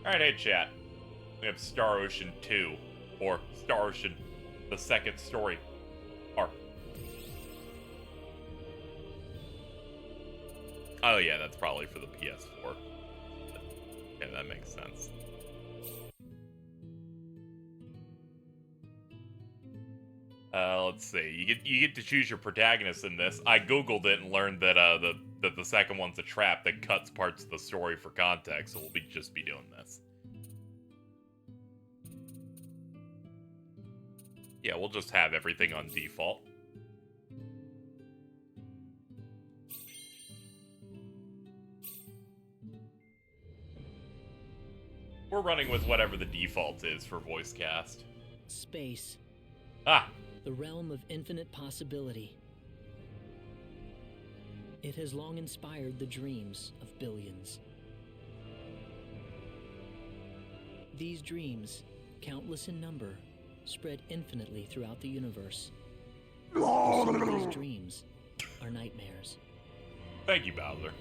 Alright, hey chat. We have Star Ocean 2, or Star Ocean, the second story arc. Oh yeah, that's probably for the PS4. Yeah, that makes sense. Let's see. You get to choose your protagonist in this. I googled it and learned that the second one's a trap that cuts parts of the story for context. So we'll just be doing this. Yeah, we'll just have everything on default. We're running with whatever the default is for voice cast. Space. Ah! The realm of infinite possibility. It has long inspired the dreams of billions. These dreams, countless in number, spread infinitely throughout the universe. Some of these dreams are nightmares. Thank you, Bowser.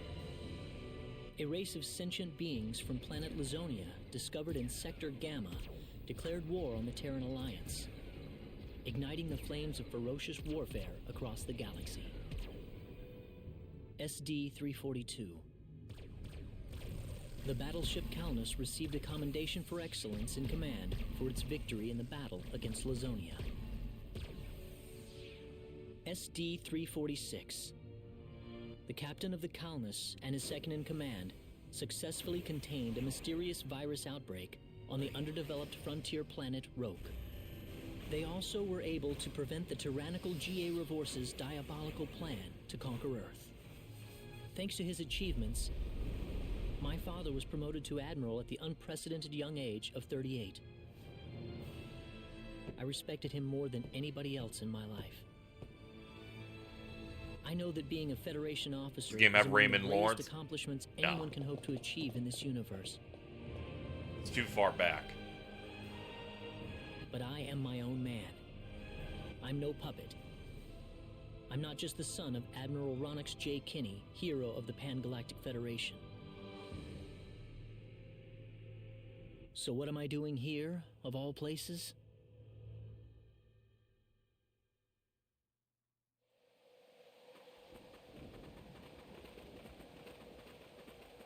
A race of sentient beings from planet Lazonia, discovered in Sector Gamma, declared war on the Terran Alliance, igniting the flames of ferocious warfare across the galaxy. SD-342. The battleship Calnus received a commendation for excellence in command for its victory in the battle against Lazonia. SD-346. The captain of the Calnus and his second-in-command successfully contained a mysterious virus outbreak on the underdeveloped frontier planet Roke. They also were able to prevent the tyrannical G.A. Revorce's diabolical plan to conquer Earth. Thanks to his achievements, my father was promoted to Admiral at the unprecedented young age of 38. I respected him more than anybody else in my life. I know that being a Federation officer Does the game have is one of the Raymond greatest Lawrence? accomplishments No. anyone can hope to achieve in this universe. It's too far back. But I am my own man. I'm no puppet. I'm not just the son of Admiral Ronix J. Kinney, hero of the Pan-Galactic Federation. So what am I doing here, of all places?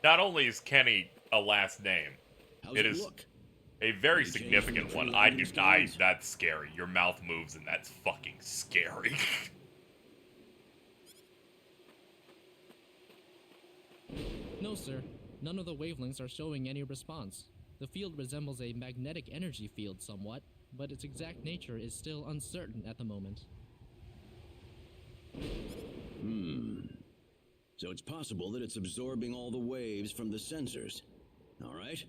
Not only is Kenny a last name, How's it it is look? a very Any change significant from the one. true Indians? That's scary. Your mouth moves and that's fucking scary. No, sir. None of the wavelengths are showing any response. The field resembles a magnetic energy field somewhat, but its exact nature is still uncertain at the moment. So it's possible that it's absorbing all the waves from the sensors. All right.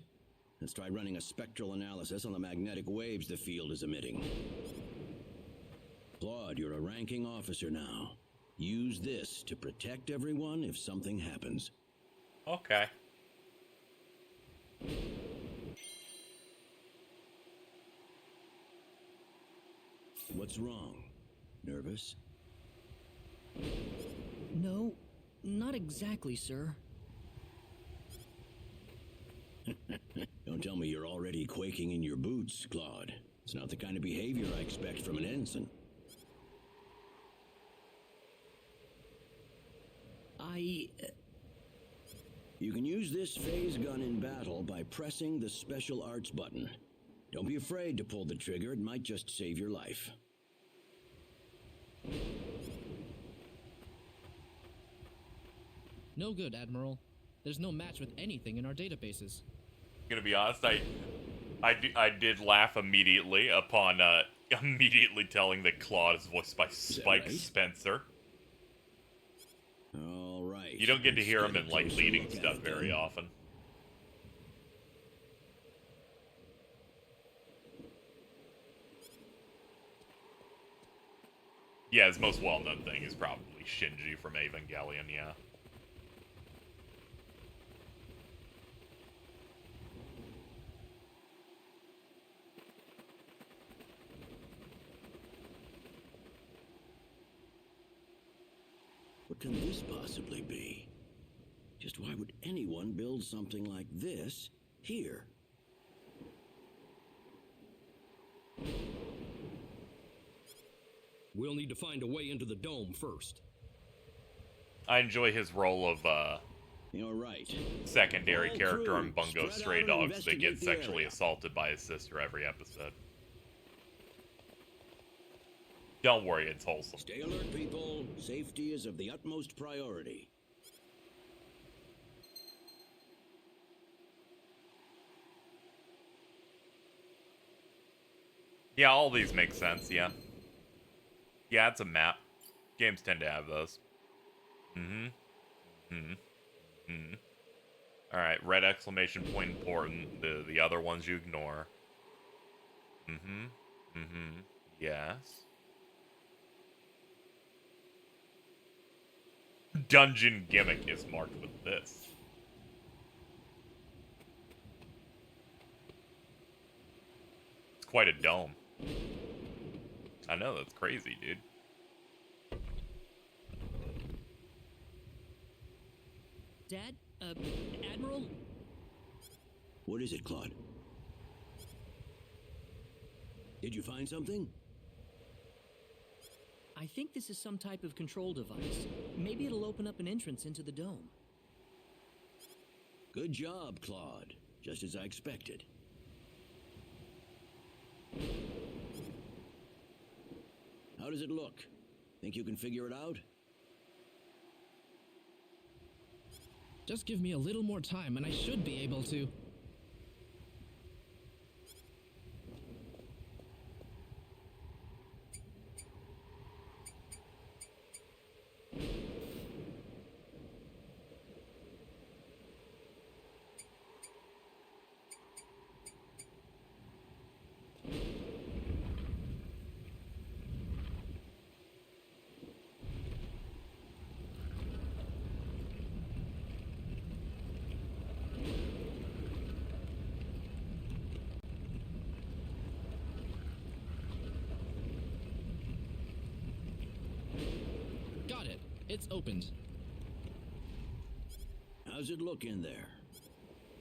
Let's try running a spectral analysis on the magnetic waves the field is emitting. Claude, you're a ranking officer now. Use this to protect everyone if something happens. Okay. What's wrong? Nervous? No, not exactly, sir. Don't tell me you're already quaking in your boots, Claude. It's not the kind of behavior I expect from an ensign. You can use this phase gun in battle by pressing the special arts button. Don't be afraid to pull the trigger, it might just save your life. No good, Admiral. There's no match with anything in our databases. I'm gonna be honest, I did laugh immediately upon immediately telling that Claude is voiced by Spike right? Spencer. All right. You don't get to let's hear him get a in like closer leading look at stuff it, very then. often. Yeah, his most well-known thing is probably Shinji from Evangelion, yeah. What can this possibly be? Just why would anyone build something like this here? We'll need to find a way into the dome first. I enjoy his role of You're right. secondary All character crew, on Bungo spread Stray out and Dogs that investigate gets the sexually area. assaulted by his sister every episode. Don't worry, it's wholesome. Stay alert, people. Safety is of the utmost priority. Yeah, all these make sense, yeah. Yeah, it's a map. Games tend to have those. Alright, red exclamation point important. The other ones you ignore. Yes. Dungeon gimmick is marked with this. It's quite a dome. I know, that's crazy, dude. Dad? Admiral? What is it, Claude? Did you find something? I think this is some type of control device. Maybe it'll open up an entrance into the dome. Good job, Claude. Just as I expected. How does it look? Think you can figure it out? Just give me a little more time and I should be able to. Got it. It's opened. How's it look in there?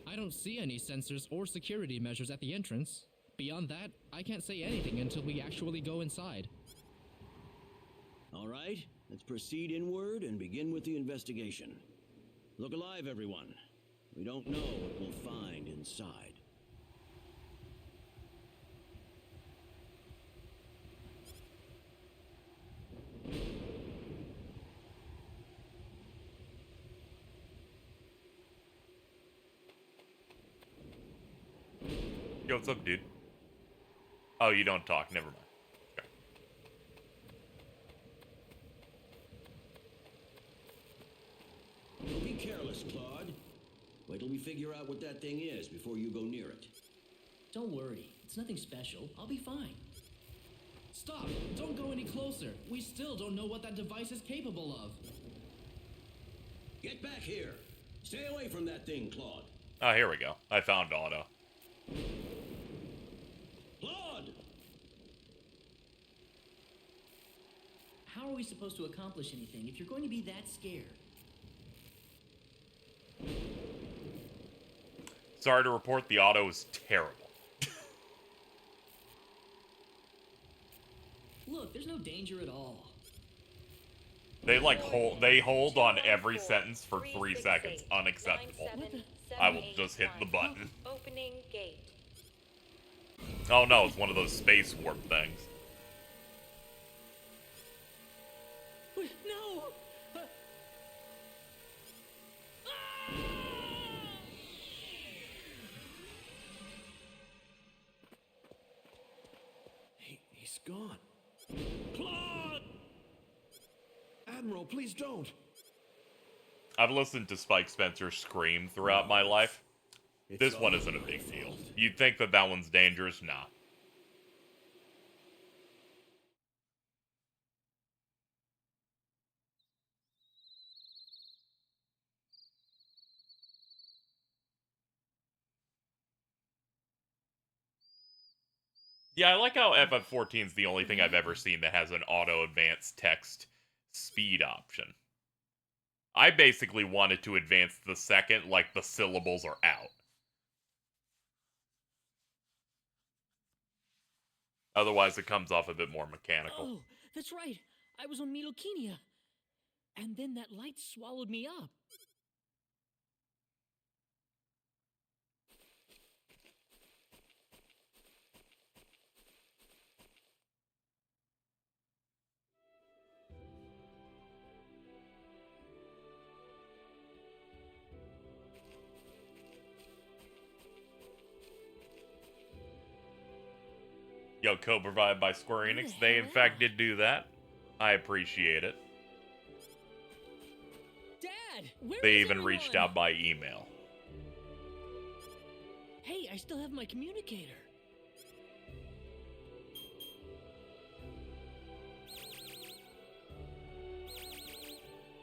I don't see any sensors or security measures at the entrance. Beyond that, I can't say anything until we actually go inside. All right, let's proceed inward and begin with the investigation. Look alive, everyone. We don't know what we'll find inside. Yo, what's up, dude? Oh, you don't talk. Never mind. Okay. Don't be careless, Claude. Wait till we figure out what that thing is before you go near it. Don't worry. It's nothing special. I'll be fine. Stop! Don't go any closer. We still don't know what that device is capable of. Get back here. Stay away from that thing, Claude. Oh, here we go. I found Otto. Claude! How are we supposed to accomplish anything if you're going to be that scared? Sorry to report, the Otto is terrible. Look, there's no danger at all. They hold on every sentence for 3 seconds. Unacceptable. I will just hit the button. Opening gate. Oh no, it's one of those space warp things. No! He's gone. Claude! Admiral, please don't. I've listened to Spike Spencer scream throughout my life. This one isn't a big deal. You'd think that that one's dangerous? Nah. Yeah, I like how FF14 is the only thing I've ever seen that has an auto advanced text speed option. I basically wanted to advance the second, like, the syllables are out. Otherwise, it comes off a bit more mechanical. Oh, that's right. I was on Milokenia. And then that light swallowed me up. Yo, code provided by Square Where the Enix. They, hell in am fact, I? did do that. I appreciate it. Dad, where They is even reached everyone? out by email. Hey, I still have my communicator.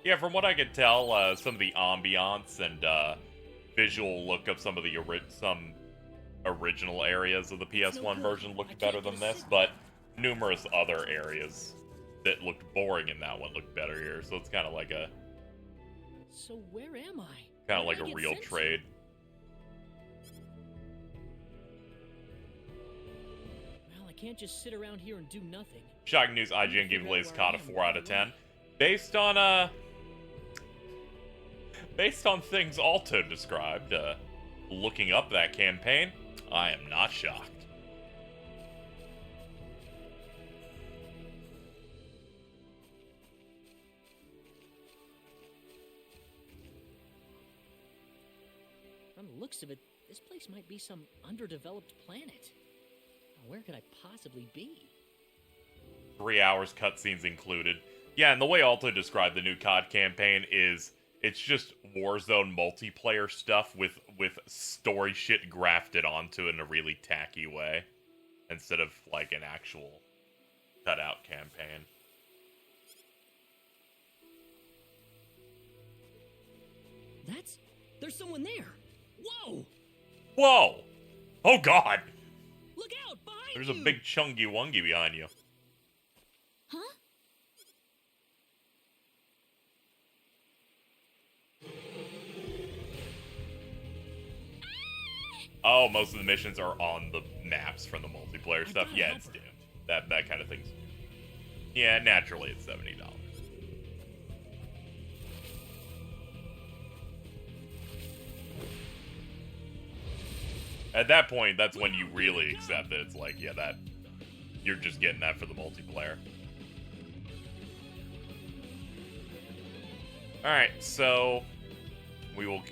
Yeah, from what I can tell, some of the ambiance and visual look of some of the some original areas of the PS1 good. version I looked can't better get than a this, signal. but numerous other areas that looked boring in that one look better here. So it's kind of like a So where am I? kind of Where like did I a get real sent to? trade. Well, I can't just sit around here and do nothing. Shocking news: I need to IGN gave figure out Blaze where COD a I am 4 out of right 10, away. based on things Alto described. Looking up that campaign, I am not shocked. From the looks of it, this place might be some underdeveloped planet. Where could I possibly be? 3 hours cutscenes included. Yeah, and the way Alto described the new COD campaign is it's just Warzone multiplayer stuff with story shit grafted onto it in a really tacky way, instead of like an actual cutout campaign. There's someone there. Whoa! Whoa! Oh god! Look out! Behind There's you! a big chungy wungy behind you. Huh? Oh, most of the missions are on the maps from the multiplayer I stuff. gotta Yeah, help it's her. doomed. That kind of thing's. Yeah, naturally it's $70. At that point, that's when you really accept it. It's like, yeah, that you're just getting that for the multiplayer. All right, so we will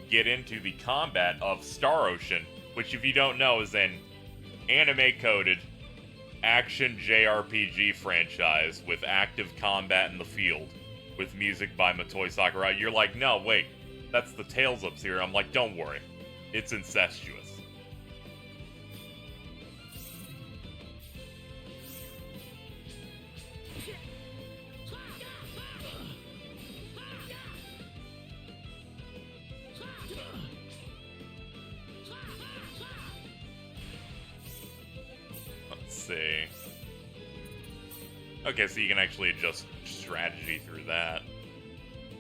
get into the combat of Star Ocean, which, if you don't know, is an anime-coded action JRPG franchise with active combat in the field, with music by Motoi Sakurai. You're like, no, wait, that's the Tales of series. I'm like, don't worry, it's incestuous. Let's see. Okay, so you can actually adjust strategy through that.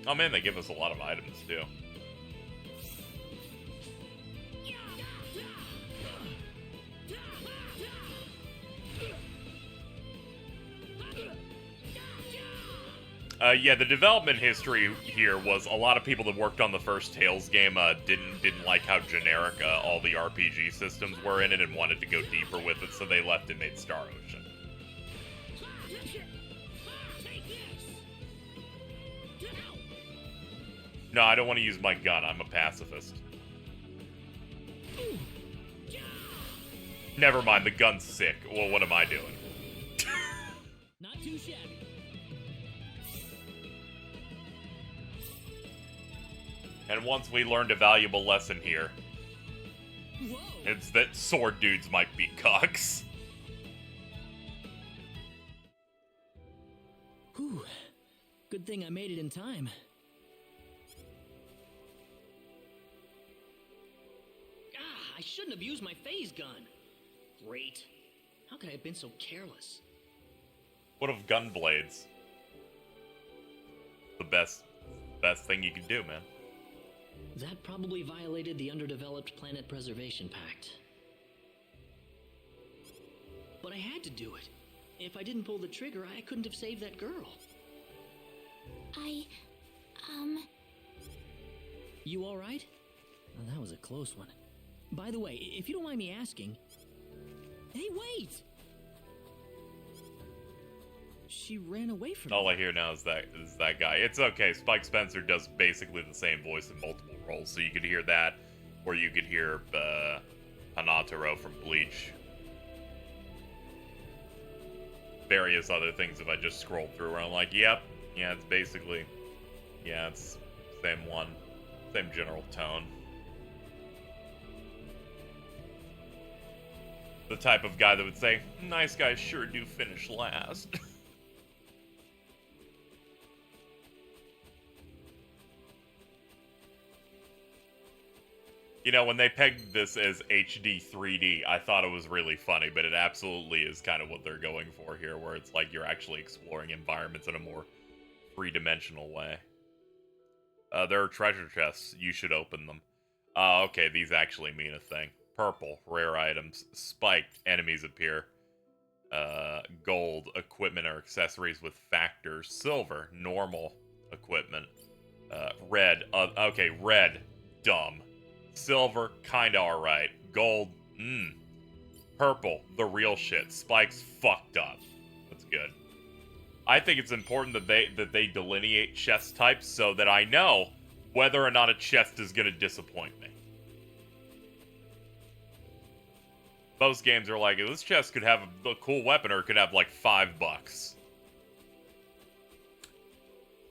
Oh man, they give us a lot of items too. Yeah, the development history here was a lot of people that worked on the first Tales game didn't like how generic all the RPG systems were in it and wanted to go deeper with it, so they left and made Star Ocean. No, I don't want to use my gun. I'm a pacifist. Never mind, the gun's sick. Well, what am I doing? Not too shabby. And once we learned a valuable lesson here, Whoa! it's that sword dudes might be cocks. Whew. Good thing I made it in time. I shouldn't have used my phase gun. Great. How could I have been so careless? What of gun blades? The best thing you can do, man. That probably violated the Underdeveloped Planet Preservation Pact. but I had to do it. If I didn't pull the trigger, I couldn't have saved that girl. You all right? Oh, that was a close one. By the way, if you don't mind me asking... Hey, wait! She ran away from me. All I hear now is that guy. It's okay. Spike Spencer does basically the same voice in multiple roles, so you could hear that, or you could hear Hanataro from Bleach. Various other things if I just scroll through where I'm like, yep, yeah, it's basically, yeah, it's same one, same general tone. The type of guy that would say, nice guys sure do finish last. You know, when they pegged this as HD 3D, I thought it was really funny, but it absolutely is kind of what they're going for here, where it's like you're actually exploring environments in a more three-dimensional way. There are treasure chests. You should open them. Okay, these actually mean a thing. Purple, rare items. Spiked, enemies appear. Gold, equipment or accessories with factors. Silver, normal equipment. Red, okay, red, dumb. Silver, kinda alright. Gold, Purple, the real shit. Spike's fucked up. That's good. I think it's important that they delineate chest types so that I know whether or not a chest is gonna disappoint me. Most games are like, this chest could have a cool weapon or it could have like $5.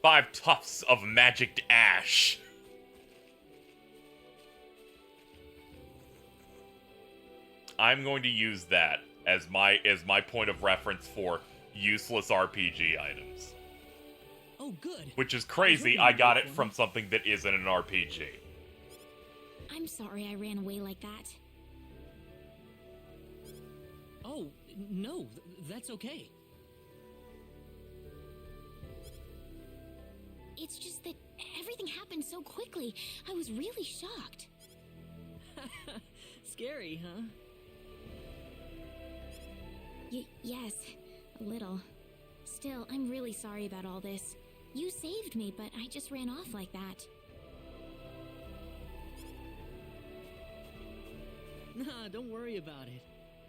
5 tufts of magicked ash. I'm going to use that as my point of reference for useless RPG items. Oh, good. Which is crazy. I got it from something that isn't an RPG. I'm sorry I ran away like that. Oh, no, that's okay. It's just that everything happened so quickly. I was really shocked. Scary, huh? Yes, a little. Still, I'm really sorry about all this. You saved me, but I just ran off like that. Nah, don't worry about it.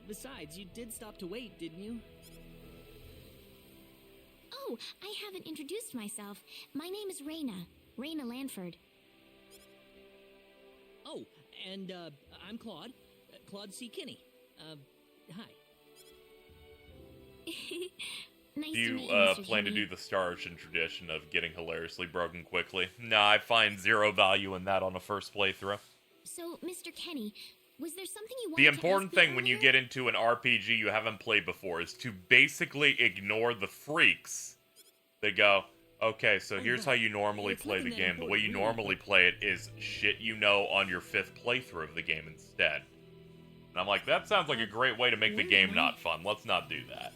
Besides, you did stop to wait, didn't you? Oh, I haven't introduced myself. My name is Raina. Raina Lanford. Oh, and, I'm Claude. Claude C. Kinney. Hi. Nice Do to meet you you, Mr. plan to Kinney. do the Star Ocean tradition of getting hilariously broken quickly? Nah, I find zero value in that on a first playthrough. So, Mr. Kenny, was there something you wanted The to ask important me thing when you earlier? get into an RPG you haven't played before is to basically ignore the freaks that go, okay, so here's how you normally It's play the nothing that game. The way you important, really, normally play it is shit you know on your 5th playthrough of the game instead. And I'm like, that sounds like a great way to make the where game am I? not fun. Let's not do that.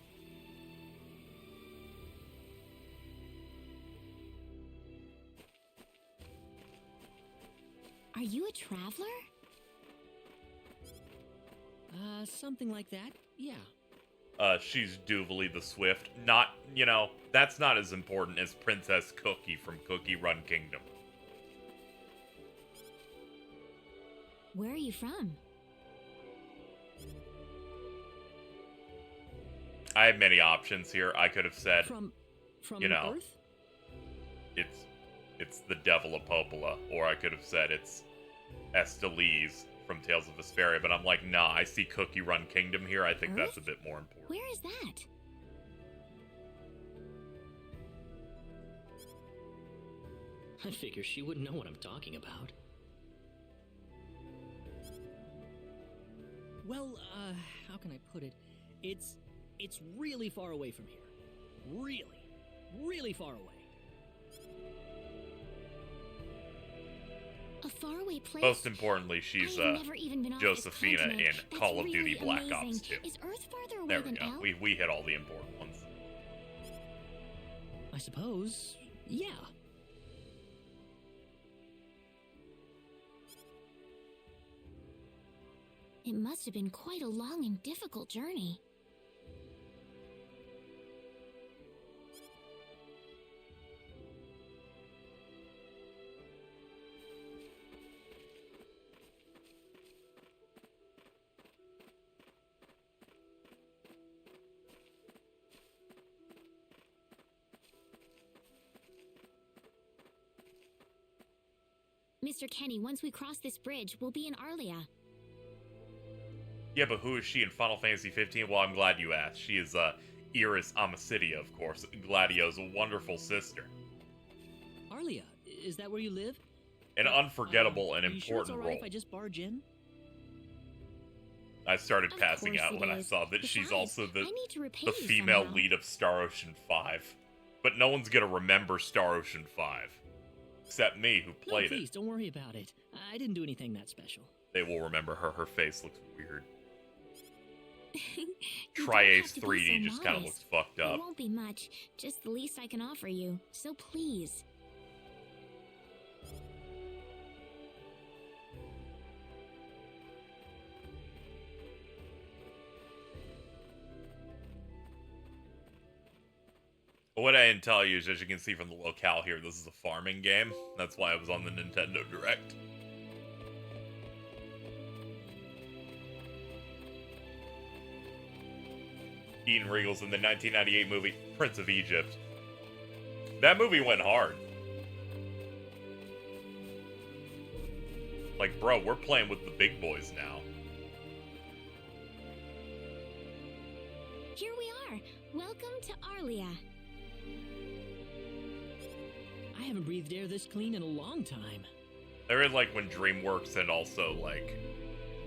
Are you a traveler? Something like that, yeah. She's Duvalie the Swift. Not, you know, that's not as important as Princess Cookie from Cookie Run Kingdom. Where are you from? I have many options here. I could have said, From you know, Earth? it's the Devil of Popola, or I could have said it's Estelise from Tales of Vesperia, but I'm like, nah, I see Cookie Run Kingdom here. I think that's a Earth? bit more important. Where is that? I figure she wouldn't know what I'm talking about. Well, how can I put it? It's really far away from here. Really, really far away. A faraway place? Most importantly, she's I have never even been off this Josephina continent. in That's Call of really Duty Black amazing. Ops 2. Is Earth farther away There we than go. L? We hit all the important ones. I suppose, yeah. It must have been quite a long and difficult journey. Mr. Kenny, once we cross this bridge, we'll be in Arlia. Yeah, but who is she in Final Fantasy 15? Well, I'm glad you asked. She is Iris Amicitia, of course, Gladio's wonderful sister. Arlia, is that where you live? An unforgettable and Are you sure it's important all right role. if I just barge in? I started Of passing course out it when I is. saw that she's Besides, also I need to repay the you female somehow. lead of Star Ocean 5. But no one's gonna remember Star Ocean 5. Except me, who No, played please, it. don't worry about it. I didn't do anything that special. They will remember her. Her face looks weird. You don't Tri-Ace have to be 3D so just kind of looks modest. fucked It up. won't be much, just the least I can offer you. So please. What I didn't tell you is, as you can see from the locale here, this is a farming game. That's why I was on the Nintendo Direct. Ian Regal's in the 1998 movie Prince of Egypt. That movie went hard. Like, bro, we're playing with the big boys now. Here we are. Welcome to Arlia. I haven't breathed air this clean in a long time. They're in, like, when DreamWorks and also, like,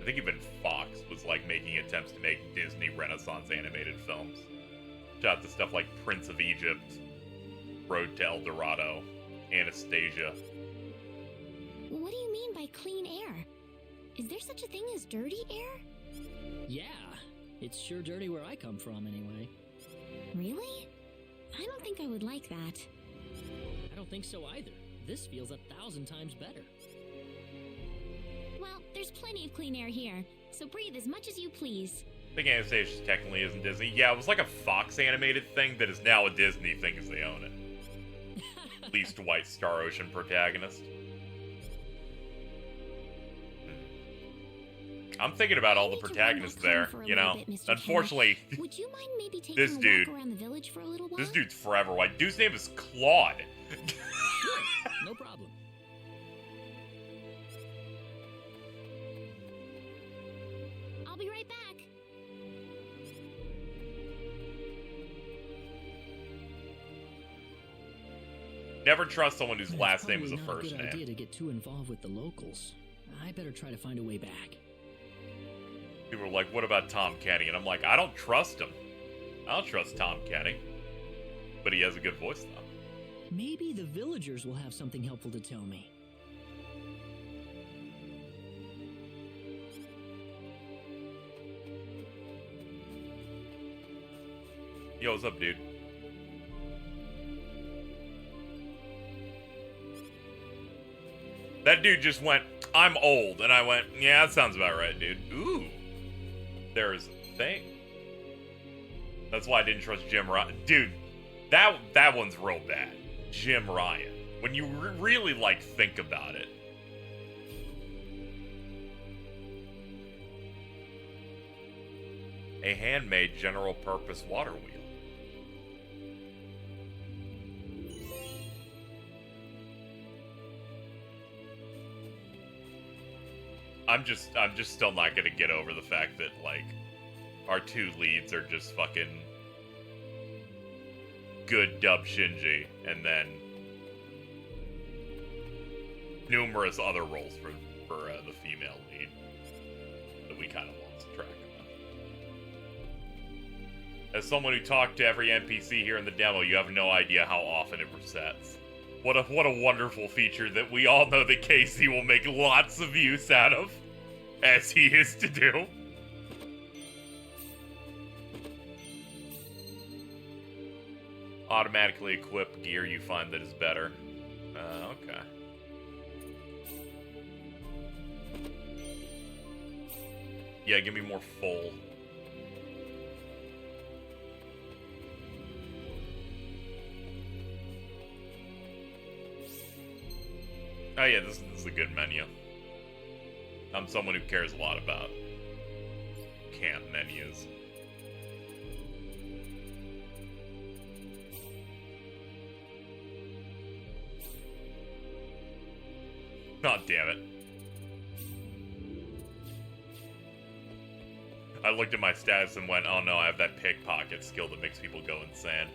I think even Fox was, like, making attempts to make Disney Renaissance animated films. Shout out to stuff like Prince of Egypt, Road to El Dorado, Anastasia. What do you mean by clean air? Is there such a thing as dirty air? Yeah, it's sure dirty where I come from anyway. Really? I don't think I would like that. I don't think so either. This feels 1,000 times better. Well, there's plenty of clean air here, so breathe as much as you please. I think Anastasia technically isn't Disney. Yeah, it was like a Fox animated thing that is now a Disney thing because they own it. Least white Star Ocean protagonist. I'm thinking about all the I need to run protagonists back home there, for a you little know? bit, Mr. Unfortunately, Kenny. Would you mind maybe taking this a dude- walk around the village for a little while? this dude's forever white. Dude's name is Claude. Sure, no problem. I'll be right back. Never trust someone whose It's last name is probably a not first good idea name. to get too involved with the locals. I better try to find a way back. People are like, what about Tom Kenny? And I'm like, I don't trust him. I don't trust Tom Kenny. But he has a good voice, though. Maybe the villagers will have something helpful to tell me. Yo, what's up, dude? That dude just went, I'm old. And I went, yeah, that sounds about right, dude. Ooh. There's a thing. That's why I didn't trust Jim Ryan. Dude, that one's real bad. Jim Ryan. When you really, like, think about it. A handmade general purpose water wheel. I'm just still not gonna get over the fact that, like, our two leads are just fucking good dub Shinji, and then numerous other roles for the female lead that we kind of lost track of. As someone who talked to every NPC here in the demo, you have no idea how often it resets. What a wonderful feature that we all know that Casey will make lots of use out of, as he is to do. Automatically equip gear you find that is better. Okay. Yeah, give me more full. Oh yeah, this is a good menu. I'm someone who cares a lot about camp menus. God damn it. I looked at my stats and went, oh no, I have that pickpocket skill that makes people go insane.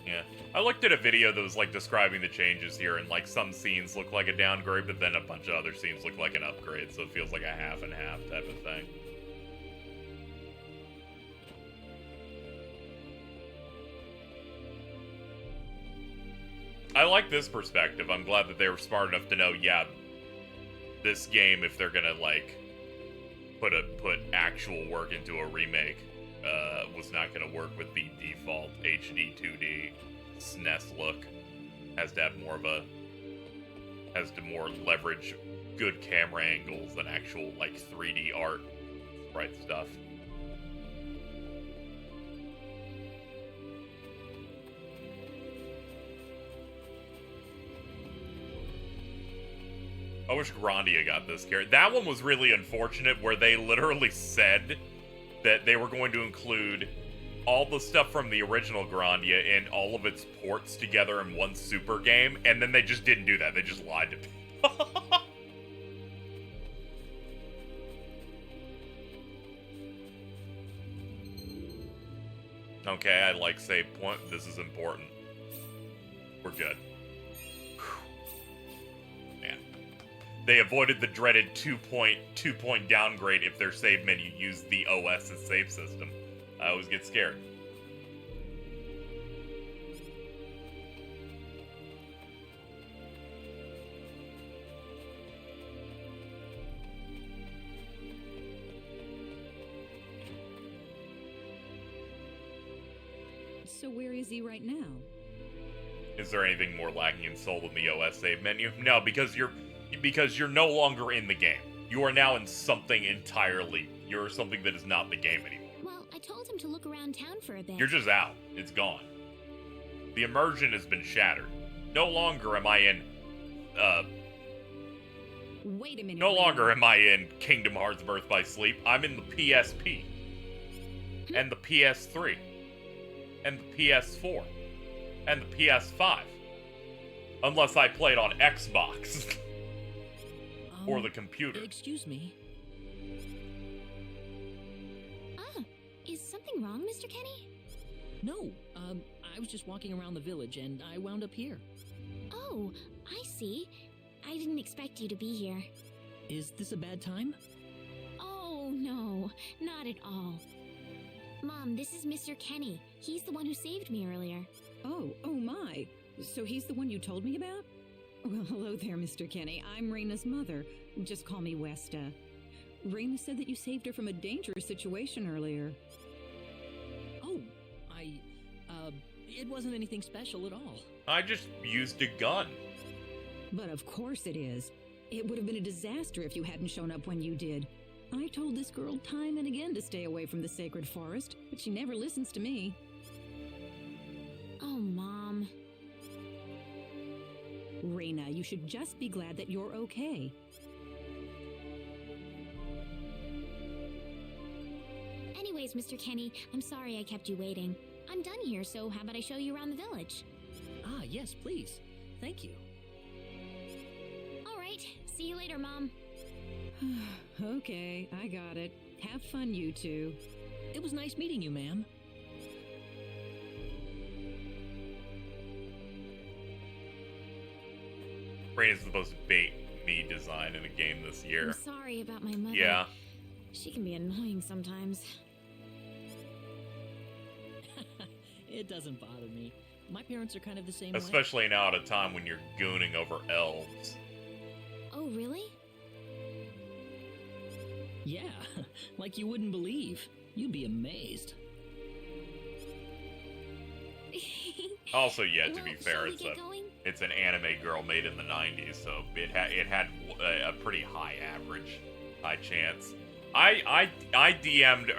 Yeah. I looked at a video that was, like, describing the changes here, and, like, some scenes look like a downgrade, but then a bunch of other scenes look like an upgrade, so it feels like a half and half type of thing. I like this perspective. I'm glad that they were smart enough to know, yeah, this game, if they're gonna, like, put actual work into a remake, was not gonna work with the default HD 2D SNES look. Has to have more of a... has to more leverage good camera angles than actual, like, 3D art sprite stuff. I wish Grandia got this character. That one was really unfortunate, where they literally said that they were going to include all the stuff from the original Grandia and all of its ports together in one super game, and then they just didn't do that. They just lied to people. Okay, I like save point. This is important. We're good. Man. They avoided the dreaded 2-point downgrade if their save menu used the OS as save system. I always get scared. So where is he right now? Is there anything more lacking in soul than the OS save menu? No, because you're no longer in the game. You are now in something entirely. You're something that is not the game anymore. Well, I told him to look around town for a bit. You're just out. It's gone. The immersion has been shattered. No longer am I in, Wait a minute. no longer am I in Kingdom Hearts Birth by Sleep. I'm in the PSP. And the PS3. And the PS4. And the PS5. Unless I played on Xbox. Or the computer. Excuse me. Ah, is something wrong, Mr. Kenny? No, I was just walking around the village and I wound up here. Oh, I see. I didn't expect you to be here. Is this a bad time? Oh, no, not at all. Mom, this is Mr. Kenny. He's the one who saved me earlier. Oh my. So he's the one you told me about? Well, hello there, Mr. Kenny. I'm Reina's mother. Just call me Westa. Reina said that you saved her from a dangerous situation earlier. Oh, it wasn't anything special at all. I just used a gun. But of course it is. It would have been a disaster if you hadn't shown up when you did. I told this girl time and again to stay away from the sacred forest, but she never listens to me. Oh, Mom. Reina, you should just be glad that you're okay. Anyways, Mr. Kenny, I'm sorry I kept you waiting. I'm done here, so how about I show you around the village? Ah, yes, please. Thank you. All right, see you later, Mom. Okay, I got it. Have fun, you two. It was nice meeting you, ma'am. Raina's the most bait me design in a game this year. I'm sorry about my mother. Yeah. She can be annoying sometimes. It doesn't bother me. My parents are kind of the same way. Especially now at a time when you're gooning over elves. Oh, really? Yeah, like you wouldn't believe. You'd be amazed. Also, yeah, to be Well, fair, shall we get going? it's an anime girl made in the 90s, so it had a pretty high average, high chance. I DM'd,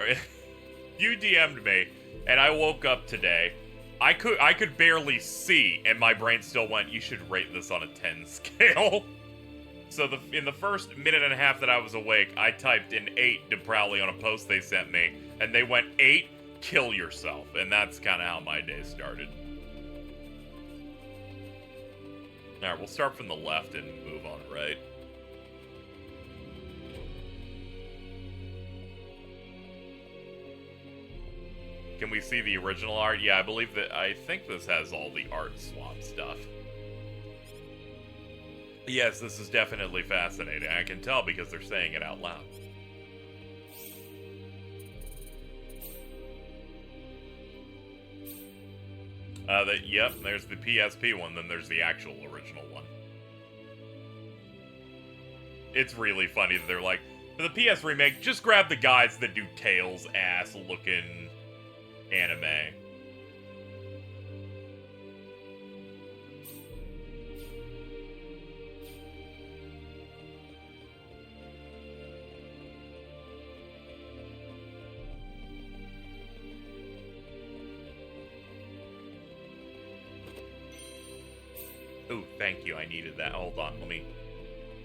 you DM'd me, and I woke up today. I could barely see, and my brain still went, you should rate this on a 10 scale. So in the first minute and a half that I was awake, I typed in 8 to Prowley on a post they sent me, and they went, 8, kill yourself. And that's kind of how my day started. Alright, we'll start from the left and move on right. Can we see the original art? Yeah, I think this has all the art swap stuff. Yes, this is definitely fascinating. I can tell because they're saying it out loud. Yep, there's the PSP one, then there's the actual original one. It's really funny that they're like, for the PS remake, just grab the guys that do Tails ass-looking anime. Ooh, thank you, I needed that. Hold on, let me...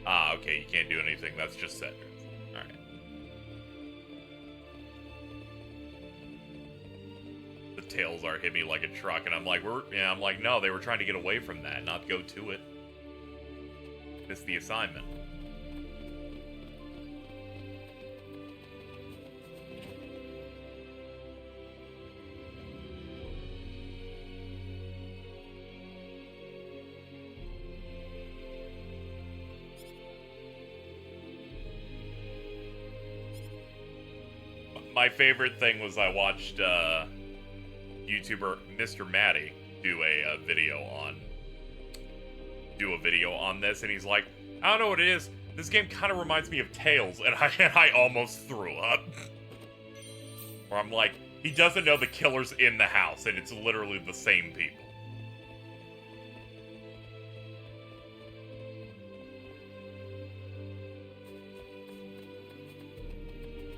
Ah, okay, you can't do anything, that's just Cedric. Alright. The Tails art hit me like a truck, and I'm like, no, they were trying to get away from that, not go to it. Missed the assignment. My favorite thing was I watched YouTuber Mr. Matty do a video on this, and he's like, I don't know what it is. This game kind of reminds me of Tails, and I almost threw up. Or I'm like, he doesn't know the killer's in the house, and it's literally the same people.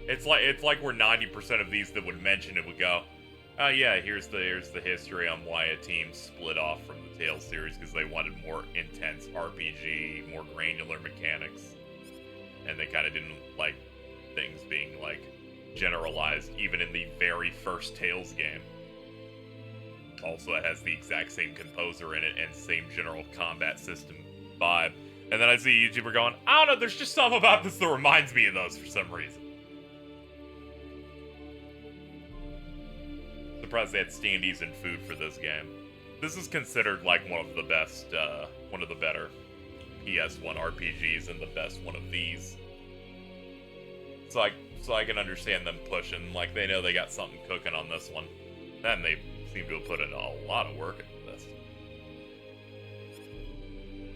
It's like we're 90% of these that would mention it would go, oh yeah, here's the history on why a team split off from the Tales series because they wanted more intense RPG, more granular mechanics, and they kind of didn't like things being like generalized even in the very first Tales game. Also, it has the exact same composer in it and same general combat system vibe. And then I see a YouTuber going, I don't know, there's just something about this that reminds me of those for some reason. Surprised they had standees and food for this game. This is considered like one of the best, one of the better PS1 RPGs and the best one of these. So I can understand them pushing, like they know they got something cooking on this one. And they seem to have put in a lot of work into this.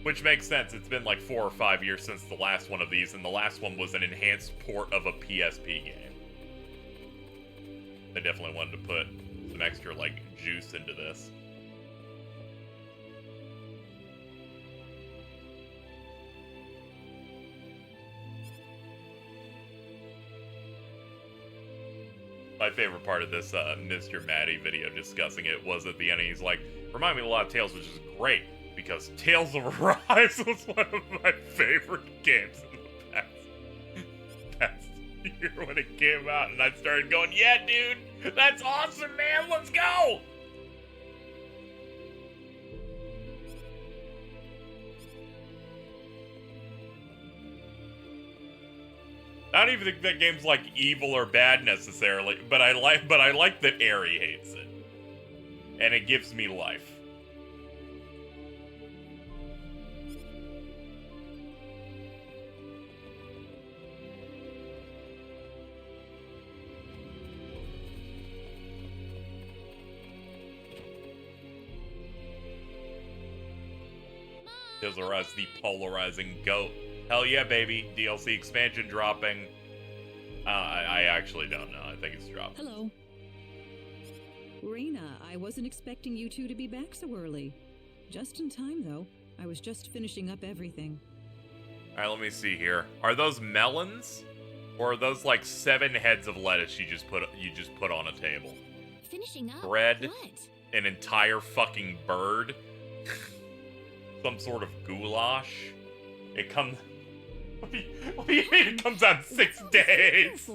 Which makes sense, it's been like 4 or 5 years since the last one of these, and the last one was an enhanced port of a PSP game. They definitely wanted to put some extra, like, juice into this. My favorite part of this Mr. Matty video discussing it was at the end, he's like, remind me a lot of Tales, which is great, because Tales of Arise was one of my favorite games in the past year when it came out, and I started going, yeah, dude, that's awesome, man, let's go! I don't even think that game's like evil or bad necessarily, but I like that Aerie hates it. And it gives me life. Tales of Arise, the polarizing goat. Hell yeah, baby. DLC expansion dropping. I actually don't know. I think it's dropped. Hello. Raina, I wasn't expecting you two to be back so early. Just in time, though. I was just finishing up everything. Alright, let me see here. Are those melons? Or are those like 7 heads of lettuce you just put on a table? Finishing up? Bread? What? An entire fucking bird? Some sort of goulash? It comes... What do you mean it comes out in 6 days?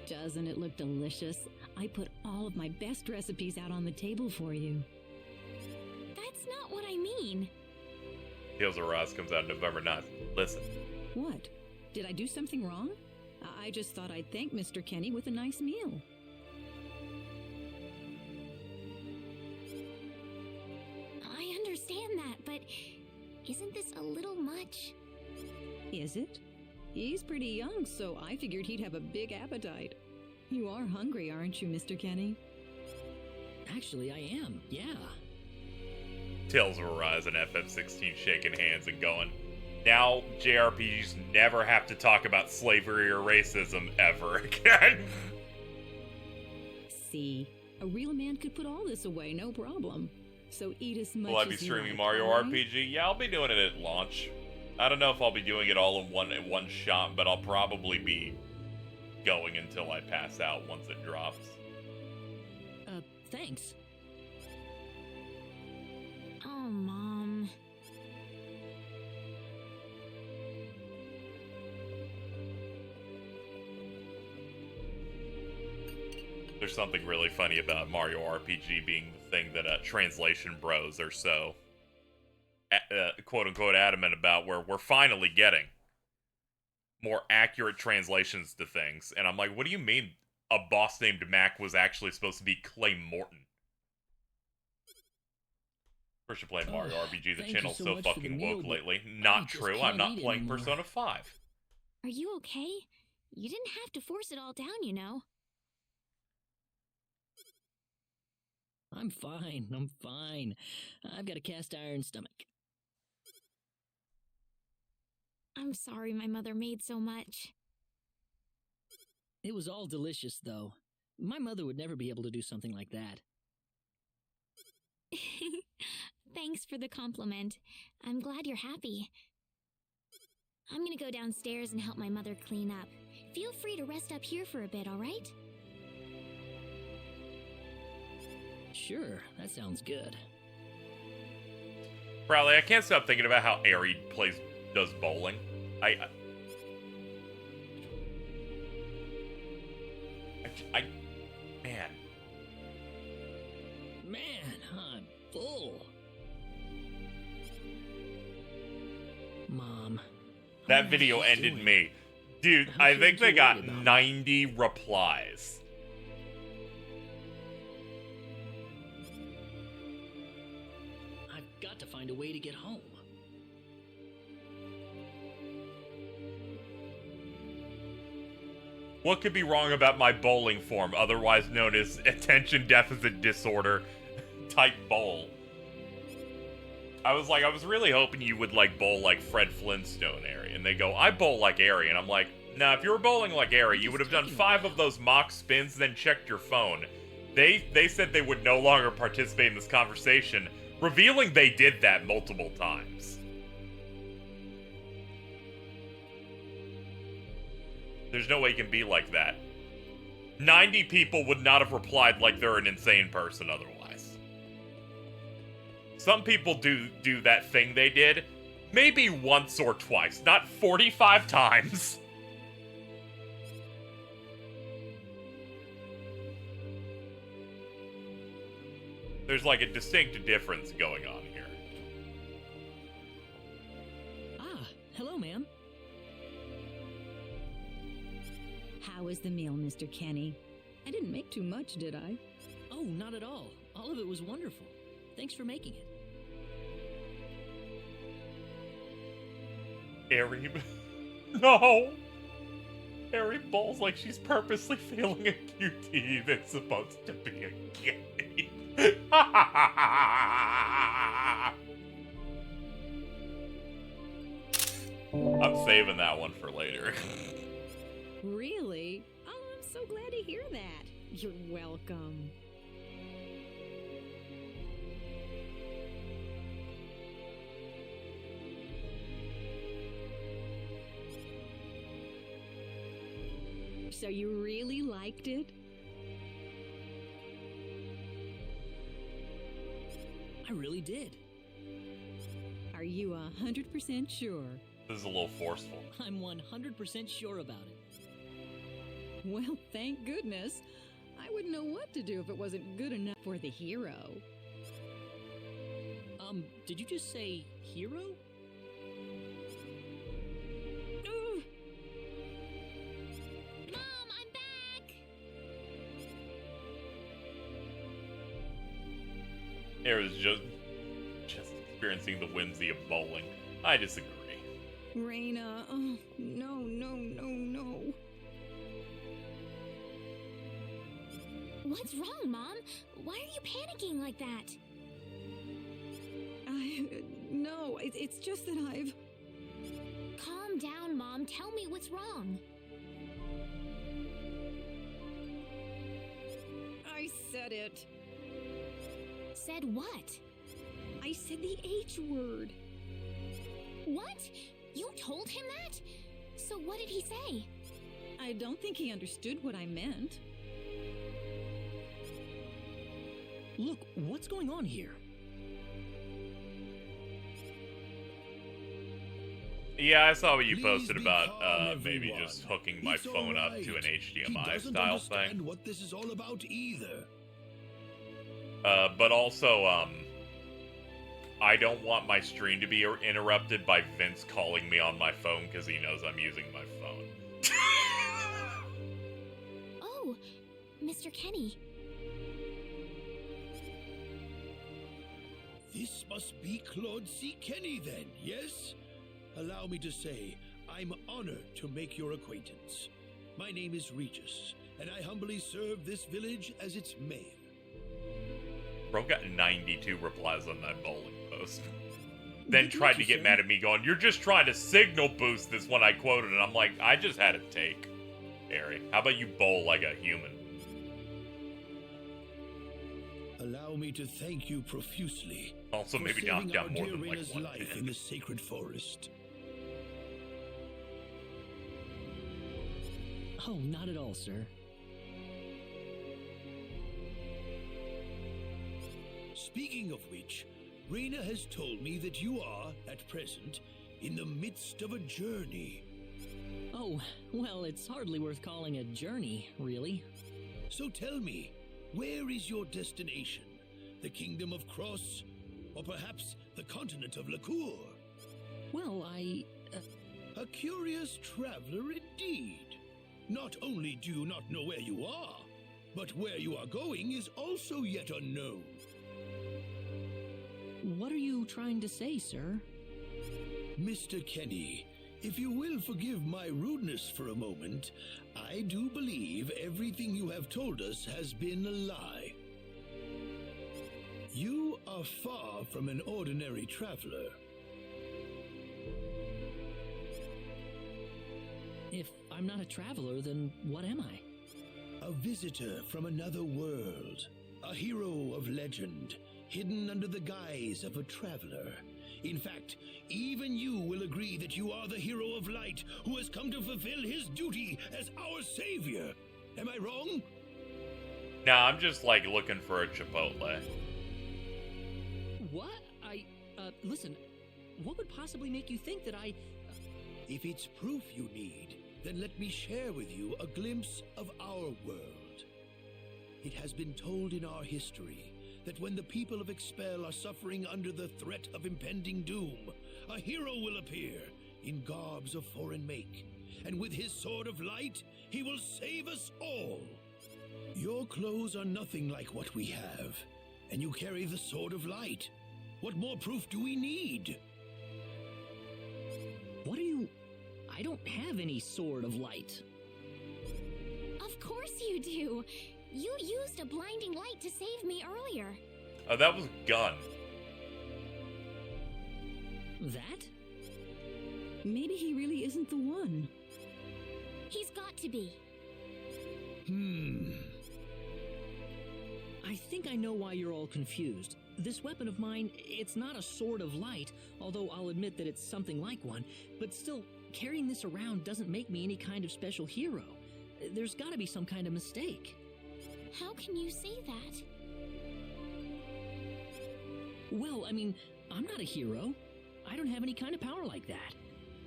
Doesn't it look delicious? I put all of my best recipes out on the table for you. mean? Tales of Arise comes out November 9th. Listen, What? Did I do something wrong? I just thought I'd thank Mr. Kenny with a nice meal. I understand that, but isn't this a little much? Is it? He's pretty young, so I figured he'd have a big appetite. You are hungry, aren't you, Mr. Kenny? Actually, I am, yeah. Tales of Arise and FF16 shaking hands and going, now JRPGs never have to talk about slavery or racism ever again. See, a real man could put all this away, no problem. So eat as much Will I as be you streaming like, Mario all right? RPG? Yeah, I'll be doing it at launch. I don't know if I'll be doing it all in one shot, but I'll probably be going until I pass out once it drops. Thanks. Oh, Mom. There's something really funny about Mario RPG being the thing that translation bros are so quote-unquote adamant about, where we're finally getting more accurate translations to things. And I'm like, what do you mean a boss named Mac was actually supposed to be Clay Morton? First you're playing Mario RPG, the thank you channel's so so much for the fucking meal, woke but lately. I Not just true, I'm can't not eat playing anymore. Persona 5. Are you okay? You didn't have to force it all down, you know. I'm fine, I'm fine. I've got a cast iron stomach. I'm sorry my mother made so much. It was all delicious, though. My mother would never be able to do something like that. Thanks for the compliment. I'm glad you're happy. I'm gonna go downstairs and help my mother clean up. Feel free to rest up here for a bit, all right? Sure, that sounds good. Probably, I can't stop thinking about how Aerie does bowling. Man. Man, I'm full. Mom. That video ended me. Dude, I'm I feeling think they too got worried about it. 90 replies. I've got to find a way to get home. What could be wrong about my bowling form, otherwise known as attention deficit disorder type bowl? I was really hoping you would like bowl like Fred Flintstone area, and they go, I bowl like Aerie, and I'm like, nah, if you were bowling like Aerie, you would have done 5 of those mock spins, then checked your phone. They said they would no longer participate in this conversation, revealing they did that multiple times. There's no way you can be like that. 90 people would not have replied like they're an insane person otherwise. Some people do that thing they did, maybe once or twice, not 45 times. There's like a distinct difference going on here. Ah, hello, ma'am. How was the meal, Mr. Kenny? I didn't make too much, did I? Oh, not at all. All of it was wonderful. Thanks for making it. Aerie... No! Aerie bowls like she's purposely feeling a QT that's supposed to be a kitty. I'm saving that one for later. Really? Oh, I'm so glad to hear that. You're welcome. So you really liked it? I really did. Are you 100% sure? This is a little forceful. I'm 100% sure about it. Well, thank goodness. I wouldn't know what to do if it wasn't good enough for the hero. Did you just say hero? Mom, I'm back! Air is just experiencing the whimsy of bowling. I disagree. Raina, oh, no, no, no, no. What's wrong, Mom? Why are you panicking like that? No, it's just that I've... Calm down, Mom. Tell me what's wrong. I said it. Said what? I said the H word. What? You told him that? So what did he say? I don't think he understood what I meant. Look, what's going on here? Yeah, I saw what you Please posted be about calm, maybe everyone. just hooking my It's phone up to alright. an He HDMI doesn't style understand thing. what this is all about either. But also, I don't want my stream to be interrupted by Vince calling me on my phone because he knows I'm using my phone. Oh, Mr. Kenny. This must be Claude C. Kenny then, yes? Allow me to say, I'm honored to make your acquaintance. My name is Regis, and I humbly serve this village as its mayor. Bro got 92 replies on that bowling post. Then Good tried luck, to get sir. mad at me going, you're just trying to signal boost this when I quoted it. I'm like, I just had a take. Harry, how about you bowl like a human? Allow me to thank you profusely. Also, for maybe knock saving down our more dear than like Rena's one life pin. in the sacred forest. Oh, not at all, sir. Speaking of which, Rena has told me that you are, at present, in the midst of a journey. Oh, well, it's hardly worth calling a journey, really. So tell me, where is your destination? The Kingdom of Cross? Or perhaps the continent of Lacour? Well, A curious traveler indeed. Not only do you not know where you are, but where you are going is also yet unknown. What are you trying to say, sir? Mr. Kenny, if you will forgive my rudeness for a moment, I do believe everything you have told us has been a lie. You are far from an ordinary traveler. If I'm not a traveler, then what am I? A visitor from another world. A hero of legend, hidden under the guise of a traveler. In fact, even you will agree that you are the hero of light who has come to fulfill his duty as our savior. Am I wrong? Nah, I'm just like looking for a Chipotle. What? Listen, what would possibly make you think that I... If it's proof you need, then let me share with you a glimpse of our world. It has been told in our history that when the people of Expel are suffering under the threat of impending doom, a hero will appear in garbs of foreign make, and with his sword of light, he will save us all. Your clothes are nothing like what we have, and you carry the sword of light. What more proof do we need? What are you... I don't have any sword of light. Of course you do. You used a blinding light to save me earlier. Oh, that was a gun. That? Maybe he really isn't the one. He's got to be. I think I know why you're all confused. This weapon of mine, it's not a sword of light, although I'll admit that it's something like one, but still, carrying this around doesn't make me any kind of special hero. There's gotta be some kind of mistake. How can you say that? Well, I mean, I'm not a hero. I don't have any kind of power like that.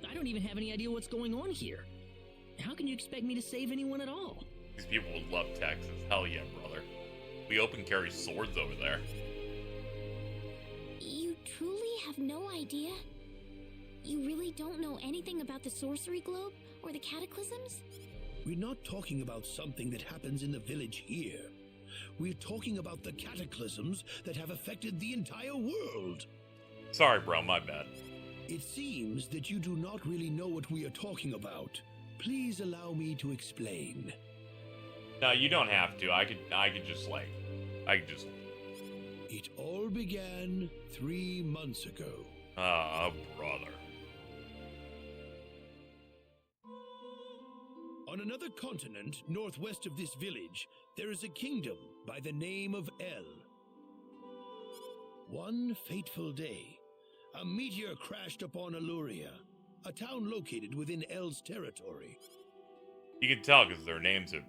I don't even have any idea what's going on here. How can you expect me to save anyone at all? These people would love Texas. Hell yeah, brother. We open carry swords over there. You no idea? You really don't know anything about the sorcery globe or the cataclysms? We're not talking about something that happens in the village here. We're talking about the cataclysms that have affected the entire world. Sorry, bro, my bad. It seems that you do not really know what we are talking about. Please allow me to explain. No, you don't have to. I could just It all began 3 months ago. Ah, brother. On another continent, northwest of this village, there is a kingdom by the name of El. One fateful day, a meteor crashed upon Aluria, a town located within El's territory. You can tell because their names are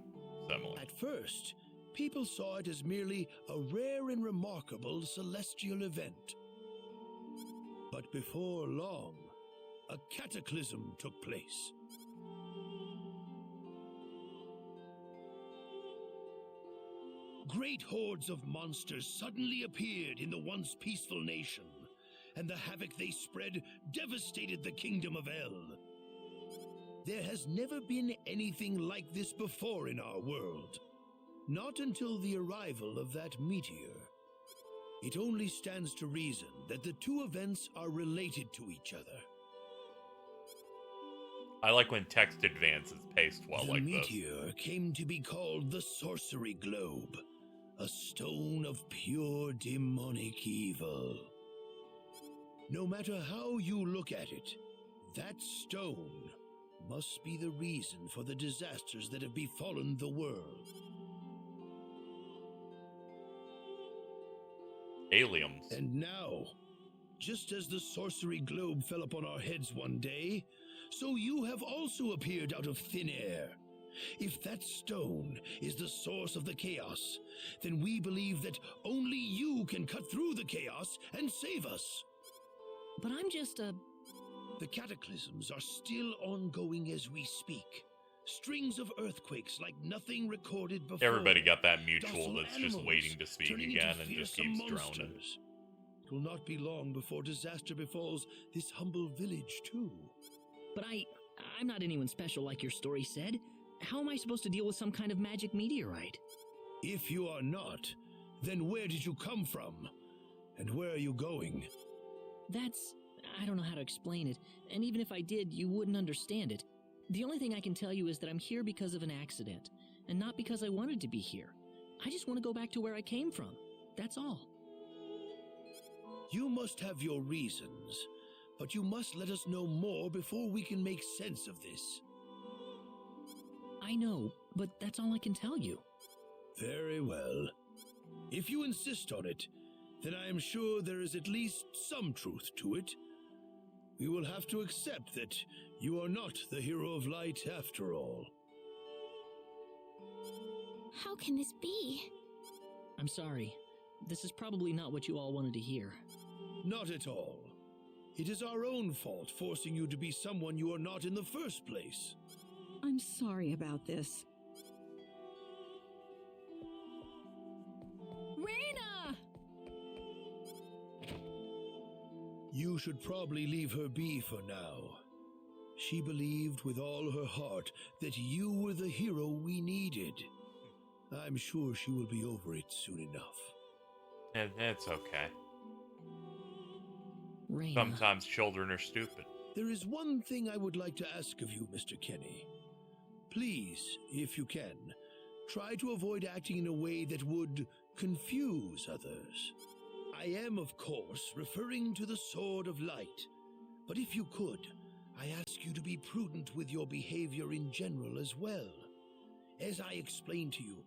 similar. At first, people saw it as merely a rare and remarkable celestial event. But before long, a cataclysm took place. Great hordes of monsters suddenly appeared in the once peaceful nation, and the havoc they spread devastated the kingdom of El. There has never been anything like this before in our world. Not until the arrival of that meteor. It only stands to reason that the two events are related to each other. I like when text advances paced well The like this. meteor came to be called the Sorcery Globe, a stone of pure demonic evil. No matter how you look at it, that stone must be the reason for the disasters that have befallen the world. Aliens. And now, just as the Sorcery Globe fell upon our heads one day, so you have also appeared out of thin air. If that stone is the source of the chaos, then we believe that only you can cut through the chaos and save us. But I'm just a... The cataclysms are still ongoing as we speak. Strings of earthquakes like nothing recorded before. Everybody got that mutual Docile that's just animals waiting to speak turning again into and just fearsome keeps droning. monsters. It will not be long before disaster befalls this humble village too. But I'm not anyone special like your story said. How am I supposed to deal with some kind of magic meteorite? If you are not, then where did you come from? And where are you going? I don't know how to explain it, and even if I did, you wouldn't understand it. The only thing I can tell you is that I'm here because of an accident, and not because I wanted to be here. I just want to go back to where I came from. That's all. You must have your reasons, but you must let us know more before we can make sense of this. I know, but that's all I can tell you. Very well. If you insist on it, then I am sure there is at least some truth to it. We will have to accept that you are not the hero of light after all. How can this be? I'm sorry. This is probably not what you all wanted to hear. Not at all. It is our own fault forcing you to be someone you are not in the first place. I'm sorry about this. Raina! You should probably leave her be for now. She believed with all her heart that you were the hero we needed. I'm sure she will be over it soon enough. And it's okay. Raina. Sometimes children are stupid. There is one thing I would like to ask of you, Mr. Kenny. Please, if you can, try to avoid acting in a way that would confuse others. I am, of course, referring to the Sword of Light, but if you could, I ask you to be prudent with your behavior in general as well. As I explained to you,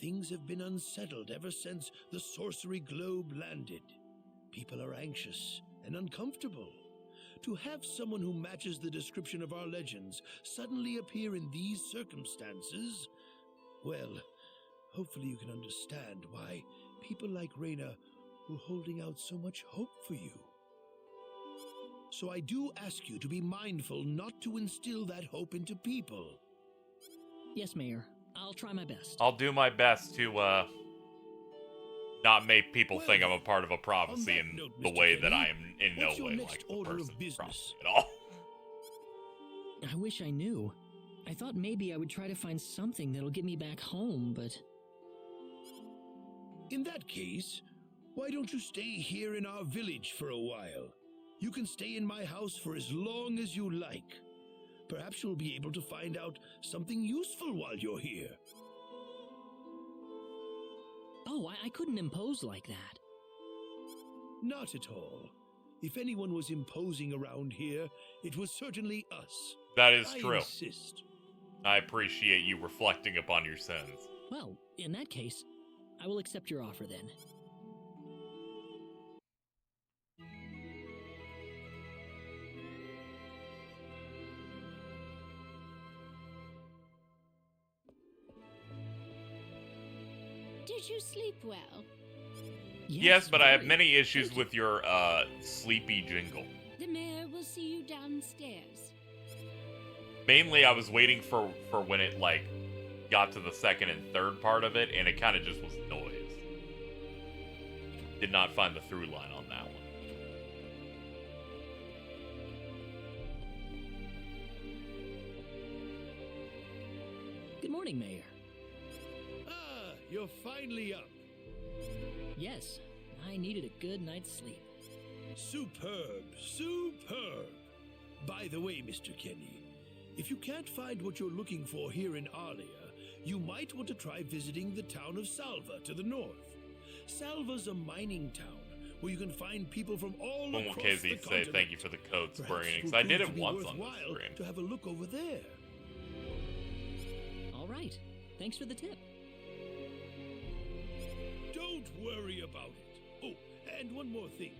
things have been unsettled ever since the Sorcery Globe landed. People are anxious and uncomfortable. To have someone who matches the description of our legends suddenly appear in these circumstances, well, hopefully you can understand why people like Raina were holding out so much hope for you. So I do ask you to be mindful not to instill that hope into people. Yes, Mayor. I'll try my best. I'll do my best to Not make people Well, think I'm a part of a prophecy on that in note, the Mr. way that Kenny, I am in no what's your way next like the order of person business? prophecy at all. I wish I knew. I thought maybe I would try to find something that'll get me back home, but In that case, why don't you stay here in our village for a while? You can stay in my house for as long as you like. Perhaps you'll be able to find out something useful while you're here. oh, I couldn't impose like that. Not at all. If anyone was imposing around here, it was certainly us. That is I true. insist. I appreciate you reflecting upon your sins. Well, in that case, I will accept your offer then. Did you sleep well? Yes, but I have very. many issues Thank you. with your sleepy jingle. The mayor will see you downstairs. Mainly, I was waiting for when it like got to the second and third part of it, and it kind of just was noise. Did not find the through line on that one. Good morning, Mayor. Ah, you're finally up. Yes, I needed a good night's sleep. Superb, superb. By the way, Mr. Kenny, if you can't find what you're looking for here in Alia, you might want to try visiting the town of Salva to the north. Salva's a mining town where you can find people from all Momo across KZ the say continent. thank you for the code Perhaps Square Enix. it will I did prove it to be once on worthwhile the stream. to have a look over there. All right. Thanks for the tip. Don't worry about it. Oh, and one more thing.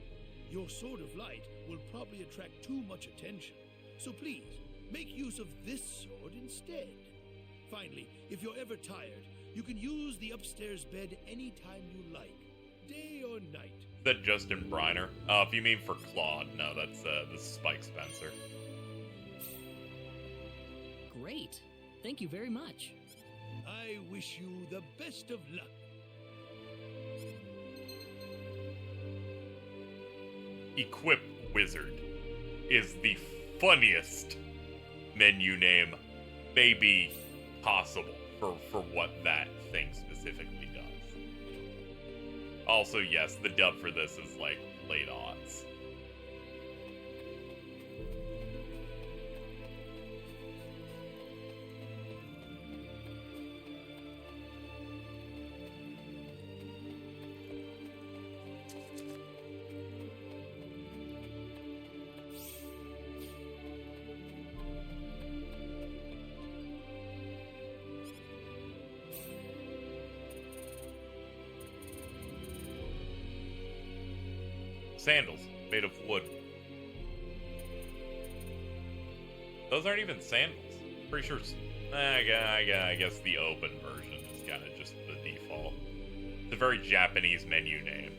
Your sword of light will probably attract too much attention. So please, make use of this sword instead. Finally, if you're ever tired, you can use the upstairs bed anytime you like, day or night. Is that Justin Briner? Oh, if you mean for Claude, no, that's this is Spike Spencer. Great. Thank you very much. I wish you the best of luck. Equip Wizard is the funniest menu name maybe possible for what that thing specifically does. Also, yes, the dub for this is like late aughts. Sandals made of wood. Those aren't even sandals. Pretty sure. I guess the open version is kind of just the default. It's a very Japanese menu name.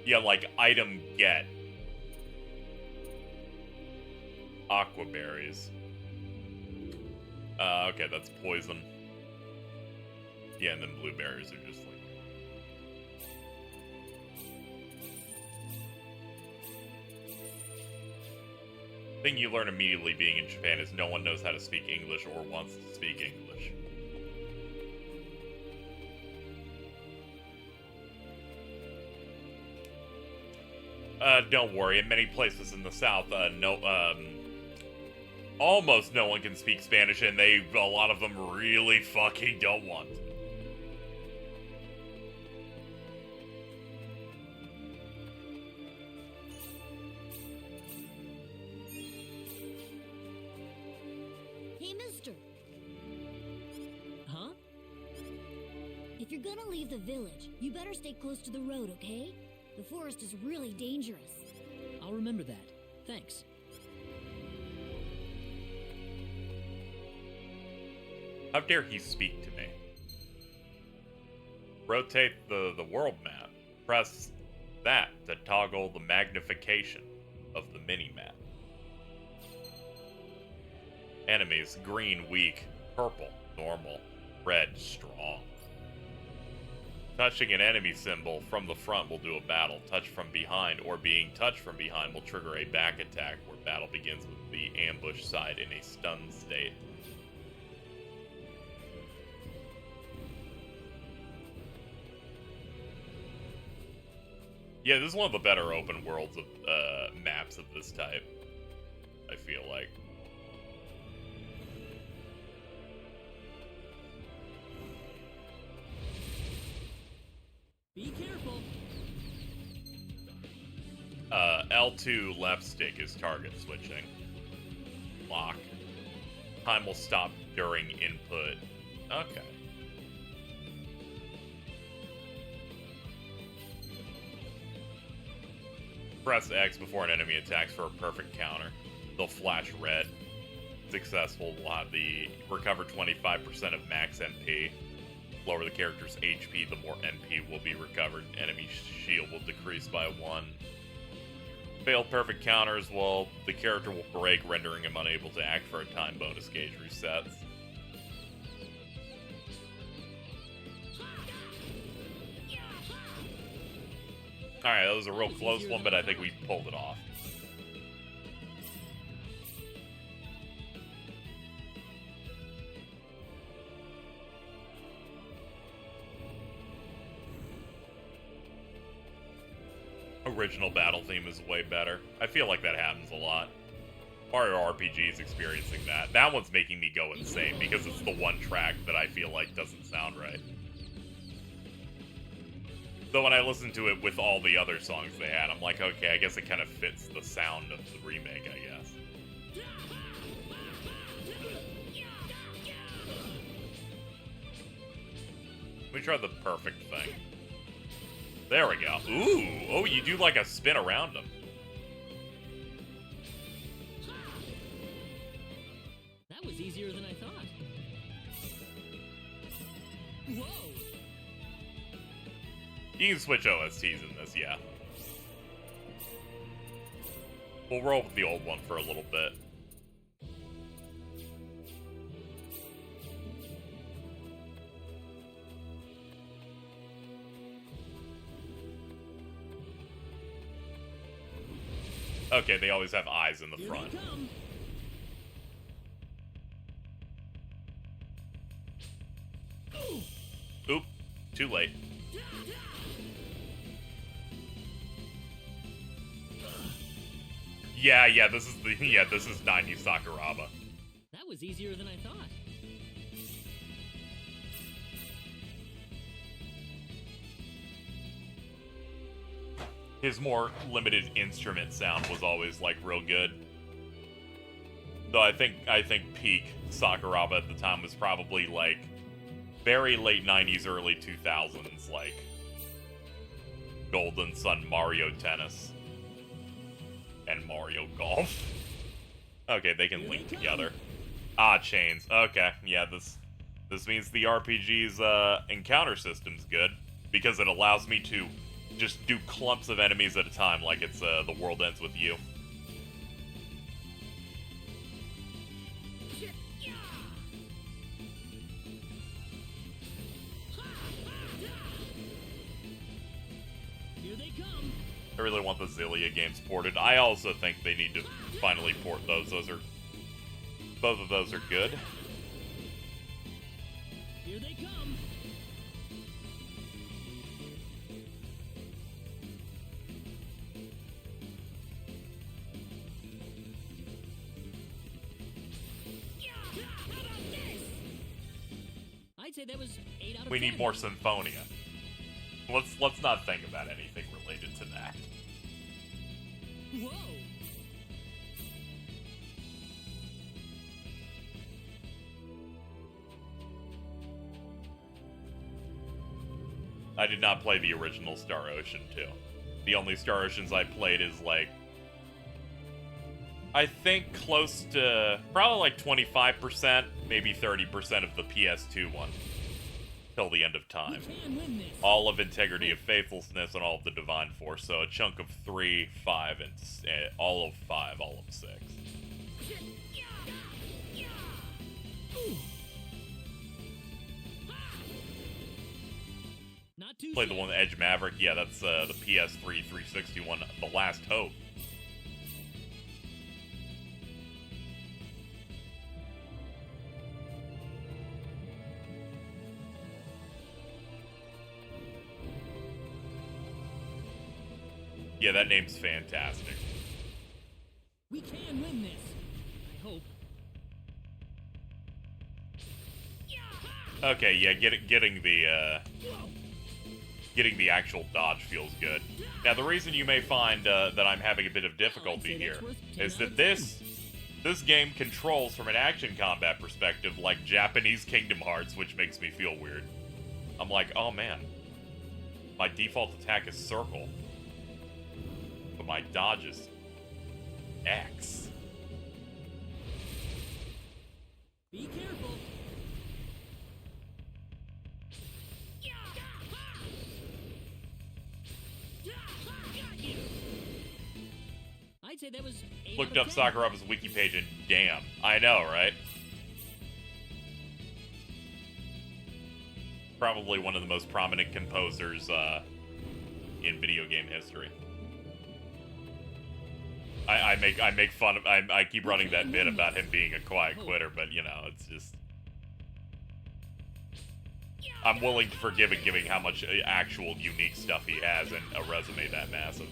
Yeah, like item get. Aquaberries. Okay, that's poison. Yeah, and then blueberries are just like. Thing you learn immediately being in Japan is no one knows how to speak English or wants to speak English. Don't worry. In many places in the South, almost no one can speak Spanish, and a lot of them really fucking don't want to. Hey, mister. Huh? If you're gonna leave the village, you better stay close to the road, okay? The forest is really dangerous. I'll remember that. Thanks. How dare he speak to me? Rotate the world map. Press that to toggle the magnification of the mini-map. Enemies: green, weak; purple, normal; red, strong. Touching an enemy symbol from the front will do a battle. Touch from behind or being touched from behind will trigger a back attack where battle begins with the ambush side in a stun state. Yeah, this is one of the better open worlds of maps of this type, I feel like. Be careful. L2 left stick is target switching. Lock. Time will stop during input. Okay. Press X before an enemy attacks for a perfect counter. They'll flash red. Successful will have the recover 25% of max MP. Lower the character's HP, the more MP will be recovered. Enemy shield will decrease by 1. Failed perfect counters, well, the character will break, rendering him unable to act for a time. Bonus gauge resets. Alright, that was a real close one, but I think we pulled it off. Original battle theme is way better. I feel like that happens a lot. Mario RPG is experiencing that. That one's making me go insane because it's the one track that I feel like doesn't sound right. Though when I listen to it with all the other songs they had, I'm like, okay, I guess it kind of fits the sound of the remake, I guess. Let me try the perfect thing. There we go. Ooh! Oh, you do like a spin around them. That was easier than I thought. Whoa! You can switch OSTs in this, yeah. We'll roll with the old one for a little bit. Okay, they always have eyes in the front. Oop, too late. Yeah, this is 90s Sakuraba. That was easier than I thought. His more limited instrument sound was always like real good. Though I think peak Sakuraba at the time was probably like very late 90s, early 2000s, like Golden Sun Mario Tennis and Mario Golf. Okay, they can link together. Ah, chains. Okay, yeah, this means the RPG's encounter system's good because it allows me to just do clumps of enemies at a time like it's The World Ends With You. Here they come. I really want the Zillia games ported. I also think they need to finally port those. Both of those are good. Here they come. I'd say that was 8 out of 10. We need more Symphonia. Let's not think about anything related to that. Whoa! I did not play the original Star Ocean 2. The only Star Oceans I played is like, I think close to probably like 25%, maybe 30% of the PS2 one. Till the end of time. All of Integrity of Faithlessness and all of the Divine Force. So a chunk of 3, 5, and all of 5, all of 6. Not too Play the one with Edge Maverick. Yeah, that's the PS3 360 one, The Last Hope. Yeah, that name's fantastic. We can win this. I hope. Okay, yeah, getting the actual dodge feels good. Now, the reason you may find that I'm having a bit of difficulty here is that this game controls from an action combat perspective like Japanese Kingdom Hearts, which makes me feel weird. I'm like, oh man, my default attack is circle, but my dodge is X. Be careful. I'd say that was 8 Looked out up of 10. Sakuraba's wiki page and damn, I know, right? Probably one of the most prominent composers in video game history. I make fun of I keep running that bit about him being a quiet quitter, but you know, it's just I'm willing to forgive it given how much actual unique stuff he has and a resume that massive.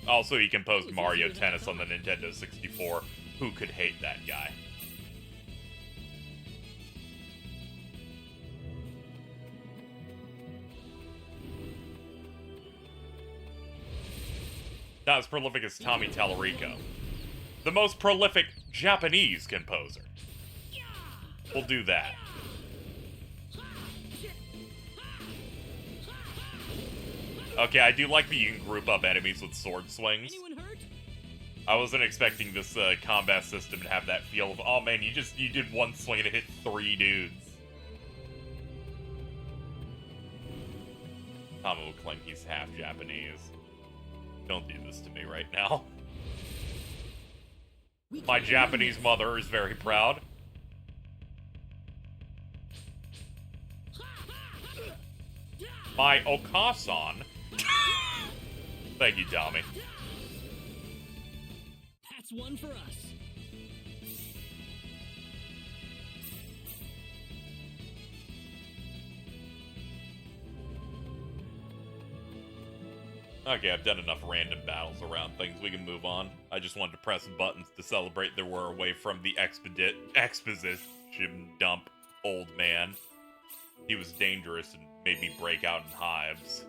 Also, he composed Mario Tennis on the Nintendo 64. Who could hate that guy? Not as prolific as Tommy Tallarico. The most prolific Japanese composer. We'll do that. Okay, I do like that you can group up enemies with sword swings. Anyone hurt? I wasn't expecting this combat system to have that feel of, oh man, you did one swing and it hit 3 dudes. Tama will claim he's half Japanese. Don't do this to me right now. My Japanese mother is very proud. My Okasan. Thank you, Tommy. That's one for us. Okay, I've done enough random battles around things. We can move on. I just wanted to press buttons to celebrate that we're away from the exposition dump old man. He was dangerous and made me break out in hives.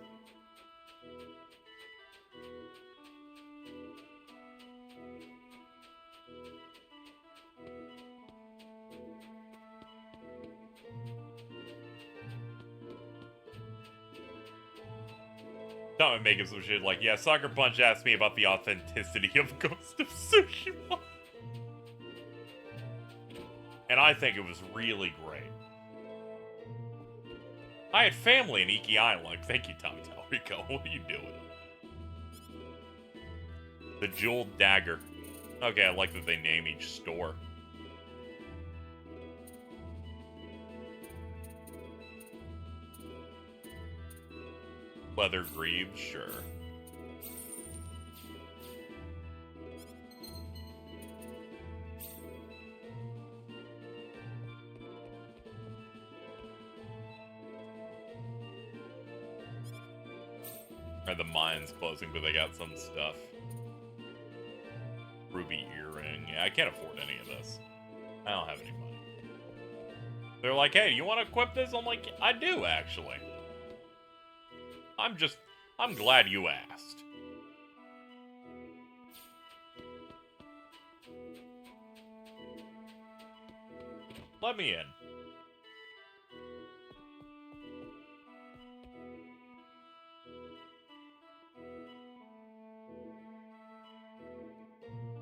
Not making some shit like, yeah, Sucker Punch asked me about the authenticity of Ghost of Tsushima. And I think it was really great. I had family in Iki Island. Thank you, Tommy Talrico. What are you doing? The Jeweled Dagger. Okay, I like that they name each store. Leather Greaves, sure. Or the mine's closing, but they got some stuff. Ruby earring. Yeah, I can't afford any of this. I don't have any money. They're like, hey, you want to equip this? I'm like, I do, actually. I'm glad you asked. Let me in.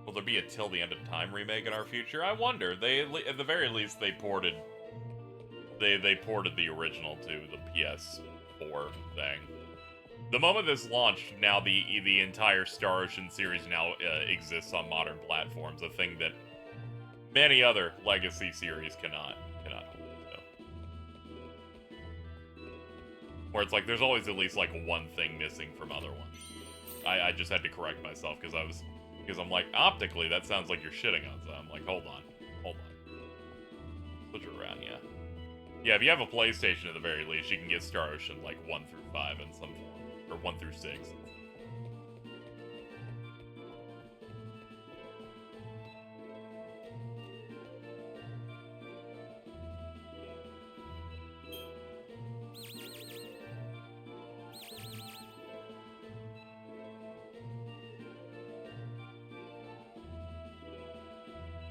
Will there be a Till the End of Time remake in our future? I wonder. They, at the very least, they ported the original to the PS4 thing. The moment this launched, now the entire Star Ocean series now exists on modern platforms, a thing that many other legacy series cannot hold. So. Where it's like, there's always at least, like, one thing missing from other ones. I just had to correct myself, because I'm like, optically, that sounds like you're shitting on something. I'm like, hold on. Switch it around, yeah. Yeah, if you have a PlayStation at the very least, you can get Star Ocean, like, 1 through 5 in some form. Or 1 through 6.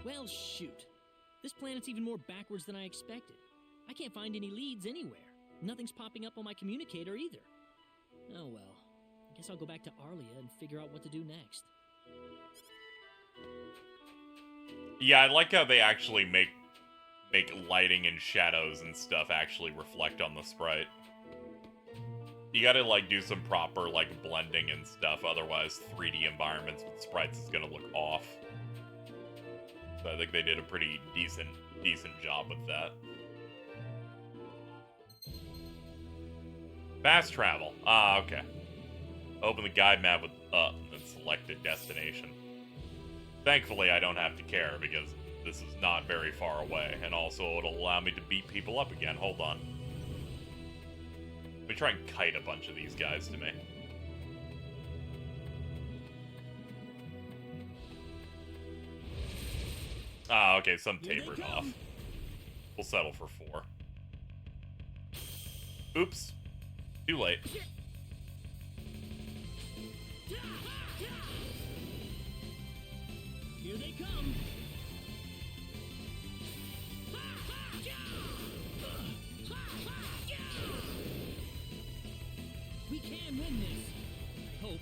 Well, shoot. This planet's even more backwards than I expected. I can't find any leads anywhere. Nothing's popping up on my communicator either. Oh well. I guess I'll go back to Arlia and figure out what to do next. Yeah, I like how they actually make lighting and shadows and stuff actually reflect on the sprite. You gotta, like, do some proper, like, blending and stuff, otherwise 3D environments with sprites is gonna look off. So I think they did a pretty decent job with that. Fast travel. Ah, okay. Open the guide map with up and select a destination. Thankfully, I don't have to care because this is not very far away, and also it'll allow me to beat people up again. Hold on. Let me try and kite a bunch of these guys to me. Ah, okay, some tapered off. We'll settle for 4. Oops. Too late. Here they come! We can win this. I hope.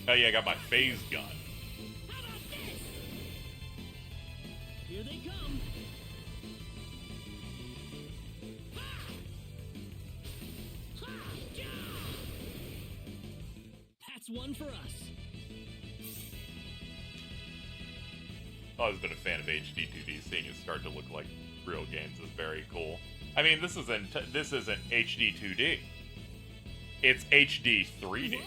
Oh yeah, I got my phase gun. Here they come! That's one for us. I've always been a fan of HD 2D. Seeing it start to look like real games is very cool. I mean, this isn't HD 2D. It's HD 3D. Whoa.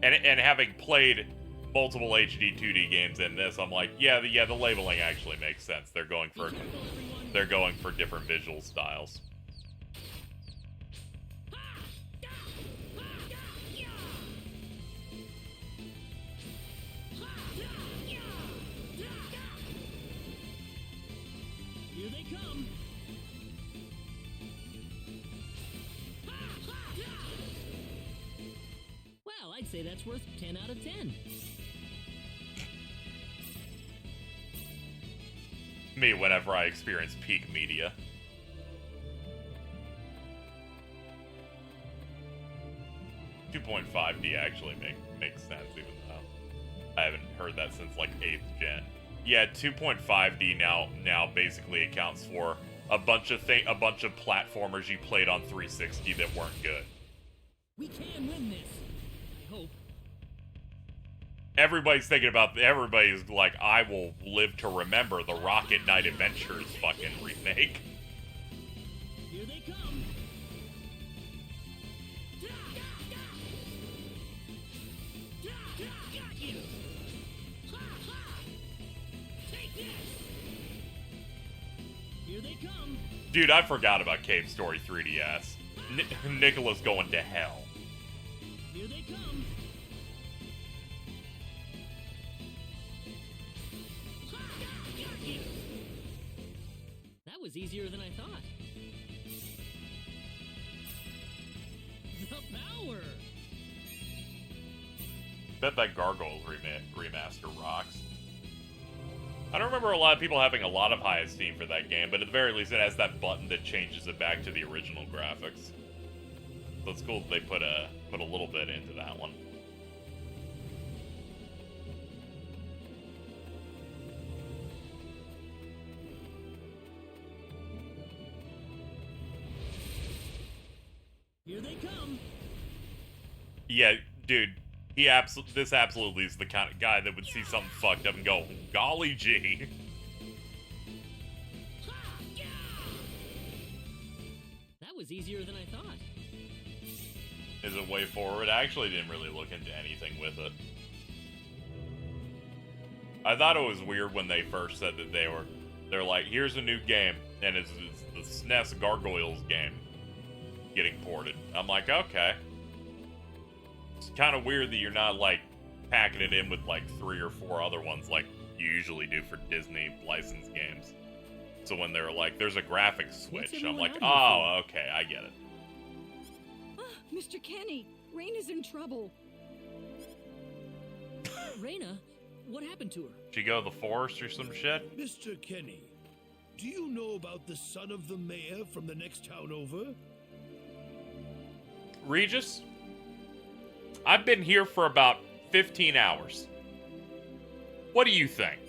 And having played multiple HD 2D games in this, I'm like, yeah, the labeling actually makes sense. They're going for different visual styles. Here they come! Well, I'd say that's worth 10 out of 10. Me, whenever I experience peak media. .5D actually makes sense, even though I haven't heard that since like 8th gen. Yeah, 2.5D now basically accounts for a bunch of platformers you played on 360 that weren't good. We can win this. I hope. Everybody's like, I will live to remember the Rocket Knight Adventures fucking remake. Here they come. Got you. Take this. Here they come. Dude, I forgot about Cave Story 3DS. Nicola's going to hell. Here they come. Got you. That was easier than I thought. The power. Bet that Gargoyles remaster rocks. I don't remember a lot of people having a lot of high esteem for that game, but at the very least it has that button that changes it back to the original graphics. So it's cool that they put a little bit into that one. they come. Yeah, dude. This absolutely is the kind of guy that would see something fucked up and go, golly gee. That was easier than I thought. Is it way forward? I actually didn't really look into anything with it. I thought it was weird when they first said that they're like, here's a new game, and it's the SNES Gargoyles game getting ported. I'm like, okay. It's kind of weird that you're not, like, packing it in with, like, 3 or 4 other ones like you usually do for Disney licensed games. So when they're like, there's a graphics switch, I'm like, oh, okay, I get it. Mr. Kenny, Raina's in trouble. Raina, what happened to her? She go to the forest or some shit? Mr. Kenny, do you know about the son of the mayor from the next town over? Regis? I've been here for about 15 hours. What do you think?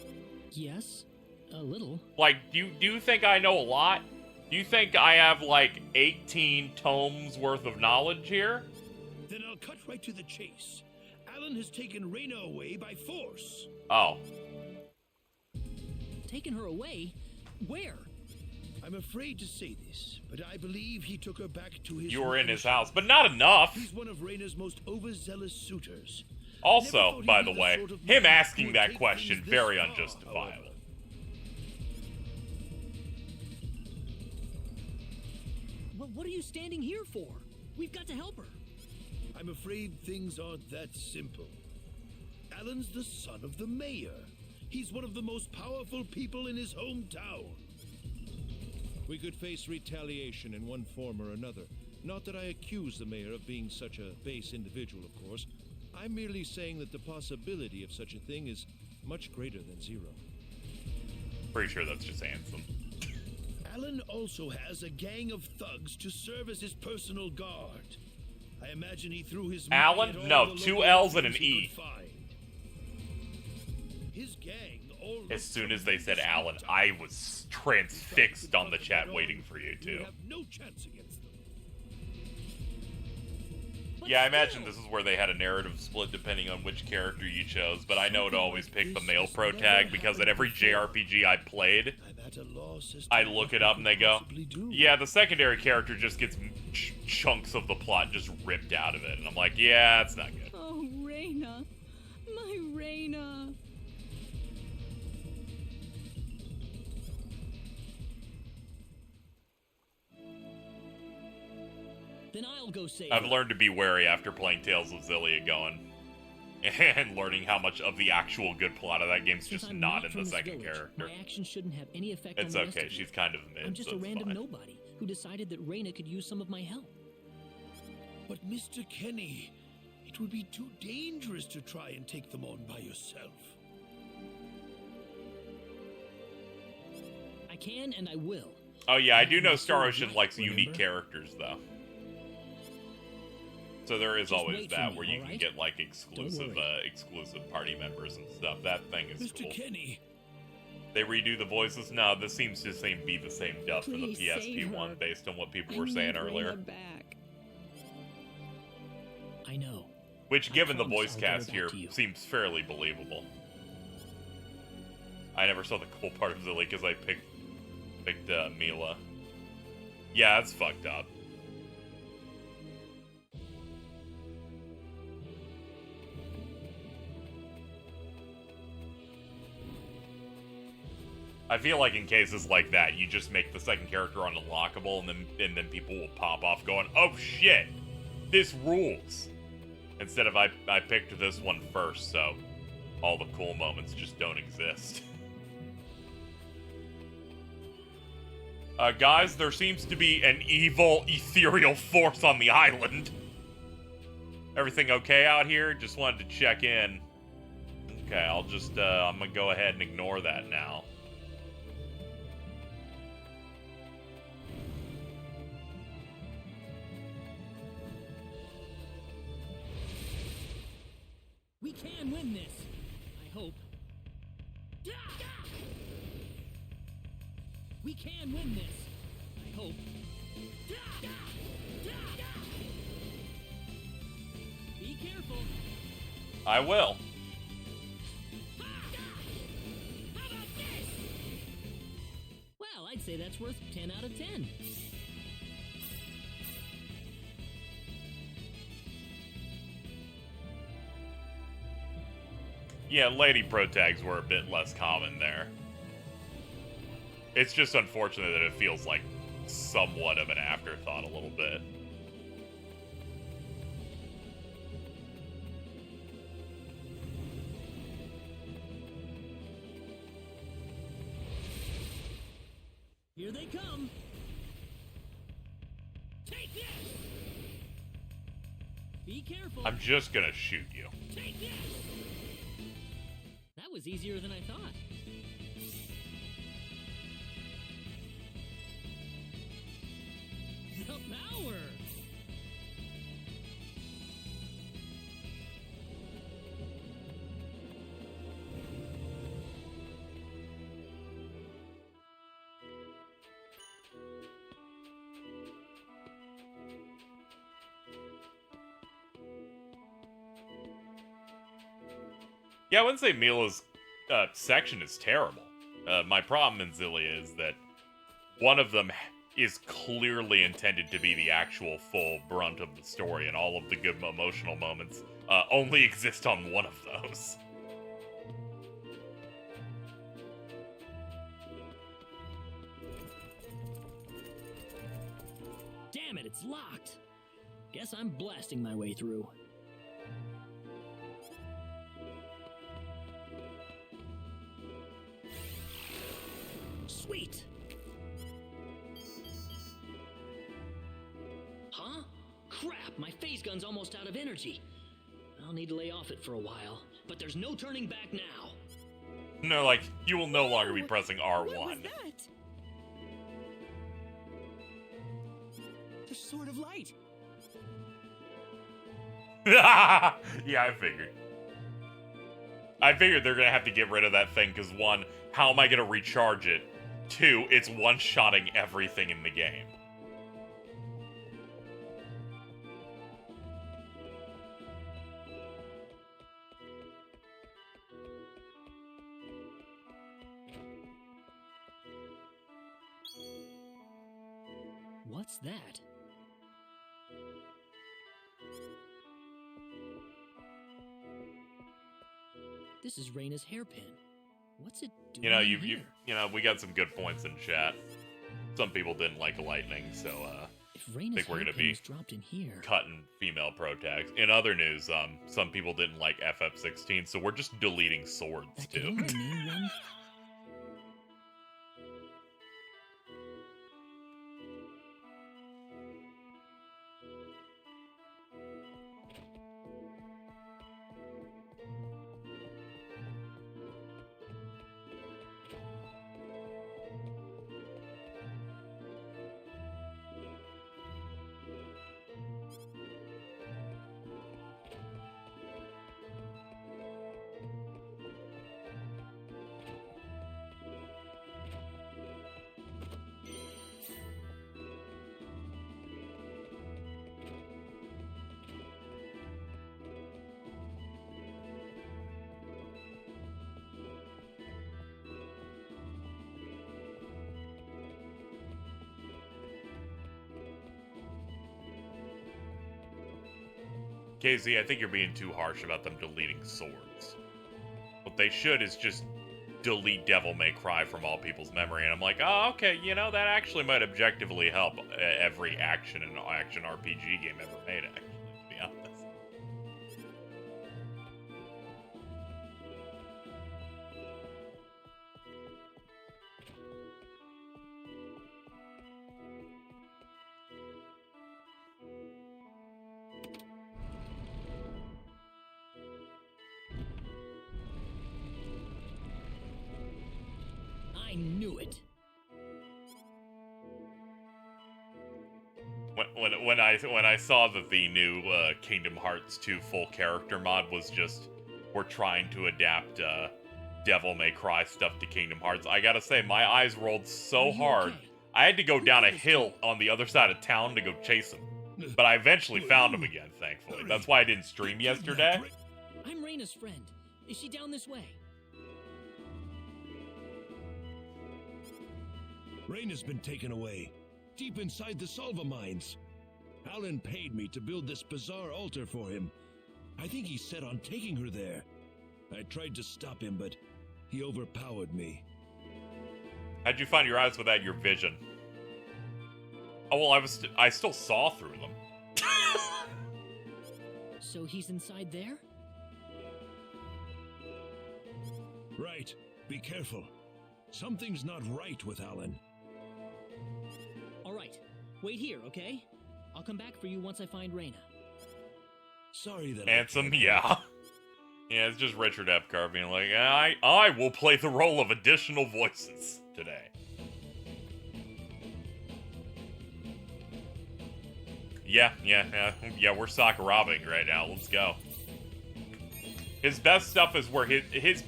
Yes, a little. Like, do you think I know a lot? Do you think I have, like, 18 tomes worth of knowledge here? Then I'll cut right to the chase. Alan has taken Raina away by force. Oh. Taken her away? Where? I'm afraid to say this, but I believe he took her back to his... You were in his house, but not enough. He's one of Raina's most overzealous suitors. Also, by the way, him asking that question, very unjustifiable. Well, what are you standing here for? We've got to help her. I'm afraid things aren't that simple. Alan's the son of the mayor. He's one of the most powerful people in his hometown. We could face retaliation in one form or another. Not that I accuse the mayor of being such a base individual, of course. I'm merely saying that the possibility of such a thing is much greater than 0. Pretty sure that's just Ansem. Alan also has a gang of thugs to serve as his personal guard. I imagine he threw his money Alan? at all No, the 2 local L's and an thieves he E. could find. His gang all As soon as they said Alan, I was transfixed on the chat waiting for you, too. You have no chance against them. Yeah, I imagine this is where they had a narrative split depending on which character you chose, but I know to always pick the male pro tag because at every JRPG I played, I look it up and they go, yeah, the secondary character just gets chunks of the plot just ripped out of it. And I'm like, yeah, that's not good. Oh, Raina. My Raina. Then I'll go save I've her. learned to be wary after playing Tales of Xillia going and learning how much of the actual good plot of that game's Since just I'm not in from the this second village, character. My actions shouldn't have any effect It's on the rest okay, of you. she's kind of mid, I'm just so a it's random fine. nobody who decided that Raina could use some of my help. But Mr. Kenny, it would be too dangerous to try and take them on by yourself. I can and I will. Oh yeah, I do know Star Ocean likes unique characters, though. So there is Just always wait for that me, where you can alright? get like exclusive party members and stuff. That thing is Mr. cool. Kenny, They redo the voices? No, this seems to be the same dub for the Please save PSP her. one based on what people I were saying need earlier. Raina back. I know. Which, I given the promise voice I'll get her cast back here, to you. seems fairly believable. I never saw the cool part of Zilly because I picked Mila. Yeah, that's fucked up. I feel like in cases like that, you just make the second character unlockable, and then people will pop off going, "Oh shit, this rules!" Instead of I picked this one first, so all the cool moments just don't exist. Guys, there seems to be an evil, ethereal force on the island. Everything okay out here? Just wanted to check in. Okay, I'll just, I'm gonna go ahead and ignore that now. We can win this. I hope. We can win this. I hope. careful. I will. Well, I'd say that's worth 10 out of 10. Yeah, lady protags were a bit less common there. It's just unfortunate that it feels like somewhat of an afterthought a little bit. Here they come. Take this. Be careful. I'm just gonna shoot you. Take this. That was easier than I thought. The power. Yeah, I wouldn't say Mila's section is terrible. My problem in Zillia is that one of them is clearly intended to be the actual full brunt of the story, and all of the good emotional moments only exist on one of those. Damn it, it's locked. Guess I'm blasting my way through. Sweet. Huh? Crap, my phase gun's almost out of energy. I'll need to lay off it for a while, but there's no turning back now. No, like, you will no longer be pressing R1. What was that? There's sort of light. Yeah, I figured. I figured they're gonna have to get rid of that thing, because one, how am I gonna recharge it? Two, it's one-shotting everything in the game. What's that? This is Raina's hairpin. What's it doing? You know, here? we got some good points in chat. Some people didn't like lightning, so If Raina's think we're gonna hairpin be was dropped in here. cutting female pro tags. In other news, some people didn't like FF16, so we're just deleting swords That could too. only mean one. KZ, I think you're being too harsh about them deleting swords. What they should is just delete Devil May Cry from all people's memory. And I'm like, oh, okay, you know, that actually might objectively help every action and action RPG game ever made, actually, to be honest. I knew it. When I saw that the new Kingdom Hearts 2 full character mod was just, we're trying to adapt Devil May Cry stuff to Kingdom Hearts, I gotta say, my eyes rolled so hard, Okay. I had to go down a hill on the other side of town to go chase him. But I eventually found him again, thankfully. That's why I didn't stream yesterday. I'm Reyna's friend. Is she down this way? Reyna's been taken away, deep inside the Salva mines. Alan paid me to build this bizarre altar for him. I think he's set on taking her there. I tried to stop him, but he overpowered me. How'd you find your eyes without your vision? Oh, well, I still saw through them. So he's inside there? Right. Be careful. Something's not right with Alan. All right. Wait here, okay? I'll come back for you once I find Reyna. Sorry that Handsome, yeah. Yeah, it's just Richard Epcar being like, I will play the role of additional voices today. Yeah, we're Sakuraing right now. Let's go. His best stuff is where his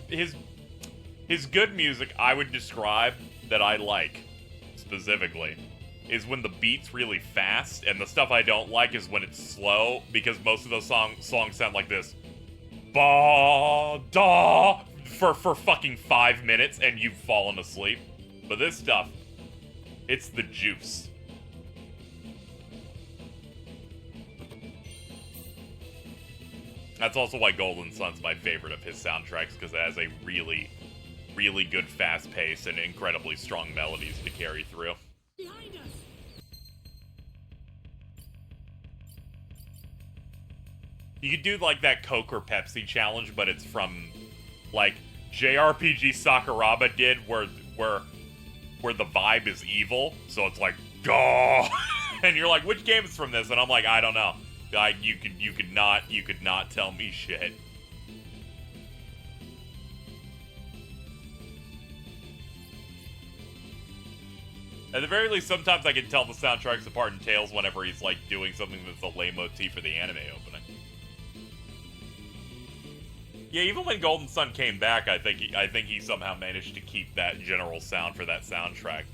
good music I would describe that I like specifically is when the beat's really fast, and the stuff I don't like is when it's slow, because most of those songs sound like this. Ba da for fucking 5 minutes and you've fallen asleep. But this stuff, it's the juice. That's also why Golden Sun's my favorite of his soundtracks, because it has a really, really good fast pace and incredibly strong melodies to carry through. Behind us! You could do like that Coke or Pepsi challenge, but it's from like JRPG Sakuraba did, where the vibe is evil, so it's like gah, and you're like, which game is from this? And I'm like, I don't know. You could not tell me shit. At the very least, sometimes I can tell the soundtracks apart in Tales whenever he's like doing something that's a leitmotif for the anime opening. Yeah, even when Golden Sun came back, I think he somehow managed to keep that general sound for that soundtrack.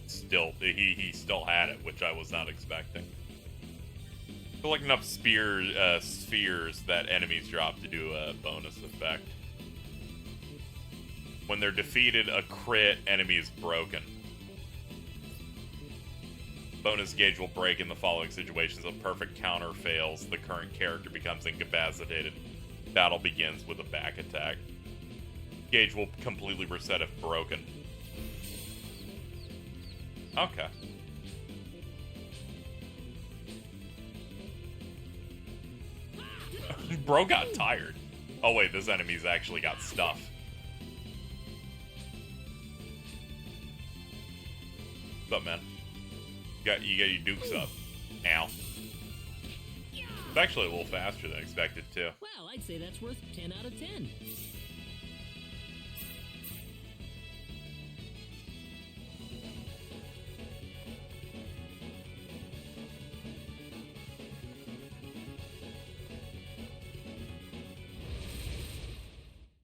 Still, he still had it, which I was not expecting. I feel like enough spheres that enemies drop to do a bonus effect. When they're defeated, a crit enemy is broken. Bonus gauge will break in the following situations. A perfect counter fails, the current character becomes incapacitated. Battle begins with a back attack. Gauge will completely reset if broken. Okay. Bro got tired. Oh wait, this enemy's actually got stuff. What's up, man? You got your dukes up. Ow. It's actually a little faster than expected, too. Well, I'd say that's worth 10 out of 10.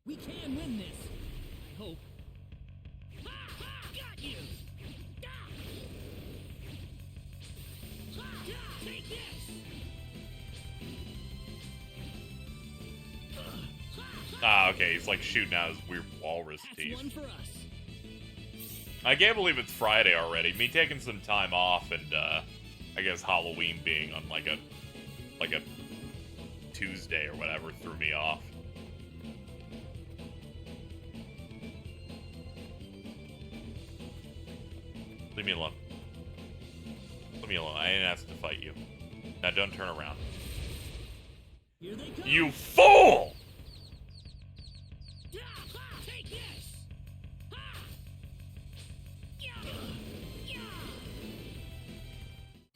We can win this. I hope. Ha ha! Got you! Take this! Ah, okay, he's like shooting out his weird walrus teeth. That's one for us. I can't believe it's Friday already. Me taking some time off and, I guess Halloween being on like a Tuesday or whatever threw me off. Leave me alone. Leave me alone. I didn't ask to fight you. Now don't turn around. Here they come. You fool! Take this!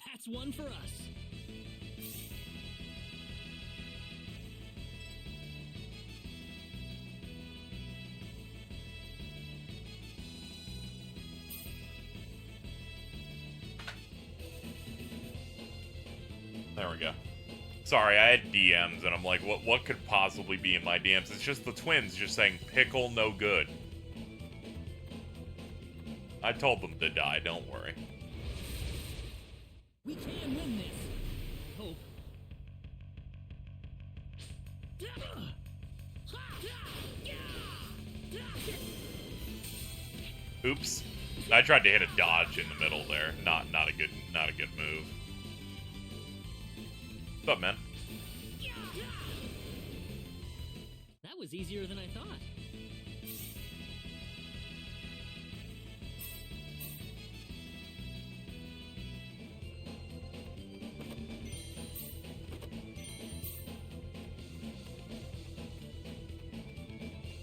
That's one for us. There we go. Sorry, I had DMs, and I'm like, what could possibly be in my DMs? It's just the twins just saying, pickle no good. I told them to die, don't worry. We can win this. Oops. I tried to hit a dodge in the middle there. Not a good move. What's up, man? That was easier than I thought.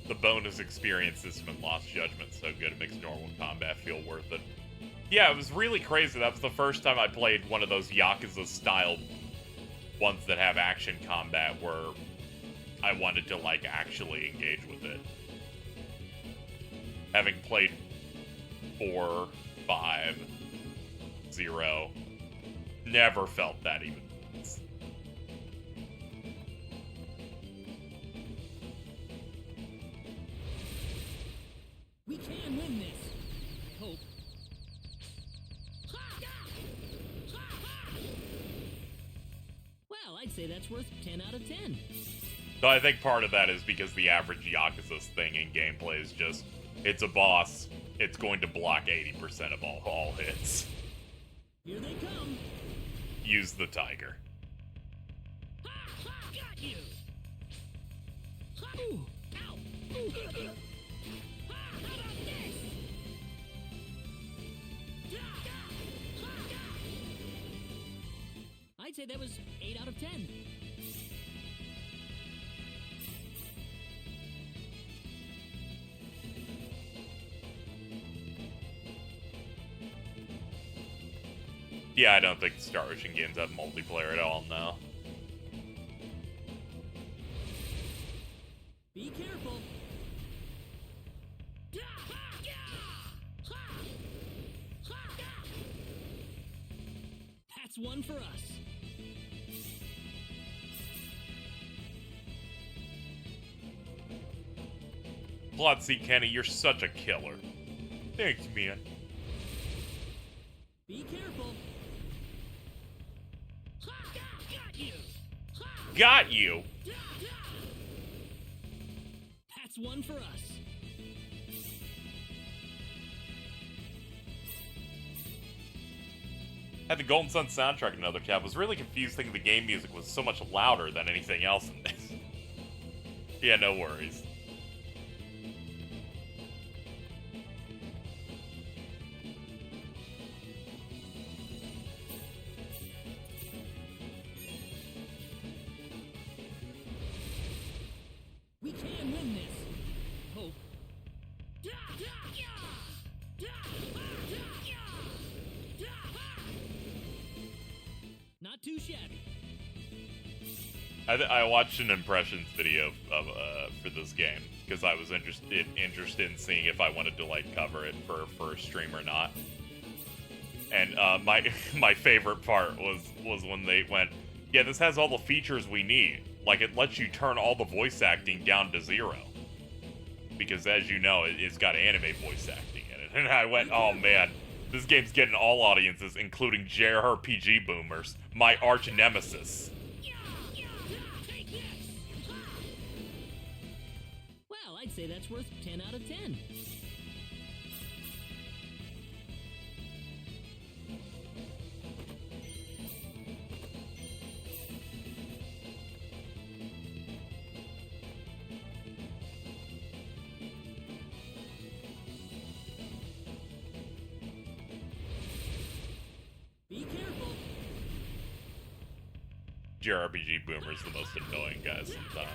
The bonus experience system in Lost Judgment so good it makes normal combat feel worth it. Yeah, it was really crazy. That was the first time I played one of those Yakuza-style ones that have action combat where I wanted to, like, actually engage with it. Having played 4, 5, 0, never felt that even. We can win this. I hope. Well, I'd say that's worth 10 out of 10. So I think part of that is because the average Yakuza thing in gameplay is just, it's a boss, it's going to block 80% of all hits. Here they come. Use the tiger. Got you. Ooh. Ow. Ooh. How about this? I'd say that was 8 out of 10. Yeah, I don't think the Star Ocean games have multiplayer at all now. Be careful. That's one for us. Plot C. Kenny, you're such a killer. Thanks, man. Be careful. Got you. Got you! That's one for us. Had the Golden Sun soundtrack in another tab. Was really confused thinking the game music was so much louder than anything else in this. Yeah, no worries. We can win this. Hope. Not too shabby. I watched an impressions video of for this game because I was interested in seeing if I wanted to like cover it for a stream or not. And my favorite part was when they went, yeah, this has all the features we need. Like it lets you turn all the voice acting down to 0 because as you know, it's got anime voice acting in it. And I went, oh man, this game's getting all audiences, including JRPG boomers, my arch nemesis. Well, I'd say that's worth 10 out of 10. Be careful. JRPG boomer's the most annoying guy sometimes.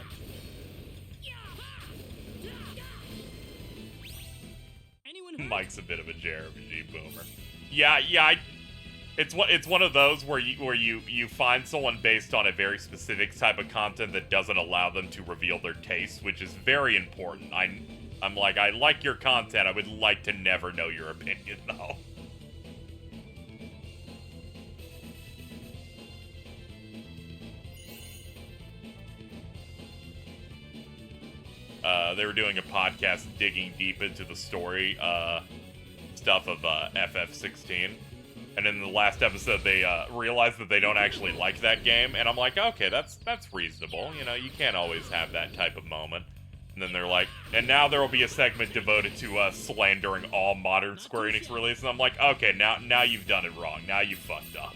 Anyone hurt? Mike's a bit of a JRPG boomer. Yeah. It's one of those where you find someone based on a very specific type of content that doesn't allow them to reveal their taste, which is very important. I'm like, I like your content. I would like to never know your opinion though. They were doing a podcast digging deep into the story stuff of FF16. And in the last episode, they realized that they don't actually like that game. And I'm like, okay, that's reasonable. You know, you can't always have that type of moment. And then they're like, and now there will be a segment devoted to slandering all modern Square Enix releases. And I'm like, okay, now you've done it wrong. Now you fucked up.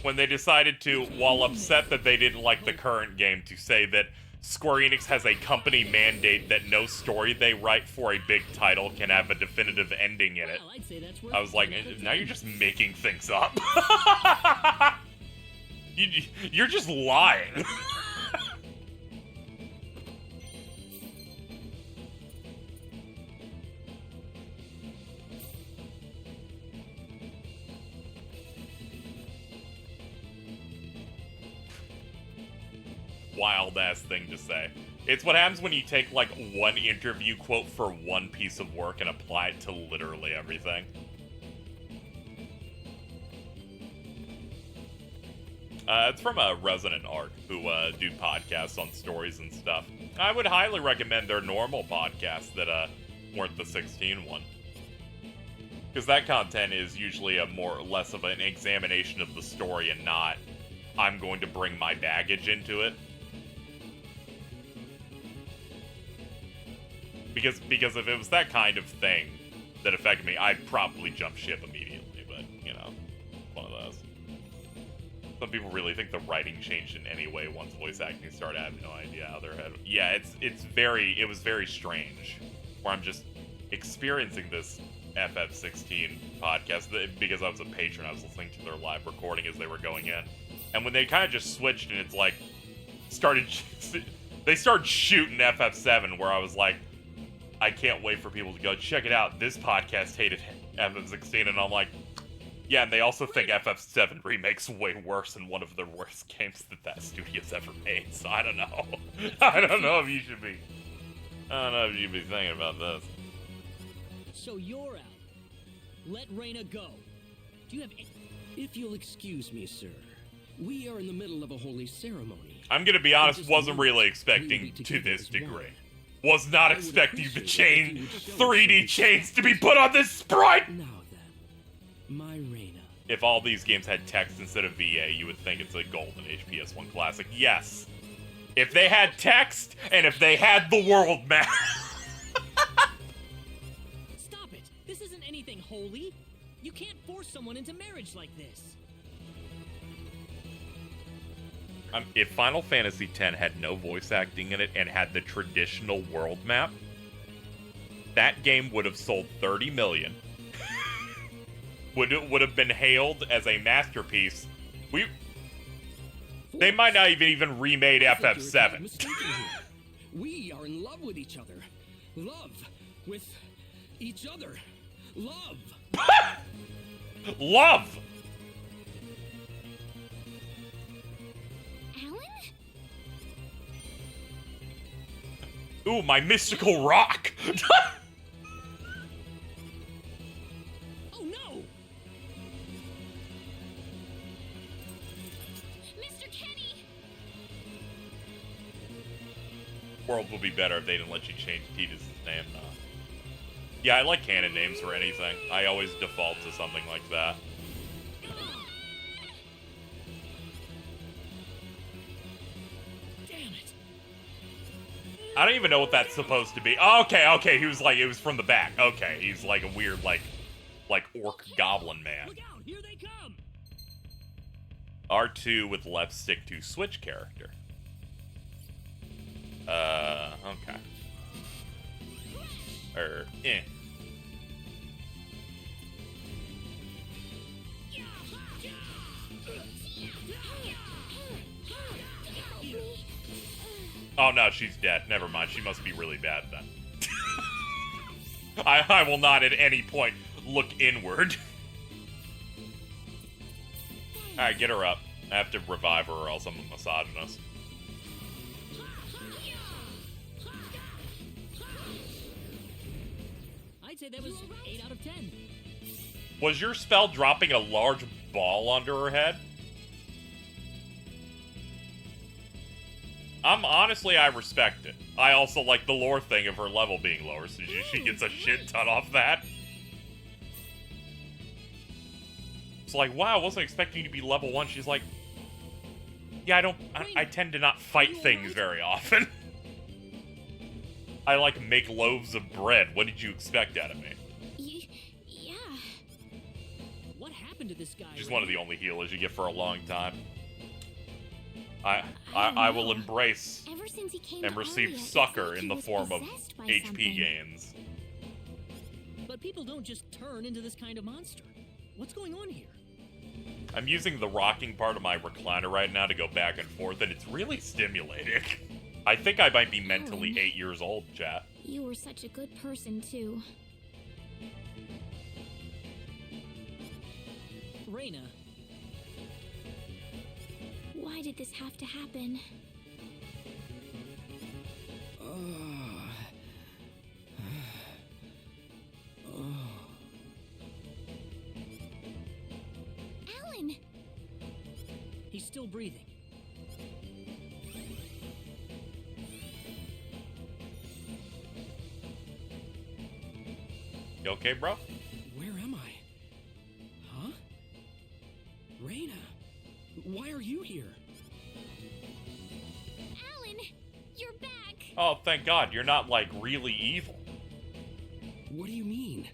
When they decided to, while upset that they didn't like the current game, to say that Square Enix has a company mandate that no story they write for a big title can have a definitive ending in it. Well, I'd say that's worth I was like, 10 out of now 10. you're just making things up. You're just lying. Wild ass thing to say. It's what happens when you take like one interview quote for one piece of work and apply it to literally everything. It's from Resonant Arc, who do podcasts on stories and stuff. I would highly recommend their normal podcasts that weren't the 16 one. Because that content is usually a more or less of an examination of the story and not, I'm going to bring my baggage into it. Because if it was that kind of thing that affected me, I'd probably jump ship immediately, but, you know, one of those. Some people really think the writing changed in any way once voice acting started. I have no idea how their head... Yeah, it was very strange, where I'm just experiencing this FF16 podcast, because I was a patron, I was listening to their live recording as they were going in. And when they kind of just switched and it's like, they started shooting FF7, where I was like, I can't wait for people to go, check it out, this podcast hated FF16, and I'm like, yeah, and they also think FF7 Remake's way worse and one of the worst games that studio's ever made, so I don't know. I don't know if you should be thinking about this. So you're out. Let Reyna go. Do you have any... If you'll excuse me, sir, we are in the middle of a holy ceremony. I'm gonna be honest, wasn't really expecting to this degree. Was not expecting the 3D chains to be put on this sprite! Now then, my Reyna. If all these games had text instead of VA, you would think it's a golden HPS1 classic. Yes. If they had text, and if they had the world map. Stop it! This isn't anything holy. You can't force someone into marriage like this. If Final Fantasy X had no voice acting in it and had the traditional world map, that game would have sold 30 million. would have been hailed as a masterpiece. They might not even remade FF7. We are in love with each other. Love with each other. Love. Love. Ooh, my mystical rock! Oh no! Mr. Kenny! World would be better if they didn't let you change Tidus' name. Yeah, I like canon names for anything. I always default to something like that. I don't even know what that's supposed to be. Oh, okay, he was like, it was from the back. Okay, he's like a weird, like orc goblin man. Look out! Here they come! R2 with left stick to switch character. Okay. Eh. Oh no, she's dead. Never mind. She must be really bad then. I will not at any point look inward. Alright, get her up. I have to revive her or else I'm a misogynist. I'd say that was 8 out of 10. Was your spell dropping a large ball under her head? Honestly, I respect it. I also like the lore thing of her level being lower, so she gets a shit ton off that. It's like, wow, I wasn't expecting you to be level 1. She's like, yeah, I tend to not fight things very often. I, like, make loaves of bread. What did you expect out of me? Yeah. What happened to this guy? She's Raina? one of the only healers you get for a long time. I don't will know. embrace Ever since he came and to receive Aria, it's succor like in he the was form of possessed by HP something. gains. But people don't just turn into this kind of monster. What's going on here? I'm using the rocking part of my recliner right now to go back and forth, and it's really stimulating. I think I might be mentally Alan. 8 years old, chat. You were such a good person, too. Raina, Why did this have to happen? Alan! he's still breathing. You okay, bro? Where am I? Huh? Raina, why are you here? Alan! You're back! Oh, thank God, you're not, like, really evil. What do you mean?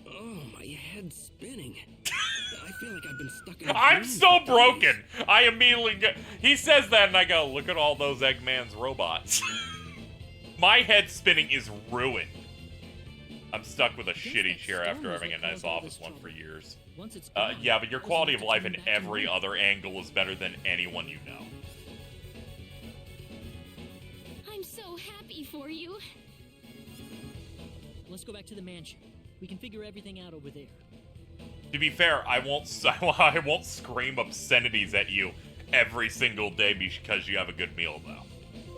Oh, my head's spinning. I feel like I've been stuck in a I'm dream so for days. broken! I immediately go... He says that, and I go, look at all those Eggman's robots. My head spinning is ruined. I'm stuck with a shitty chair after having a nice office one for years. Once it's gone, Yeah, but your it's quality enough of to life turn in back to every normal. other angle is better than anyone you know. I'm so happy for you. Let's go back to the mansion. We can figure everything out over there. To be fair, I won't scream obscenities at you every single day because you have a good meal, though.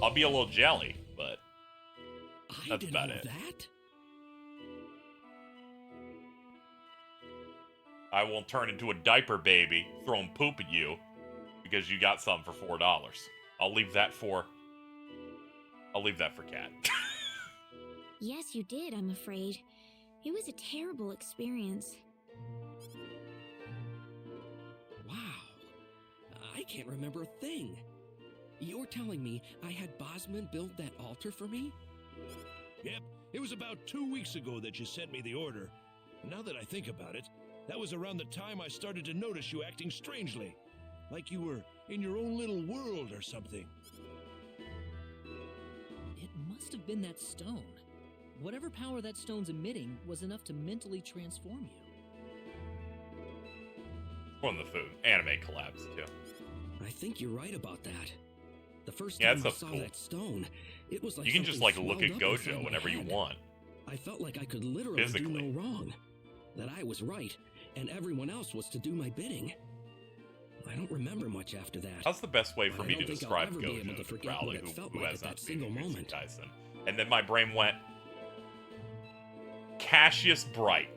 I'll be a little jelly, but I that's did about all it. that? I won't turn into a diaper baby throwing poop at you because you got some for $4. I'll leave that for Kat. Yes, you did, I'm afraid. It was a terrible experience. Wow. I can't remember a thing. You're telling me I had Bosman build that altar for me? Yep, it was about 2 weeks ago that you sent me the order. Now that I think about it, that was around the time I started to notice you acting strangely. Like you were in your own little world or something. It must have been that stone. Whatever power that stone's emitting was enough to mentally transform you. One of the food anime collabs too. I think you're right about that. The first Yeah, time that I stuff's saw cool. that stone, it was like You can just something like look at swelled up inside Gojo my whenever you head. want. I felt like I could literally Physically. do no wrong. That I was right, and everyone else was to do my bidding. I don't remember much after that. How's the best way for I me don't to think I'll describe ever be able Gojo to to forget Crowley, what it who felt who like has at not that seen single Jujutsu moment. Kaisen? And then my brain went, Cassius Bright.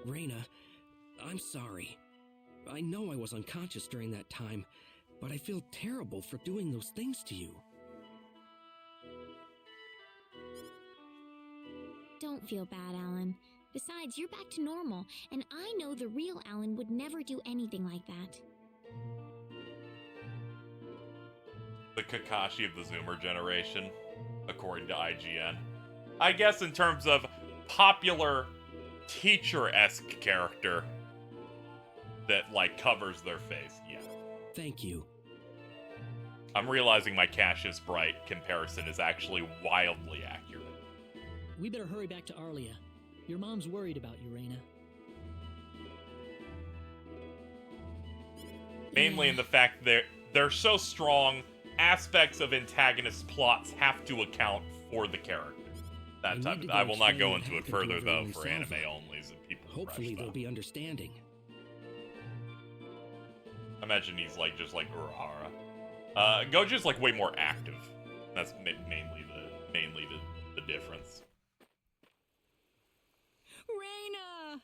Raina, I'm sorry. I know I was unconscious during that time, but I feel terrible for doing those things to you. Don't feel bad, Alan. Besides, you're back to normal, and I know the real Alan would never do anything like that. The Kakashi of the Zoomer generation, according to IGN. I guess in terms of popular teacher-esque character that, like, covers their face, yeah. Thank you. I'm realizing my Cassius Bright comparison is actually wildly accurate. We better hurry back to Arlia. Your mom's worried about you, Raina. Mainly in the fact that they're so strong, aspects of antagonist plots have to account for the character. That I type need of, to I go will not explain go what into it happened to further though everyone for in anime Salva. onlys and people. Hopefully fresh they'll stuff. be understanding. I imagine he's like just like Urahara. Gojo's like way more active. That's mainly the difference. Raina!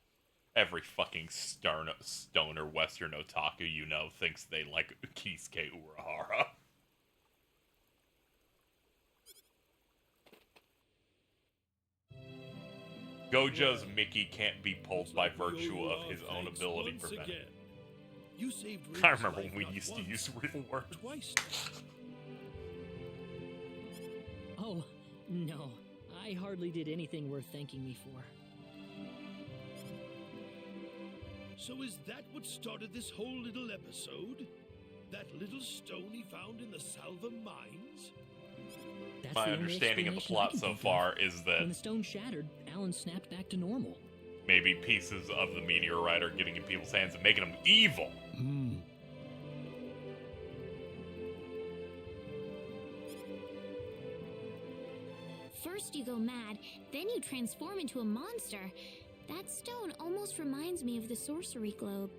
Every fucking stoner Western otaku you know thinks they like Kisuke Urahara. Gojo's Mickey can't be pulled by virtue of his own ability once preventing. again. You saved I Rita's remember life when we not used to once, use real words. twice. Oh, no. I hardly did anything worth thanking me for. So is that what started this whole little episode? That little stone he found in the Salva mines? That's My the only understanding of the explanation I plot can so think of. far is When that the stone shattered, Alan snapped back to normal. maybe pieces of the meteorite are getting in people's hands and making them evil. First you go mad, then you transform into a monster. That stone almost reminds me of the sorcery globe.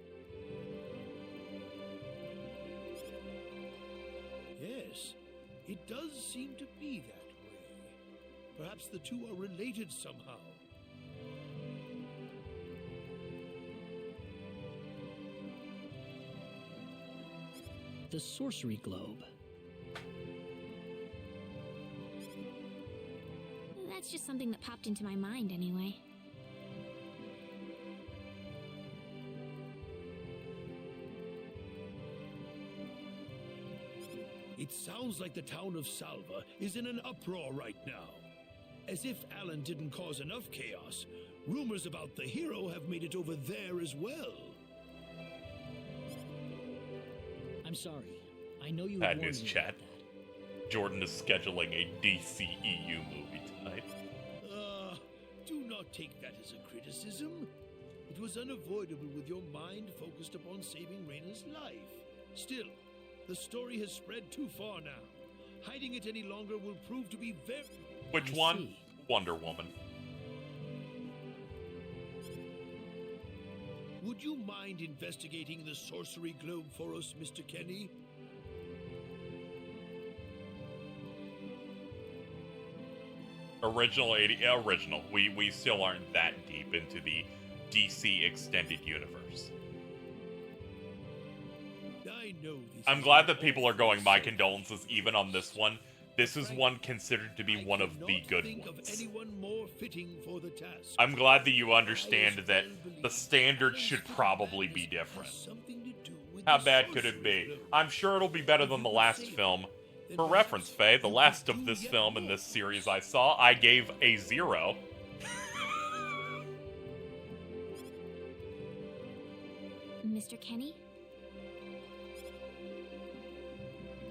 Yes, it does seem to be that way. Perhaps the two are related somehow. The sorcery globe. That's just something that popped into my mind anyway. It sounds like the town of Salva is in an uproar right now. As if Alan didn't cause enough chaos, rumors about the hero have made it over there as well. I'm sorry. I know you Bad warned news, me chat. about that. Jordan is scheduling a DCEU movie tonight. Do not take that as a criticism. It was unavoidable with your mind focused upon saving Raina's life. Still, the story has spread too far now. Hiding it any longer will prove to be very... Which I one? see. Wonder Woman. Would you mind investigating the sorcery globe for us, Mr. Kenny? Original. We still aren't that deep into the DC extended universe. I know this I'm is glad an that people are awful going my subject. condolences even on this one. This is one considered to be one of the cannot good think ones. Of anyone more fitting for the task. I'm glad that you understand that the standard should probably be different. How bad could it be? I'm sure it'll be better than the last film. For reference, Faye, the last of this film in this series I saw, I gave a 0. Mr. Kenny?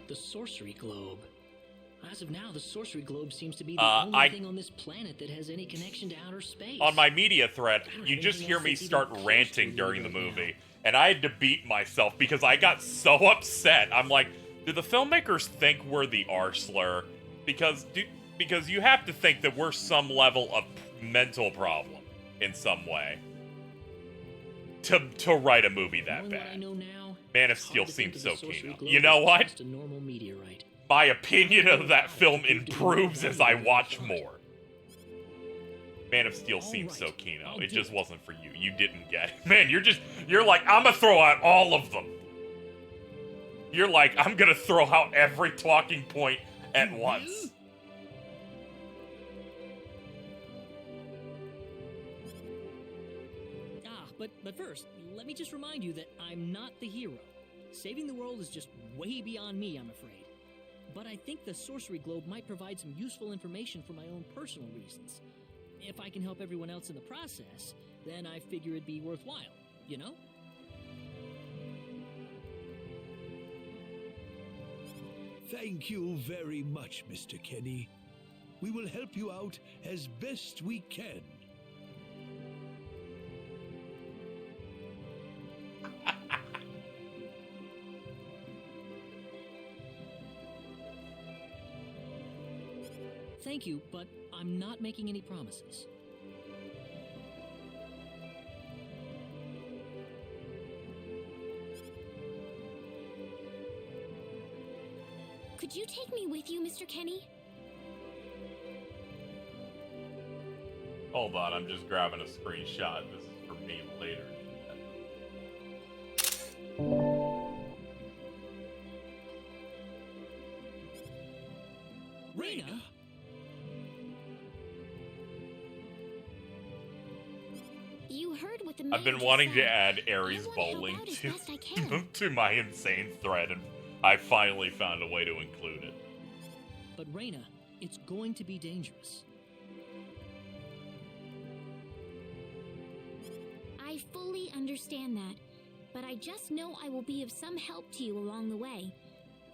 The sorcery globe. As of now, the sorcery globe seems to be the only thing on this planet that has any connection to outer space. On my media thread, I don't you have just anything hear else me that's even start close to ranting a during the lead right movie, and I had to beat myself because I got so upset. I'm like, do the filmmakers think we're the R slur? Because you have to think that we're some level of mental problem in some way to write a movie that Knowing what I bad. know now, Man of it's hard Steel to think seems of the so sorcery keen. globe You know as what? just a normal meteorite. My opinion of that film improves as I watch more. Man of Steel seems so keen. I'll It do just it. wasn't for you. You didn't get it. Man, you're like, I'm gonna throw out all of them. You're like, I'm gonna throw out every talking point at once. But first, let me just remind you that I'm not the hero. Saving the world is just way beyond me, I'm afraid. But I think the sorcery globe might provide some useful information for my own personal reasons. If I can help everyone else in the process, then I figure it'd be worthwhile, you know? Thank you very much, Mr. Kenny. We will help you out as best we can. Thank you, but I'm not making any promises. Could you take me with you, Mr. Kenny? Hold on, I'm just grabbing a screenshot. This is for me later. Raina! heard what the I've mayor been just wanting to said. add I Ares wanna help bowling out as to, best I can. to my insane thread, and I finally found a way to include it. But Reyna, it's going to be dangerous. I fully understand that, but I just know I will be of some help to you along the way.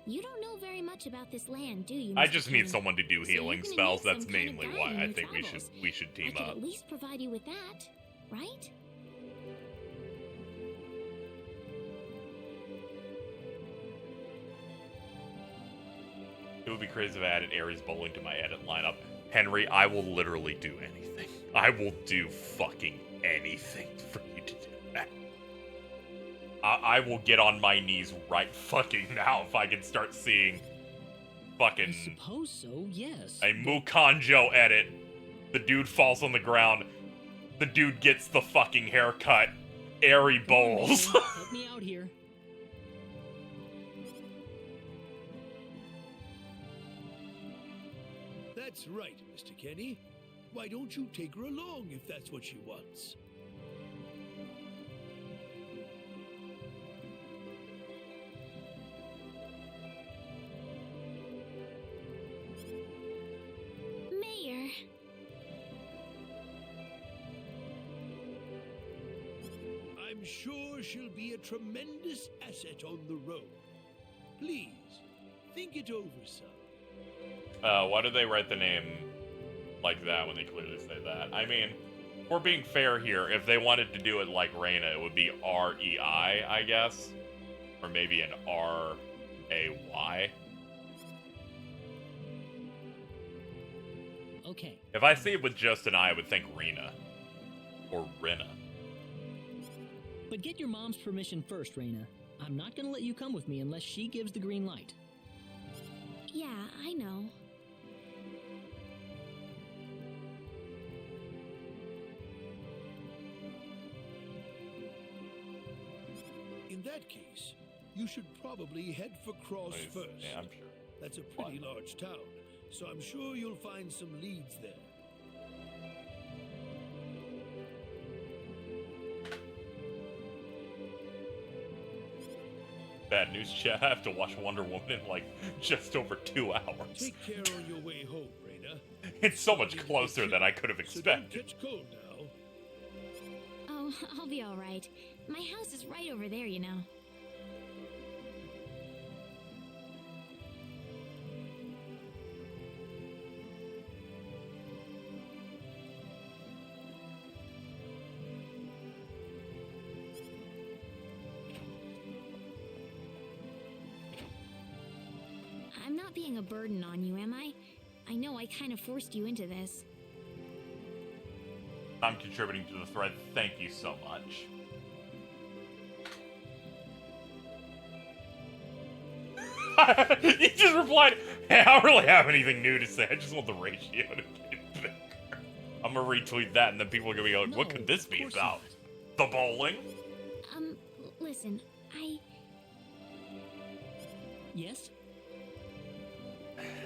You don't know very much about this land, do you, I Mr. just Kenny? need someone to do So you're healing gonna spells. need That's some kind of mainly guide why in I your think travels. we should I team could up. at least provide you with that, right? It would be crazy if I added Ares bowling to my edit lineup. Henry, I will literally do anything. I will do fucking anything for you to do that. I will get on my knees right fucking now if I can start seeing I fucking suppose so, yes. a Mukanjo edit. The dude falls on the ground. The dude gets the fucking haircut. Airy Come on, bowls. Reyna, help me out here. That's right, Mr. Kenny. Why don't you take her along if that's what she wants? Mayor. I'm sure she'll be a tremendous asset on the road. Please, think it over, son. Why do they write the name like that when they clearly say that? I mean, we're being fair here. If they wanted to do it like Reyna, it would be R-E-I, I guess. Or maybe an R-A-Y. Okay. If I see it with just an I, I would think Rena. Or Rena. But get your mom's permission first, Reyna. I'm not gonna let you come with me unless she gives the green light. Yeah, I know. In that case, you should probably head for Cross Please. first. Yeah, I'm sure. That's a pretty large town, so I'm sure you'll find some leads there. Bad news, chat. I have to watch Wonder Woman in like just over 2 hours. Take care on your way home, Reyna. It's so much closer than I could have So don't expected. catch cold now. Oh, I'll be all right. My house is right over there, you know. I'm not being a burden on you, am I? I know I kind of forced you into this. I'm contributing to the thread. Thank you so much. He just replied, hey, I don't really have anything new to say. I just want the ratio to get bigger. I'm gonna retweet that, and then people are gonna be like, what could this be about? The bowling? Listen, Yes?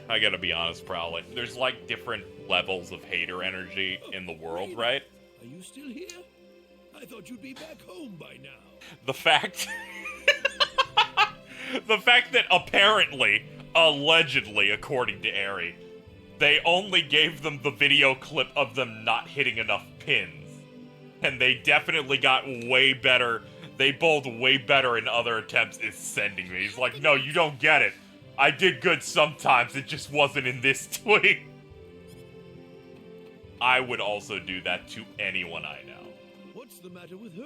I gotta be honest, Prowley. There's like different levels of hater energy in the world, right? Are you still here? I thought you'd be back home by now. The fact... the fact that apparently, allegedly, according to Ari, they only gave them the video clip of them not hitting enough pins. And they definitely got way better. They bowled way better in other attempts is sending me. He's like, no, you don't get it. I did good sometimes, it just wasn't in this tweet. I would also do that to anyone I know. What's the matter with her?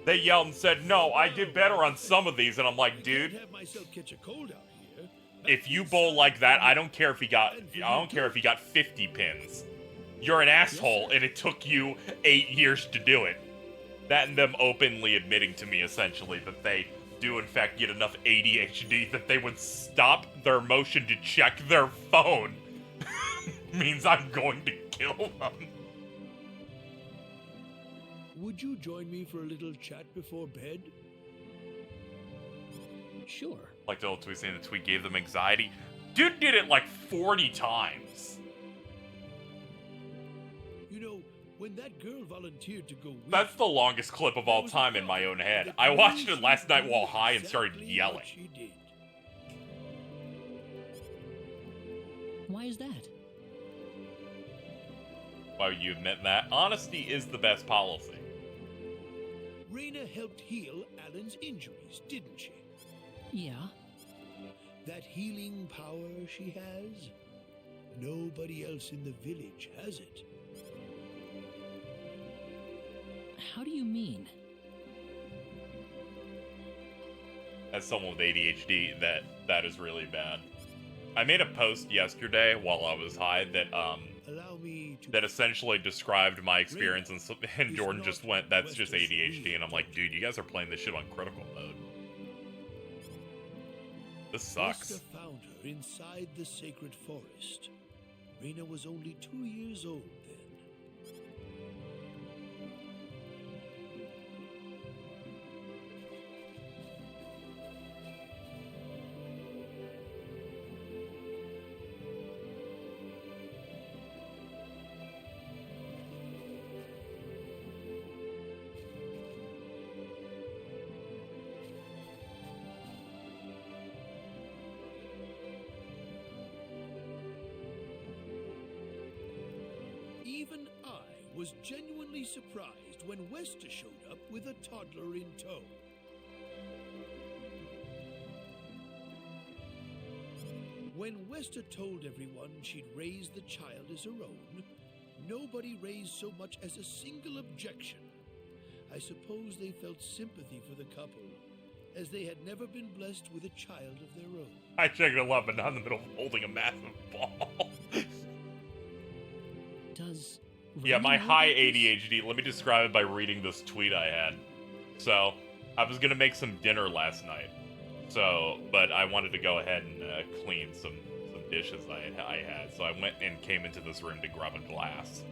They yelled and said, no, I did better on some of these, and I'm like, I dude, can't have myself catch a cold out here. if you bowl like that, I don't care if he got 50 pins. You're an asshole, and it took you 8 years to do it. That and them openly admitting to me, essentially, that they do in fact get enough ADHD that they would stop their motion to check their phone means I'm going to kill them. Would you join me for a little chat before bed? Sure. Like the old tweet saying the tweet gave them anxiety. Dude did it like 40 times. You know, when that girl volunteered to go with That's the longest clip of all time in my own head. I watched it last night while high and started yelling. She did. Why is that? Why would you admit that? Honesty is the best policy. Raina helped heal Alan's injuries, didn't she? Yeah. That healing power she has, nobody else in the village has it. How do you mean? As someone with ADHD, that is really bad. I made a post yesterday while I was high that Allow me to that essentially described my experience, and Jordan just went, "That's just ADHD," and I'm like, "Dude, you guys are playing this shit on critical mode. This sucks." Vesta found her inside the sacred forest. Raina was only 2 years old then. Even I was genuinely surprised when Westa showed up with a toddler in tow. When Westa told everyone she'd raised the child as her own, nobody raised so much as a single objection. I suppose they felt sympathy for the couple, as they had never been blessed with a child of their own. I checked it up, but not in the middle of holding a massive ball. Does Yeah, Raina my know high about this? ADHD, let me describe it by reading this tweet I had. So, I was gonna make some dinner last night. So, but I wanted to go ahead and clean some dishes I had. So I went and came into this room to grab a glass.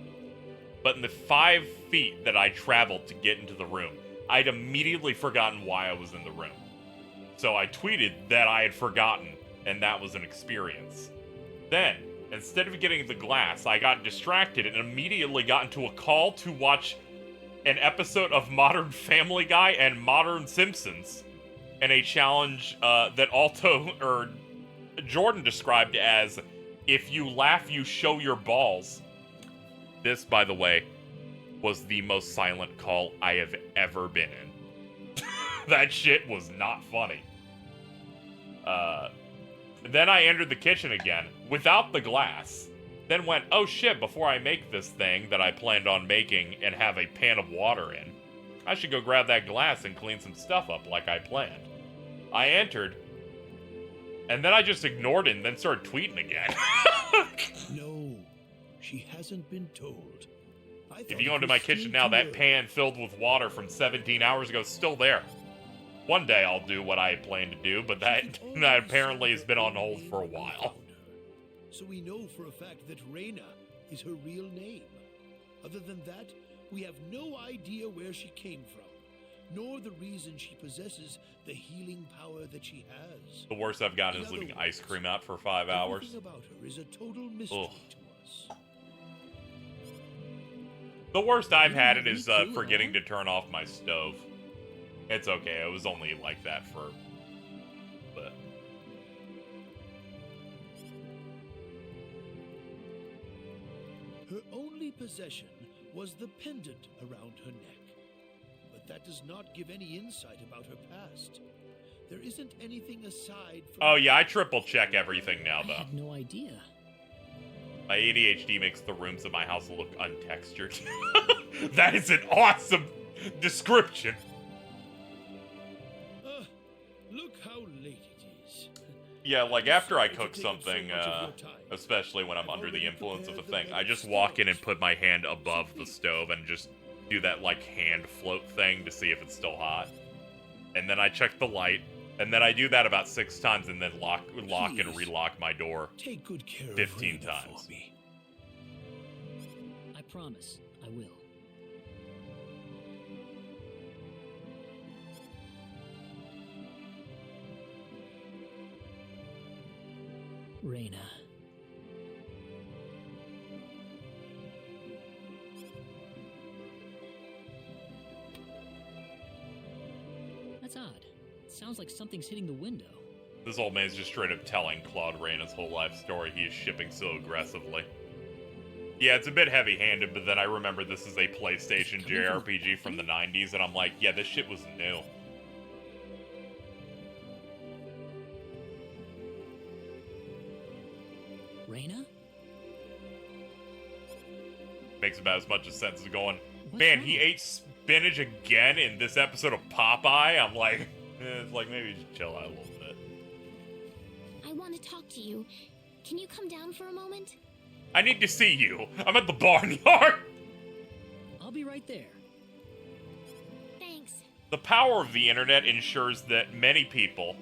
But in the 5 feet that I traveled to get into the room, I'd immediately forgotten why I was in the room. So I tweeted that I had forgotten, and that was an experience. Then, instead of getting the glass, I got distracted and immediately got into a call to watch an episode of Modern Family Guy and Modern Simpsons, and a challenge that Jordan described as, if you laugh, you show your balls. This, by the way, was the most silent call I have ever been in. That shit was not funny. Then I entered the kitchen again, without the glass. Then went, oh shit, before I make this thing that I planned on making and have a pan of water in, I should go grab that glass and clean some stuff up like I planned. I entered, and then I just ignored it and then started tweeting again. No, she hasn't been told. I If thought you go it into was my still kitchen now, too that early. pan filled with water from 17 hours ago is still there. One day I'll do what I plan to do, but that, She could that already apparently see has her been on own hold name for a when we while. found her. So we know for a fact that Raina is her real name. Other than that, we have no idea where she came from, nor the reason she possesses the healing power that she has. The worst I've gotten is In leaving other ice words, cream out for 5 hours. Everything about her is a total mystery Ugh. to us. The worst I've You had don't it have is any clue at forgetting all? to turn off my stove. It's okay, it was only like that for... But... Her only possession was the pendant around her neck. But that does not give any insight about her past. There isn't anything aside from... Oh yeah, I triple check everything now I though. had no idea. My ADHD makes the rooms in my house look untextured. That is an awesome description. Look how late it is. Yeah, like after I Sorry to cook take up so something, much of your time. especially when I'm I've under the already influence of the prepared thing, the I just best walk in and steaks. put my hand above the stove and just do that like hand float thing to see if it's still hot. And then I check the light, and then I do that about 6 times and then lock and Please. relock my door. Take good care 15 of Raina times. for me. I promise, I will. Reyna. That's odd. Sounds like something's hitting the window. This old man's just straight up telling Claude Reyna's whole life story. He is shipping so aggressively. Yeah, it's a bit heavy-handed, but then I remember this is a PlayStation JRPG from the 90s, and I'm like, yeah, this shit was new. Reyna? Makes about as much sense as going, What's man, wrong? he ate spinach again in this episode of Popeye? I'm like, it's like, maybe just chill out a little bit. I want to talk to you. Can you come down for a moment? I need to see you. I'm at the barnyard. I'll be right there. Thanks. The power of the internet ensures that many people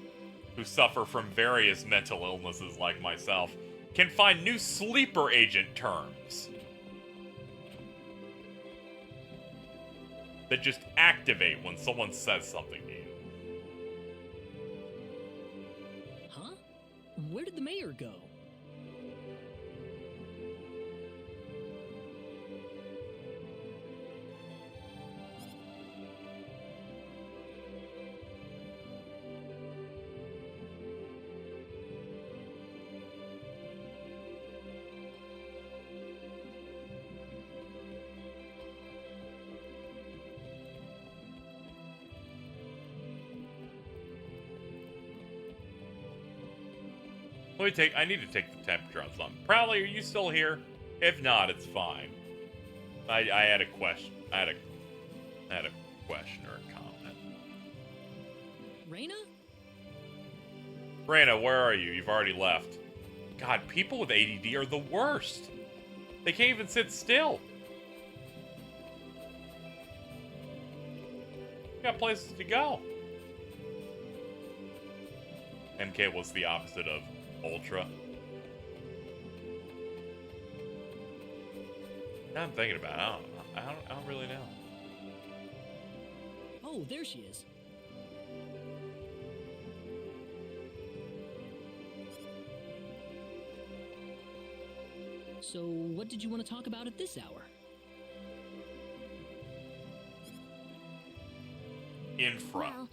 who suffer from various mental illnesses like myself can find new sleeper agent terms that just activate when someone says something to you. Huh? Where did the mayor go? I need to take the temperature on something. Prowley, are you still here? If not, it's fine. I had a question. I had a question or a comment. Reyna? Reyna, where are you? You've already left. God, people with ADD are the worst. They can't even sit still. Got places to go. MK was the opposite of Ultra. Now I'm thinking about it. I don't really know. Oh, there she is. So, what did you want to talk about at this hour? Infra. Well,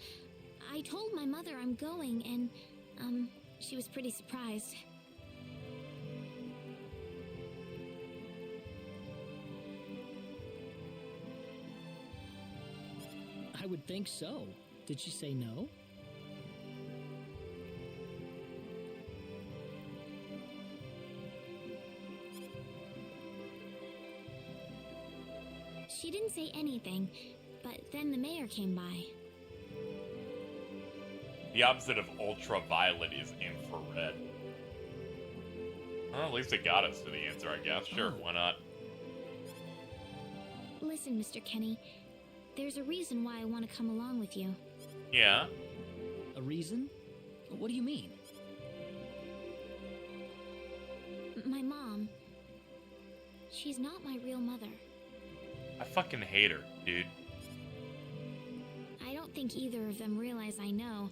I told my mother I'm going, and, she was pretty surprised. I would think so. Did she say no? She didn't say anything, but then the mayor came by. The opposite of ultraviolet is infrared. Well, at least it got us to the answer, I guess. Sure, why not? Listen, Mr. Kenny, there's a reason why I want to come along with you. Yeah? A reason? What do you mean? My mom. She's not my real mother. I fucking hate her, dude. I don't think either of them realize I know,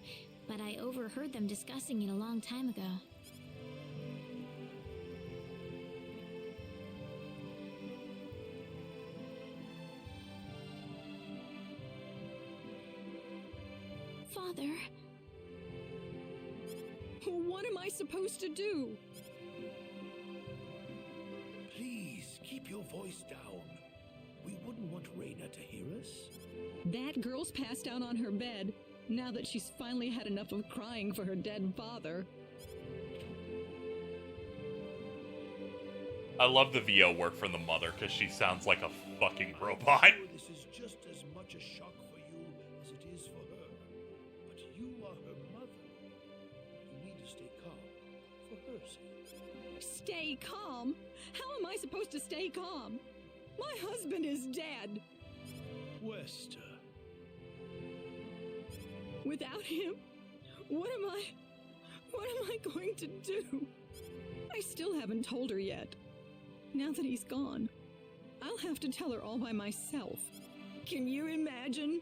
but I overheard them discussing it a long time ago. Father. What am I supposed to do? Please keep your voice down. We wouldn't want Reyna to hear us. That girl's passed out on her bed, now that she's finally had enough of crying for her dead father. I love the VO work from the mother, because she sounds like a fucking robot. I'm sure this is just as much a shock for you as it is for her. But you are her mother. You need to stay calm, for her sake. Stay calm? How am I supposed to stay calm? My husband is dead. Wester. Without him, what am I going to do? I still haven't told her yet. Now that he's gone, I'll have to tell her all by myself. Can you imagine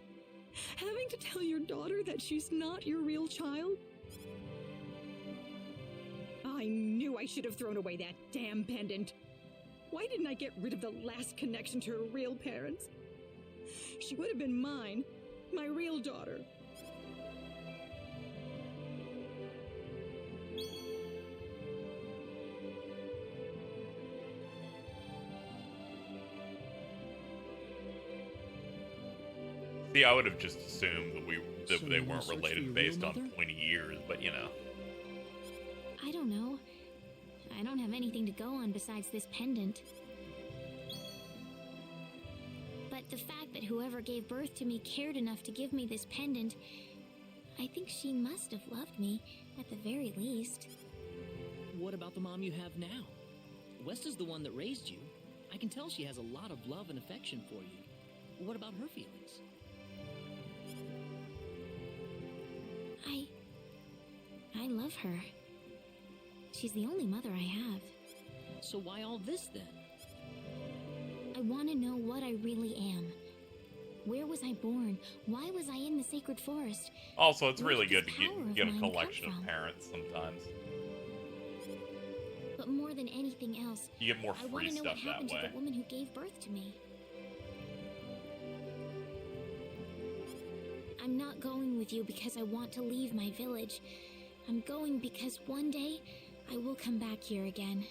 having to tell your daughter that she's not your real child? I knew I should have thrown away that damn pendant. Why didn't I get rid of the last connection to her real parents? She would have been mine, my real daughter. See, I would have just assumed that So they you wanna weren't search for related your based real on mother? 20 years, but you know. I don't know. I don't have anything to go on besides this pendant. But the fact that whoever gave birth to me cared enough to give me this pendant, I think she must have loved me, at the very least. What about the mom you have now? Westa's the one that raised you. I can tell she has a lot of love and affection for you. What about her feelings? I love her. She's the only mother I have. So why all this then? I want to know what I really am. Where was I born? Why was I in the sacred forest? Also, it's Where really did good this to power of get a mine come collection of from? parents sometimes. But more than anything else, You get more I want free to know stuff what that happened to way. the woman who gave birth to me. I'm not going with you because I want to leave my village. I'm going because one day I will come back here again.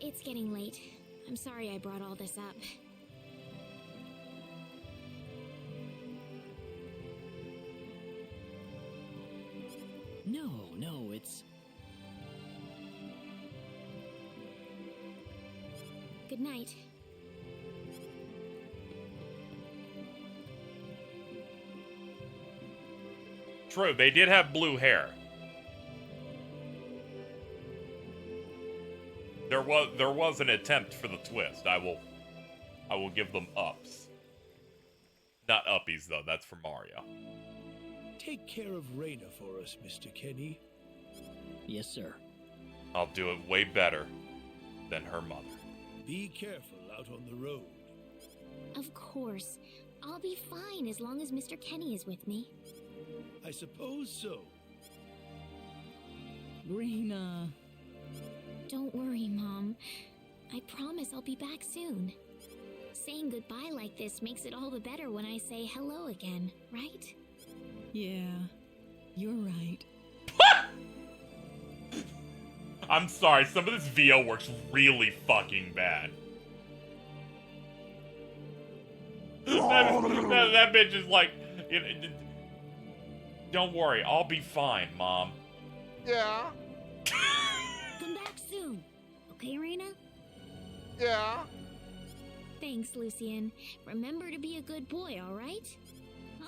It's getting late. I'm sorry I brought all this up. No, it's... Good night. True, they did have blue hair. There was an attempt for the twist. I will give them ups. Not uppies though. That's for Mario. Take care of Raina for us, Mr. Kenny. Yes, sir. I'll do it way better than her mother. Be careful out on the road. Of course. I'll be fine as long as Mr. Kenny is with me. I suppose so. Rena. Don't worry, Mom. I promise I'll be back soon. Saying goodbye like this makes it all the better when I say hello again, right? Yeah, you're right. I'm sorry, some of this VO works really fucking bad. that bitch is like, don't worry, I'll be fine, Mom. Yeah, Come back soon. Okay, Raina? yeah. Thanks, Lucian. Remember to be a good boy, all right?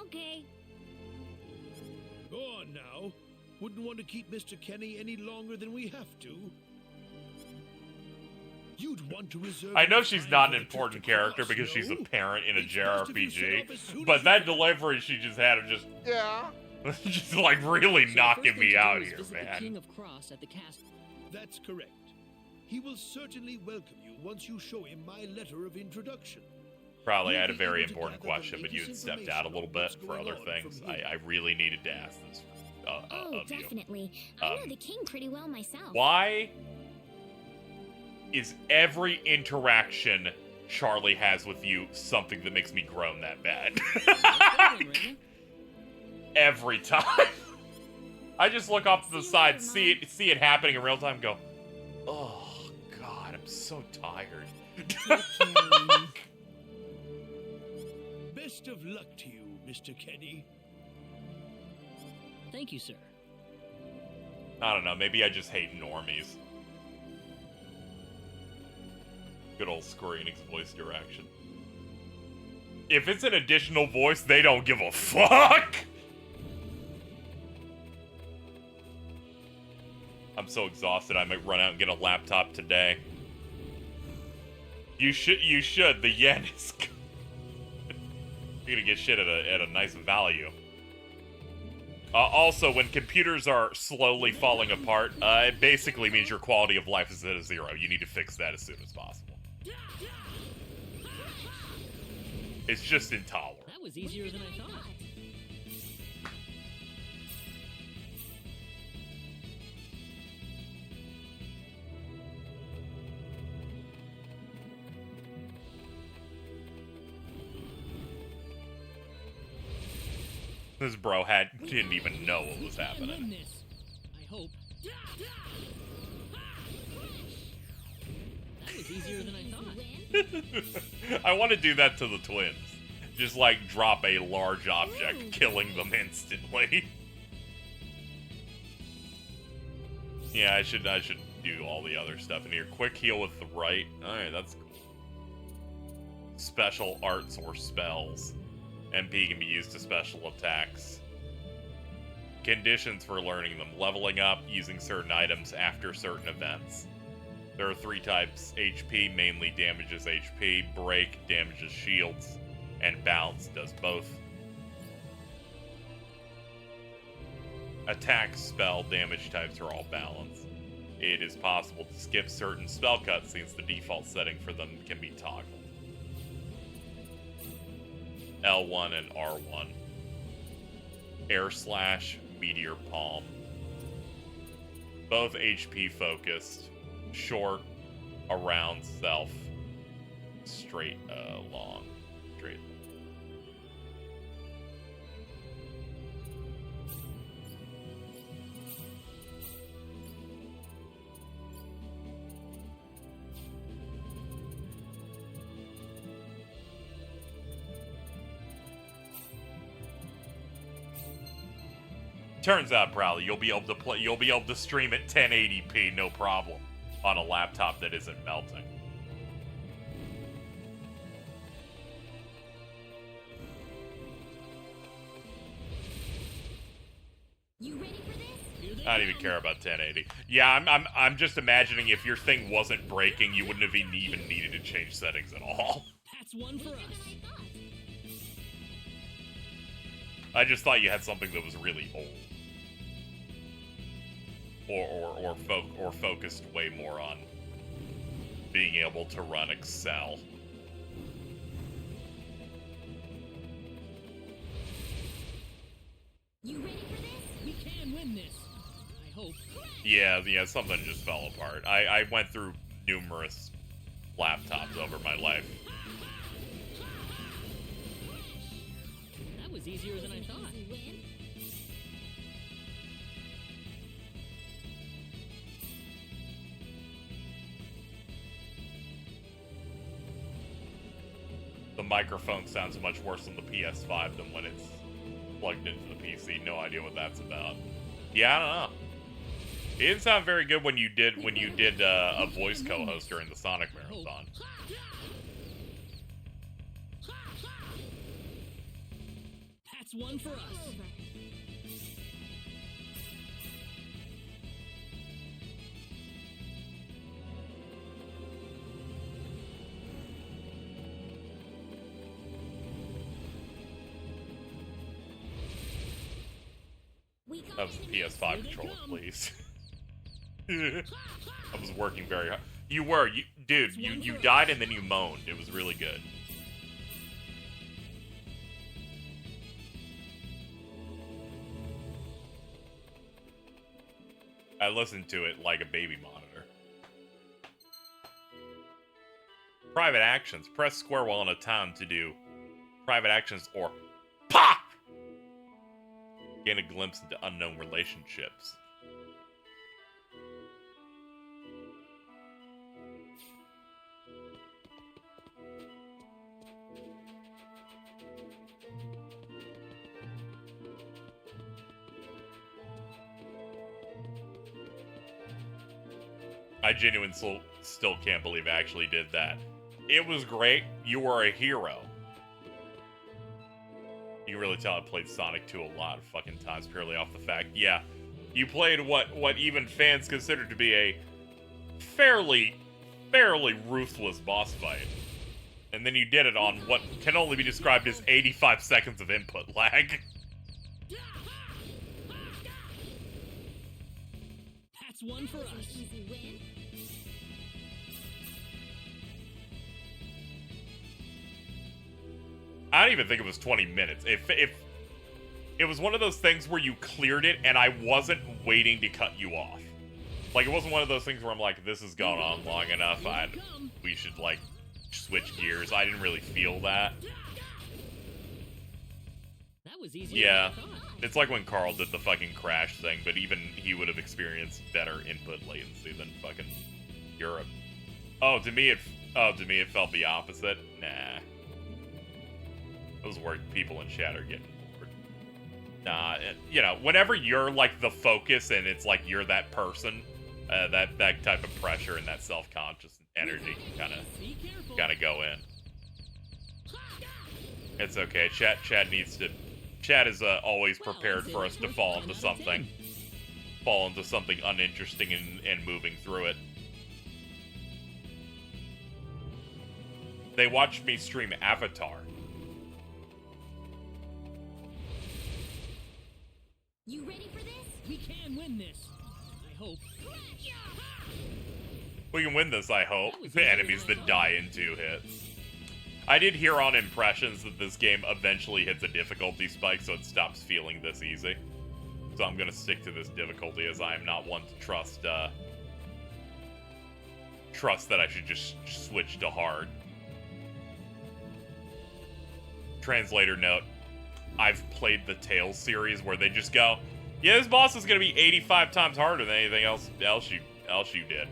Okay. Go on now. Wouldn't want to keep Mr. Kenny any longer than we have to. You'd want to reserve... I know your she's time not for an the trip important to character Cross, because she's a no? parent in a It's best if you set off as JRPG, soon but as that you can. delivery she just had of just, Yeah. just like really So the knocking first thing me to do out is here, visit man. the King of Cross at the castle. That's correct. He will certainly welcome you once you show him my letter of introduction. Probably I had a You'll be very able to important gather the question, but you had latest stepped out a little information bit on for what's other going on things. from here. I really needed to ask this Oh, of you. definitely. I know Um, the king pretty well myself. Why is every interaction Charlie has with you something that makes me groan that bad? Raina? Every time. I just look off to the See you side, later, see it happening in real time, and go, oh God, I'm so tired. Take care, Raina. Best of luck to you, Mr. Kenny. Thank you, sir. I don't know, maybe I just hate normies. Good old Square Enix voice direction. If it's an additional voice, they don't give a fuck! I'm so exhausted, I might run out and get a laptop today. You should. The yen is... You're gonna get shit at a nice value. Also, when computers are slowly falling apart, it basically means your quality of life is at a 0. You need to fix that as soon as possible. It's just intolerable. That was easier than I thought. This bro didn't even know what was happening. Win this. I hope. That was easier than I thought. I want to do that to the twins. Just like drop a large object, killing them instantly. Yeah, I should do all the other stuff in here. Quick heal with the right. Alright, that's cool. Special arts or spells. MP can be used to special attacks. Conditions for learning them. Leveling up, using certain items after certain events. There are 3 types. HP mainly damages HP, Break damages shields, and Balance does both. Attack, spell, damage types are all balanced. It is possible to skip certain spell cutscenes. The default setting for them can be toggled. L1 and R1. Air Slash, Meteor Palm. Both HP focused. Short, around, self. Straight, long. Straight. Turns out, Prowley, you'll be able to stream at 1080p, no problem, on a laptop that isn't melting. You ready for this? I don't even care about 1080. Yeah, I'm just imagining if your thing wasn't breaking, you wouldn't have even needed to change settings at all. That's one for us. I just thought you had something that was really old. Or focused way more on being able to run Excel. You ready for this? We can win this. I hope. Yeah, something just fell apart. I went through numerous laptops over my life. That was easier than I thought. The microphone sounds much worse on the PS5 than when it's plugged into the PC. No idea what that's about. Yeah, I don't know. It didn't sound very good when you did a voice co-host during the Sonic Marathon. That's one for us. That was the PS5 controller, please. I was working very hard. You were, dude. You died and then you moaned. It was really good. I listened to it like a baby monitor. Private actions. Press square while in a town to do private actions or POP! Gain a glimpse into unknown relationships. I genuinely still can't believe I actually did that. It was great. You were a hero. You can really tell I played Sonic 2 a lot of fucking times purely off the fact, yeah, you played what even fans consider to be a fairly ruthless boss fight. And then you did it on what can only be described as 85 seconds of input lag. That's one for us. I don't even think it was 20 minutes. If it was one of those things where you cleared it and I wasn't waiting to cut you off. Like, it wasn't one of those things where I'm like, this has gone on long enough, we should, like, switch gears. I didn't really feel that. was easier Yeah, than I thought. it's like when Carl did the fucking crash thing, but even he would have experienced better input latency than fucking Europe. To me it felt the opposite. Nah. Those were people in chat are getting bored. Nah, you know, whenever you're like the focus and it's like you're that person, that type of pressure and that self-conscious energy can kind of go in. It's okay. Chat needs to. Chat is always prepared for us to fall into something uninteresting and moving through it. They watched me stream Avatar. You ready for this? We can win this. I hope. We can win this, I hope. The enemies that die in 2 hits. I did hear on impressions that this game eventually hits a difficulty spike, so it stops feeling this easy. So I'm gonna stick to this difficulty, as I am not one to trust that I should just switch to hard. Translator note: I've played the Tales series where they just go, yeah, this boss is gonna be 85 times harder than anything else you did.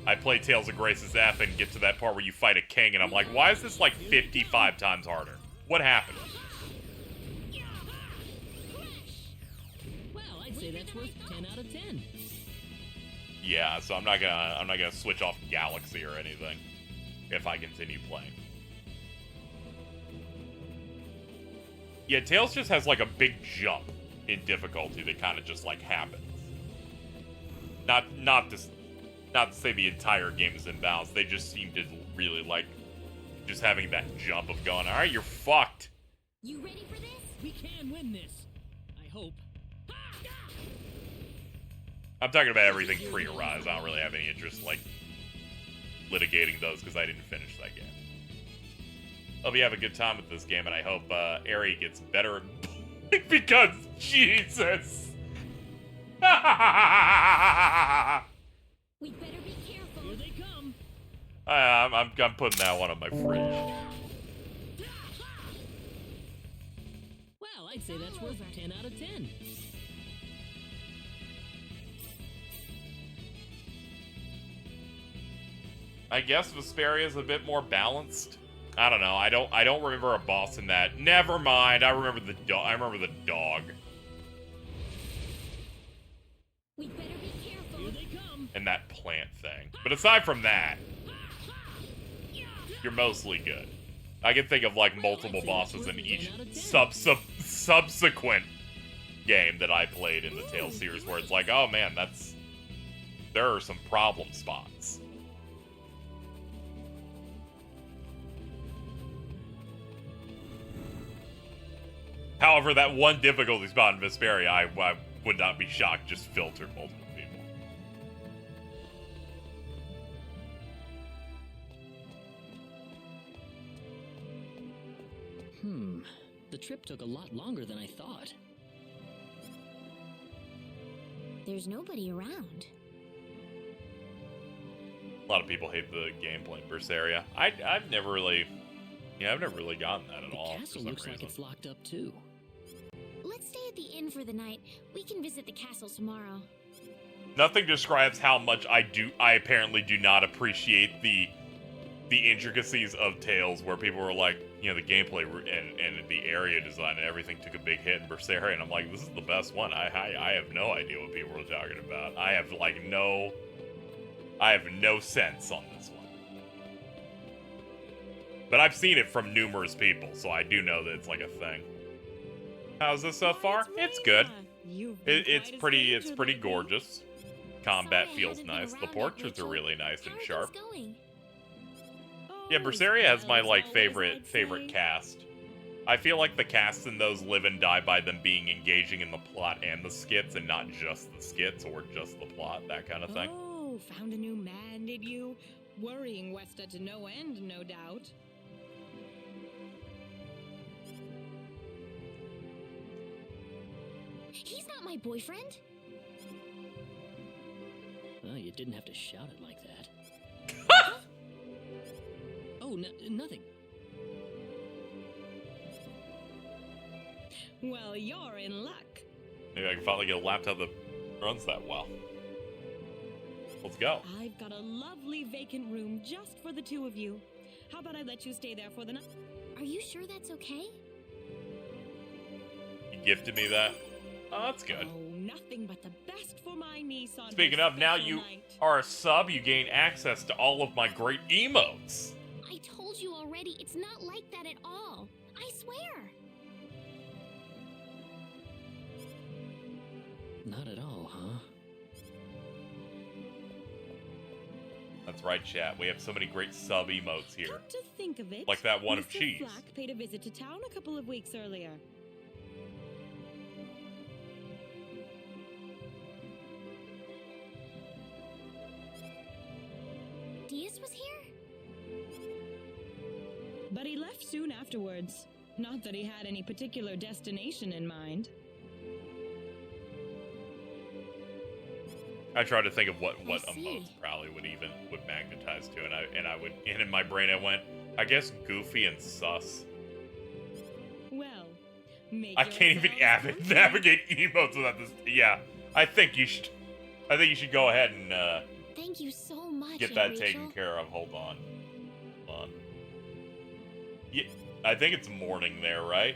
I play Tales of Grace's F and get to that part where you fight a king, and I'm like, why is this like 55 times harder? What happened? Well, I'd say that's worth 10 out of 10. Yeah, so I'm not gonna switch off Galaxy or anything if I continue playing. Yeah, Tales just has like a big jump in difficulty that kind of just like happens. Not to say the entire game is imbalanced. They just seem to really like just having that jump of going, all right, you're fucked. You ready for this? We can win this. I hope. I'm talking about everything pre-Arise. I don't really have any interest like litigating those because I didn't finish that game. Hope you have a good time with this game, and I hope Ari gets better because Jesus. We better be careful. Here they come. I'm putting that one on my fridge. Well, I'd say that's worth 10 out of 10. I guess Vesperia is a bit more balanced. I don't know. I don't remember a boss in that. Never mind. I remember the dog. We better be careful. Here they come. And that plant thing. But aside from that, you're mostly good. I can think of like multiple bosses in each subsequent game that I played in the Tales series where it's like, oh man, there are some problem spots. However, that one difficulty spot in Vesperia, I would not be shocked, just filtered multiple people. The trip took a lot longer than I thought. There's nobody around. A lot of people hate the gameplay in Berseria. I've never really gotten that at all. The castle looks like it's locked up too. Let's stay at the inn for the night. We can visit the castle tomorrow. Nothing describes how much I apparently do not appreciate the intricacies of Tales, where people were like, you know, the gameplay and the area design and everything took a big hit in Berseria, and I'm like, this is the best one. I have no idea what people were talking about. I have no sense on this one. But I've seen it from numerous people, so I do know that it's like a thing. How's this so far? It's good. It's pretty gorgeous. Combat feels nice. The portraits are really nice and sharp. Yeah, Berseria has my like favorite cast. I feel like the casts in those live and die by them being engaging in the plot and the skits, and not just the skits or just the plot, that kind of thing. Oh, found a new man, did you? Worrying Westa to no end, no doubt. He's not my boyfriend. Well, you didn't have to shout it like that. Oh, nothing. Well, you're in luck. Maybe I can finally get a laptop that runs that well. Let's go. I've got a lovely vacant room just for the two of you. How about I let you stay there for the night? Are you sure that's okay? You gifted me that. Oh, that's good. Oh, nothing but the best for my niece on Speaking her of, now special you night. are a sub, you gain access to all of my great emotes. I told you already, it's not like that at all. I swear. Not at all, huh? That's right, chat. We have so many great sub emotes here. Come to think of it, Like that one of Mr. cheese. Flack paid a visit to town a couple of weeks earlier. Diaz was here? But he left soon afterwards. Not that he had any particular destination in mind. I tried to think of what I emotes see. probably would magnetize to, and in my brain I went, I guess Goofy and Sus. Well, make I can't even yourselves comfy. navigate emotes without this. Yeah, I think you should go ahead and Thank you so much, get Aunt that Rachel. taken care of. Hold on. Yeah, I think it's morning there, right?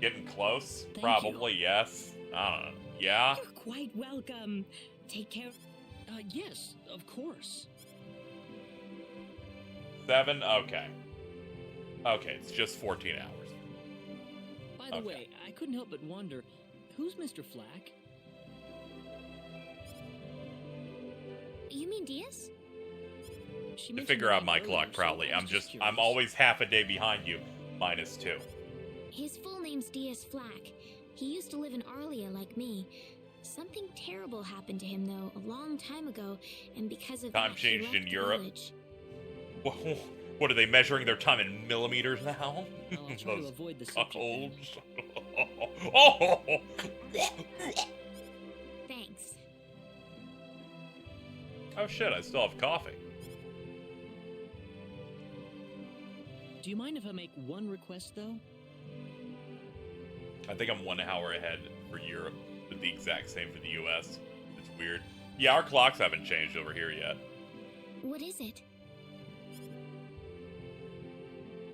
Getting close? Thank Probably, yes. I don't know. Yeah? You're quite welcome. Take care. Yes, of course. 7? Okay. Okay, it's just 14 hours. By the Okay. way, I couldn't help but wonder, who's Mr. Flack? You mean Diaz? She To mentioned figure her out name my earlier, clock, so probably. I was just I'm curious. always half a day behind you. -2. His full name's Diaz Flack. He used to live in Arlia like me. Something terrible happened to him, though, a long time ago, and because of Time that, he changed left in the Europe? village. What are they measuring their time in millimeters now? I'll try to Those avoid the subject then. cuckolds. Oh! Thanks. Oh shit, I still have coffee. Do you mind if I make one request, though? I think I'm 1 hour ahead for Europe, but the exact same for the US. It's weird. Yeah, our clocks haven't changed over here yet. What is it?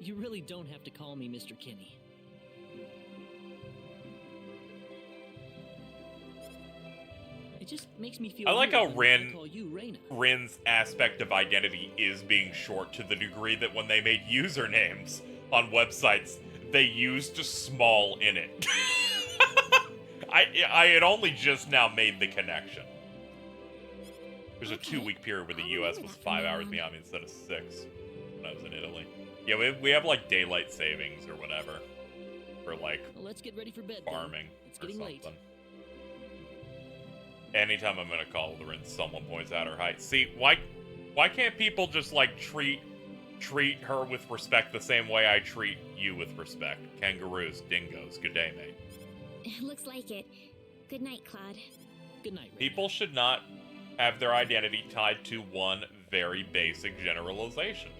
You really don't have to call me Mr. Kinney. It just makes me feel I like weird how when I Rin- call you Reyna. Rin's aspect of identity is being short to the degree that when they made usernames on websites, they used small in it. I had only just now made the connection. There's a Okay, 2-week period where the I'll US remember was that from 5 now hours on. behind me instead of 6 when I was in Italy. Yeah, we have like daylight savings or whatever for like Well, let's get ready for bed. then. farming It's or getting something. late. Anytime I'm gonna call Lauren, someone points out her height. See, why can't people just like treat her with respect the same way I treat you with respect? Kangaroos, dingoes, good day, mate. Looks like it. Good night, Claude. Good night, Reyna. People should not have their identity tied to one very basic generalization.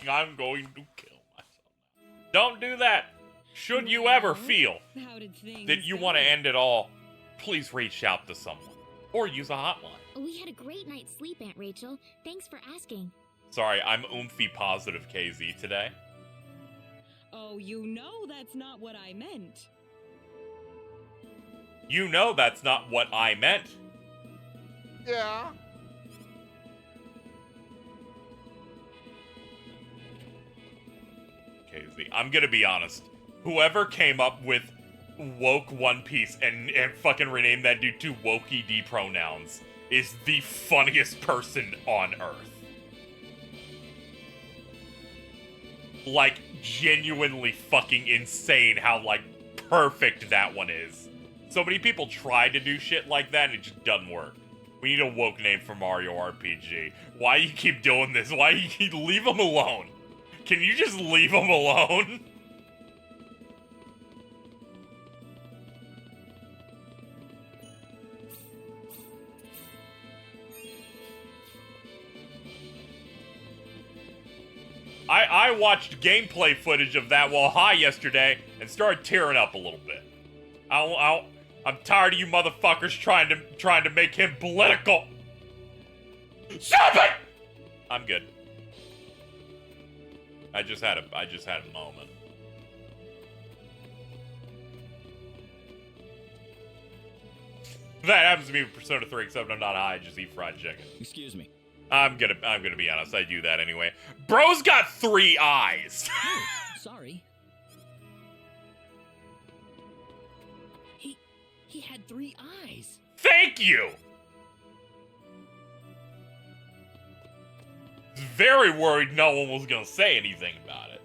I'm going to kill myself now. Don't do that. Should you ever feel How did things that you go? want to end it all, please reach out to someone or use a hotline. We had a great night's sleep, Aunt Rachel. Thanks for asking. Sorry, I'm oomphy positive KZ today. Oh, you know that's not what I meant. You know that's not what I meant. Yeah. KZ, I'm gonna be honest. Whoever came up with woke One Piece and fucking renamed that dude to wokey D pronouns is the funniest person on Earth. Like, genuinely fucking insane how, like, perfect that one is. So many people try to do shit like that and it just doesn't work. We need a woke name for Mario RPG. Why you keep doing this? Why you keep... Leave him alone. Can you just leave him alone? I watched gameplay footage of that while high yesterday and started tearing up a little bit. I'm tired of you motherfuckers trying to make him political. Stop it! I'm good. I just had a moment. That happens to me with Persona 3, except I'm not high, I just eat fried chicken. Excuse me. I'm gonna be honest, I do that anyway. Bro's got 3 eyes! Oh, sorry. He had 3 eyes. Thank you! Very worried no one was gonna say anything about it.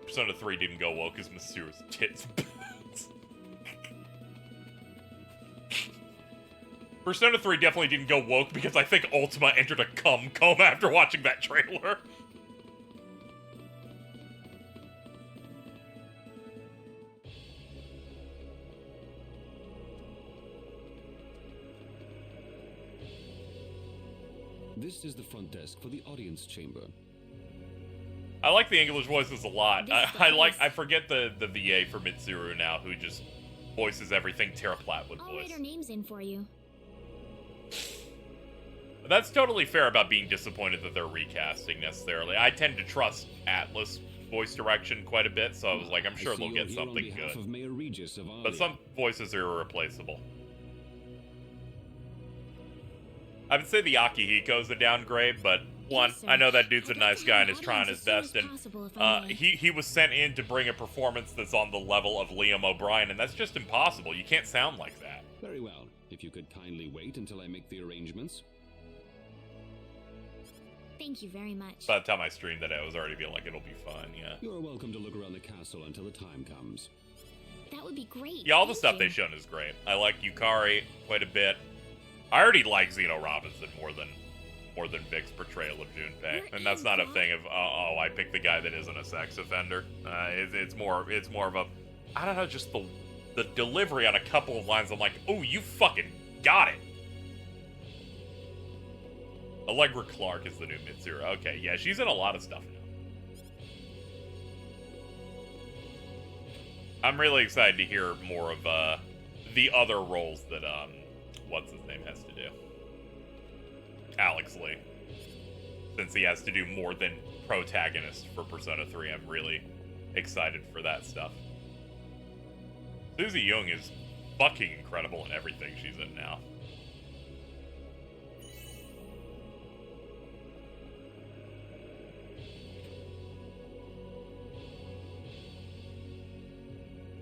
Persona 3 didn't go woke because Masuru's tits. Persona 3 definitely didn't go woke because I think Ultima entered a coma after watching that trailer. This is the front desk for the audience chamber. I like the English voices a lot. I forget the VA for Mitsuru now, who just voices everything Terra Platt would I'll voice. write our names in for you. That's totally fair about being disappointed that they're recasting necessarily. I tend to trust Atlas voice direction quite a bit, so I was like, I'm sure they'll get something good. But some voices are irreplaceable. I would say the Akihiko's a downgrade, but one, I know that dude's a nice guy and is trying his best, and he was sent in to bring a performance that's on the level of Liam O'Brien, and that's just impossible. You can't sound like that. Very well. If you could kindly wait until I make the arrangements. Thank you very much. By the time I streamed that, I was already feeling like it'll be fun, yeah. You're welcome to look around the castle until the time comes. That would be great. Yeah, all the stuff they've shown is great. I like Yukari quite a bit. I already like Zeno Robinson more than Vic's portrayal of Junpei, and that's not a thing of I picked the guy that isn't a sex offender. It's more of a, I don't know, just the delivery on a couple of lines. I'm like, oh, you fucking got it. Allegra Clark is the new Mitsuru. Okay, yeah, she's in a lot of stuff now. I'm really excited to hear more of the other roles that what's his name has to do. Alex Lee. Since he has to do more than protagonist for Persona 3, I'm really excited for that stuff. Susie Young is fucking incredible in everything she's in now.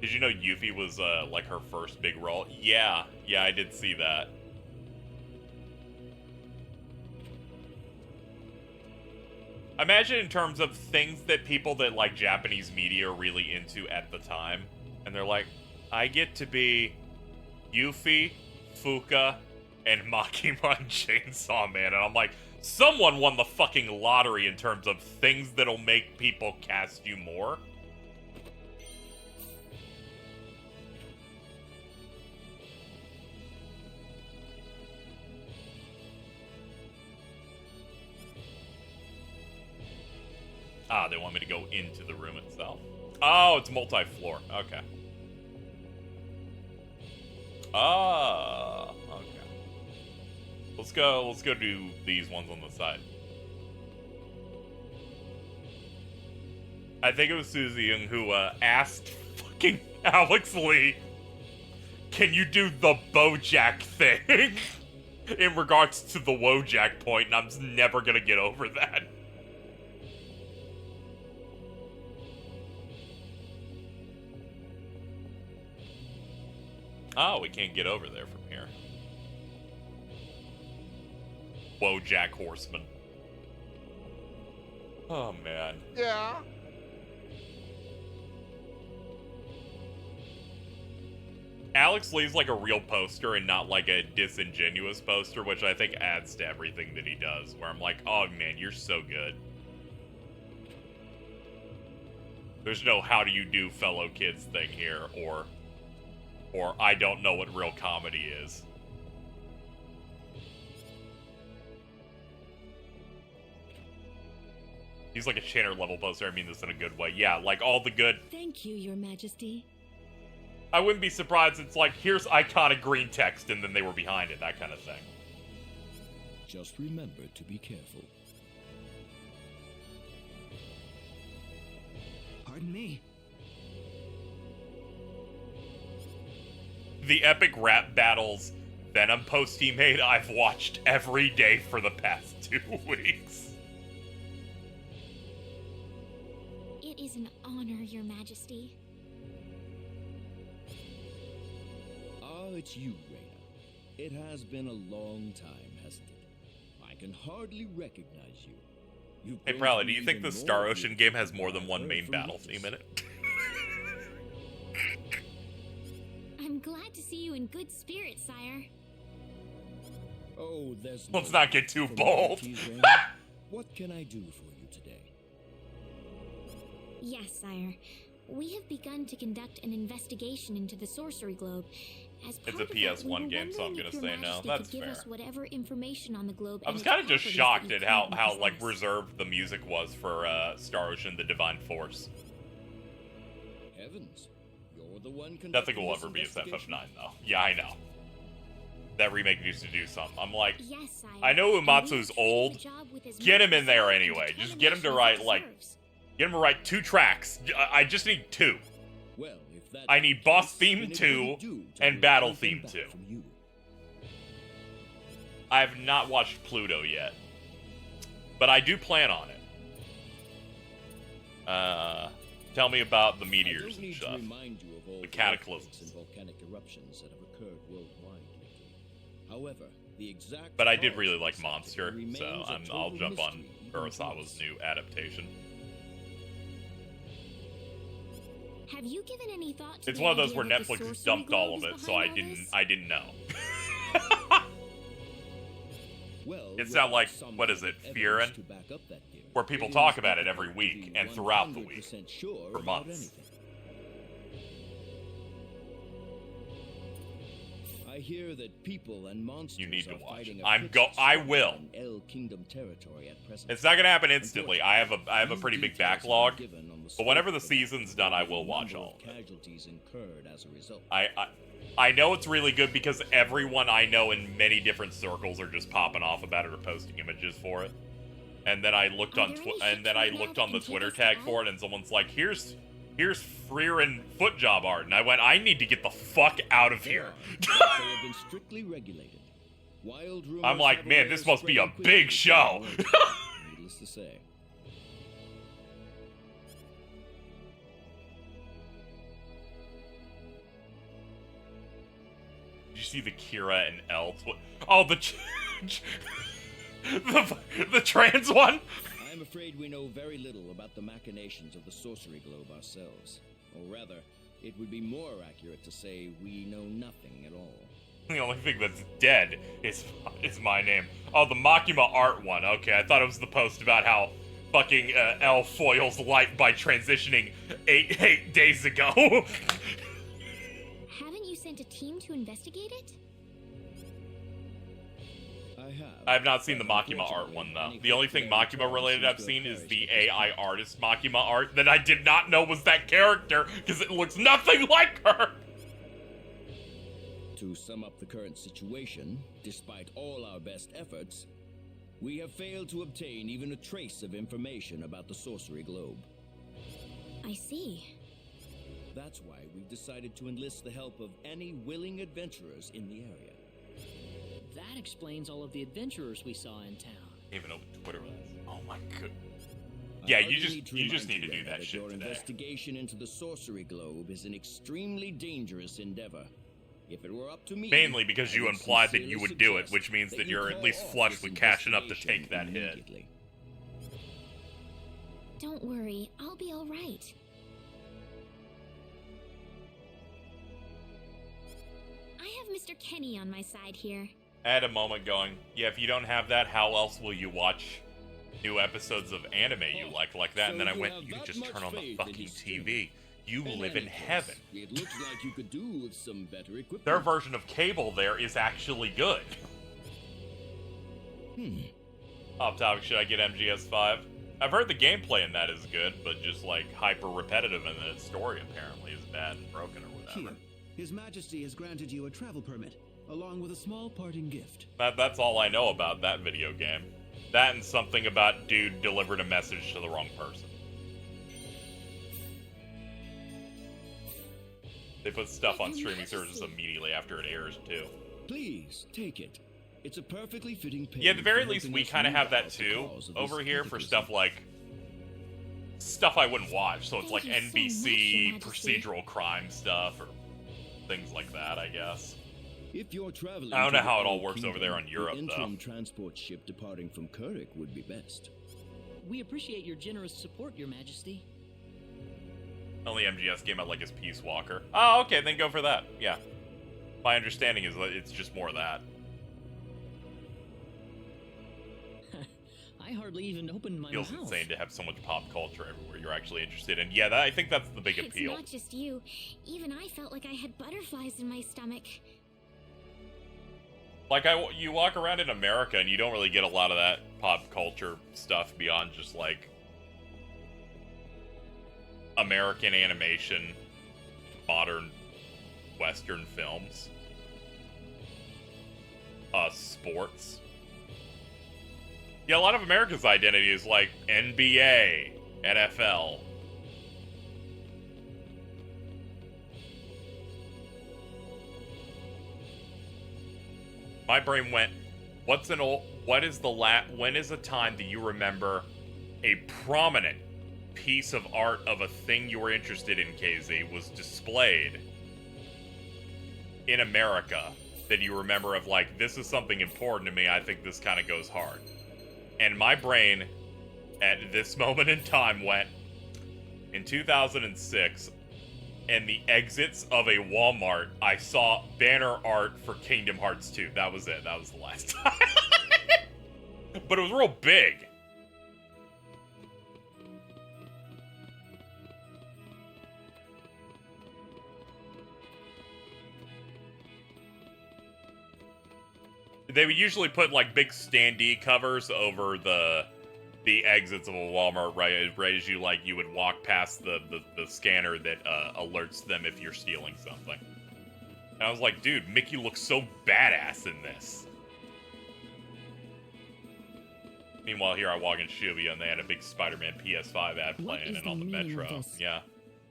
Did you know Yuffie was, like, her first big role? Yeah, I did see that. Imagine in terms of things that people that like Japanese media are really into at the time. And they're like, I get to be Yuffie, Fuka, and Makima and Chainsaw Man. And I'm like, someone won the fucking lottery in terms of things that'll make people cast you more. Ah, they want me to go into the room itself. Oh, it's multi-floor. Okay. Oh, okay. Let's go do these ones on the side. I think it was Susie Young who asked fucking Alex Lee, can you do the Bojack thing? In regards to the Wojak point, and I'm never gonna get over that. Oh, we can't get over there from here. Wojak Horseman. Oh, man. Yeah. Alex Lee's like a real poster and not like a disingenuous poster, which I think adds to everything that he does, where I'm like, oh, man, you're so good. There's no how do you do fellow kids thing here, or I don't know what real comedy is. He's like a Channer level poster. I mean this in a good way. Yeah, like all the good. Thank you, Your Majesty. I wouldn't be surprised. It's like, here's iconic green text, and then they were behind it, that kind of thing. Just remember to be careful. Pardon me. The epic rap battles Venom post he made, I've watched every day for the past 2 weeks. It is an honor, Your Majesty. Ah, it's you, Reyna. It has been a long time, hasn't it? I can hardly recognize you. You've Hey, grown Prowley, to do you be think the even Star more Ocean beautiful game has more than I've one heard main from battle witness. theme in it? I'm glad to see you in good spirits, sire. Oh, there's Let's no not get too bold. formalities, Reyna. What can I do for you today? Yes, sire. We have begun to conduct an investigation into the sorcery globe. As part It's a of that, we PS1 were game, so I'm wondering gonna if Your say no. Majesty That's could give fair. us whatever information on the globe. I and was its kind of just properties shocked that at you how currently like possess. reserved the music was for Star Ocean: The Divine Force. Heavens, you're the one Nothing conducting will this ever be as investigation? FF9 though. Yeah, I know. That remake used to do something. I'm like, Yes, sire. I know And we Uematsu's have treated old. the job with as Get much him in there resolve and anyway. Just get him to determination write as it like, deserves. get him to write 2 tracks. I just need 2. Well, if that's I the need boss case, theme then it 2 wouldn't do to and hold battle anything theme back 2. from you. I have not watched Pluto yet, but I do plan on it. Tell me about the I meteors don't and need stuff. to remind you of all The the cataclysms. earthquakes and volcanic eruptions that have occurred worldwide lately. However, the exact But I did cause really of like this Monster, activity so remains a I'll total jump on mystery even to Kurosawa's us. new adaptation. Have you given any thought to It's the one of those idea where that the Netflix sorcery dumped all globe of is it, so I behind all this? didn't know. Well, It's without not like, some what is kind it, of Fearin'? evidence to back up that theory, Where people it talk is about it every difficult to week be and throughout the week 100% sure for about months. anything. I hear that people and monsters You need to are watch fighting it. a I fixed will. struggle in El Kingdom territory at present. It's not gonna happen instantly. I have a New pretty big details have been backlog, given on but whenever the scope of the season's battle done, I and will the watch number all of of it. casualties incurred as a result. I know it's really good because everyone I know in many different circles are just popping off about it or posting images for it. And then I looked Are on there any and then I ships right now looked that on the can take Twitter us tag out? for it, and someone's like, "Here's Freerin foot job art," and I went, "I need to get the fuck out of They here." are, but they have been strictly regulated. Wild rumors I'm like, have a man, way this of must be a spreading big quickly show. within the world, needless to say. Did you see the Kira and L? Oh, the trans one. I am afraid we know very little about the machinations of the sorcery globe ourselves. Or rather, it would be more accurate to say we know nothing at all. The only thing that's dead is my name. Oh, the Makima art one. Okay, I thought it was the post about how fucking L foils light by transitioning eight days ago. Haven't you sent a team to investigate it? I have not seen the Makima art one though. The only thing Makima related I've seen is the AI artist Makima art that I did not know was that character because it looks nothing like her. To sum up the current situation, despite all our best efforts, we have failed to obtain even a trace of information about the sorcery globe. I see. That's why we've decided to enlist the help of any willing adventurers in the area. That explains all of the adventurers we saw in town. Even over Twitter was. Oh my god. I Yeah, hardly you just remind need to do Reyna, that shit your today. investigation into the sorcery globe is an extremely dangerous endeavor. If it were up to me, Mainly because I you would implied that you sincerely would do it, suggest which means that you you're at call least off flush this with cash enough to investigation take that hit. immediately. Don't worry, I'll be all right. I have Mr. Kenny on my side here. I had a moment going, yeah, if you don't have that, how else will you watch new episodes of anime you like that? And then I So you went, have you can that just much turn on the faith in fucking his TV. You In live any in case, heaven. It looks like you could do with some better equipment. Their version of cable there is actually good. Hmm. Off topic, should I get MGS5? I've heard the gameplay in that is good, but just like hyper repetitive, and the story apparently is bad and broken or whatever. Here, His Majesty has granted you a travel permit, along with a small parting gift. That's all I know about that video game. That and something about dude delivered a message to the wrong person. They put stuff on streaming services immediately after it airs, too. Please, take it. It's a perfectly fitting payment. Yeah, at the very for least, helping we us kind of root have that out the too cause of over this here for cataclysm. stuff like stuff I wouldn't watch. So it's like Thank you so NBC much, Your Majesty. procedural crime stuff or things like that, I guess. If you're traveling I don't to know how the it all Old works over Kingdom, there in Europe, the though. interim transport ship departing from Kuruk would be best. We appreciate your generous support, Your Majesty. Only MGS game I like is Peace Walker. Oh, okay, then go for that. Yeah. My understanding is that it's just more of that. I hardly even opened my Feels mouth. insane to have so much pop culture everywhere you're actually interested in. Yeah, I think that's the big appeal. It's not just you. Even I felt like I had butterflies in my stomach. Like, you walk around in America and you don't really get a lot of that pop culture stuff beyond just, like, American animation, modern Western films, sports. Yeah, a lot of America's identity is, like, NBA, NFL. My brain went, when is a time that you remember a prominent piece of art of a thing you were interested in, KZ, was displayed in America that you remember of, like, this is something important to me, I think this kind of goes hard. And my brain, at this moment in time, went, in 2006, in the exits of a Walmart, I saw banner art for Kingdom Hearts 2. That was it. That was the last time. But it was real big. They would usually put, like, big standee covers over the exits of a Walmart right as you, like, you would walk past the scanner that alerts them if you're stealing something. And I was like, dude, Mickey looks so badass in this. Meanwhile, here I walk in Shibuya and they had a big Spider-Man PS5 ad What playing is and the on the meaning of metro. this? Yeah.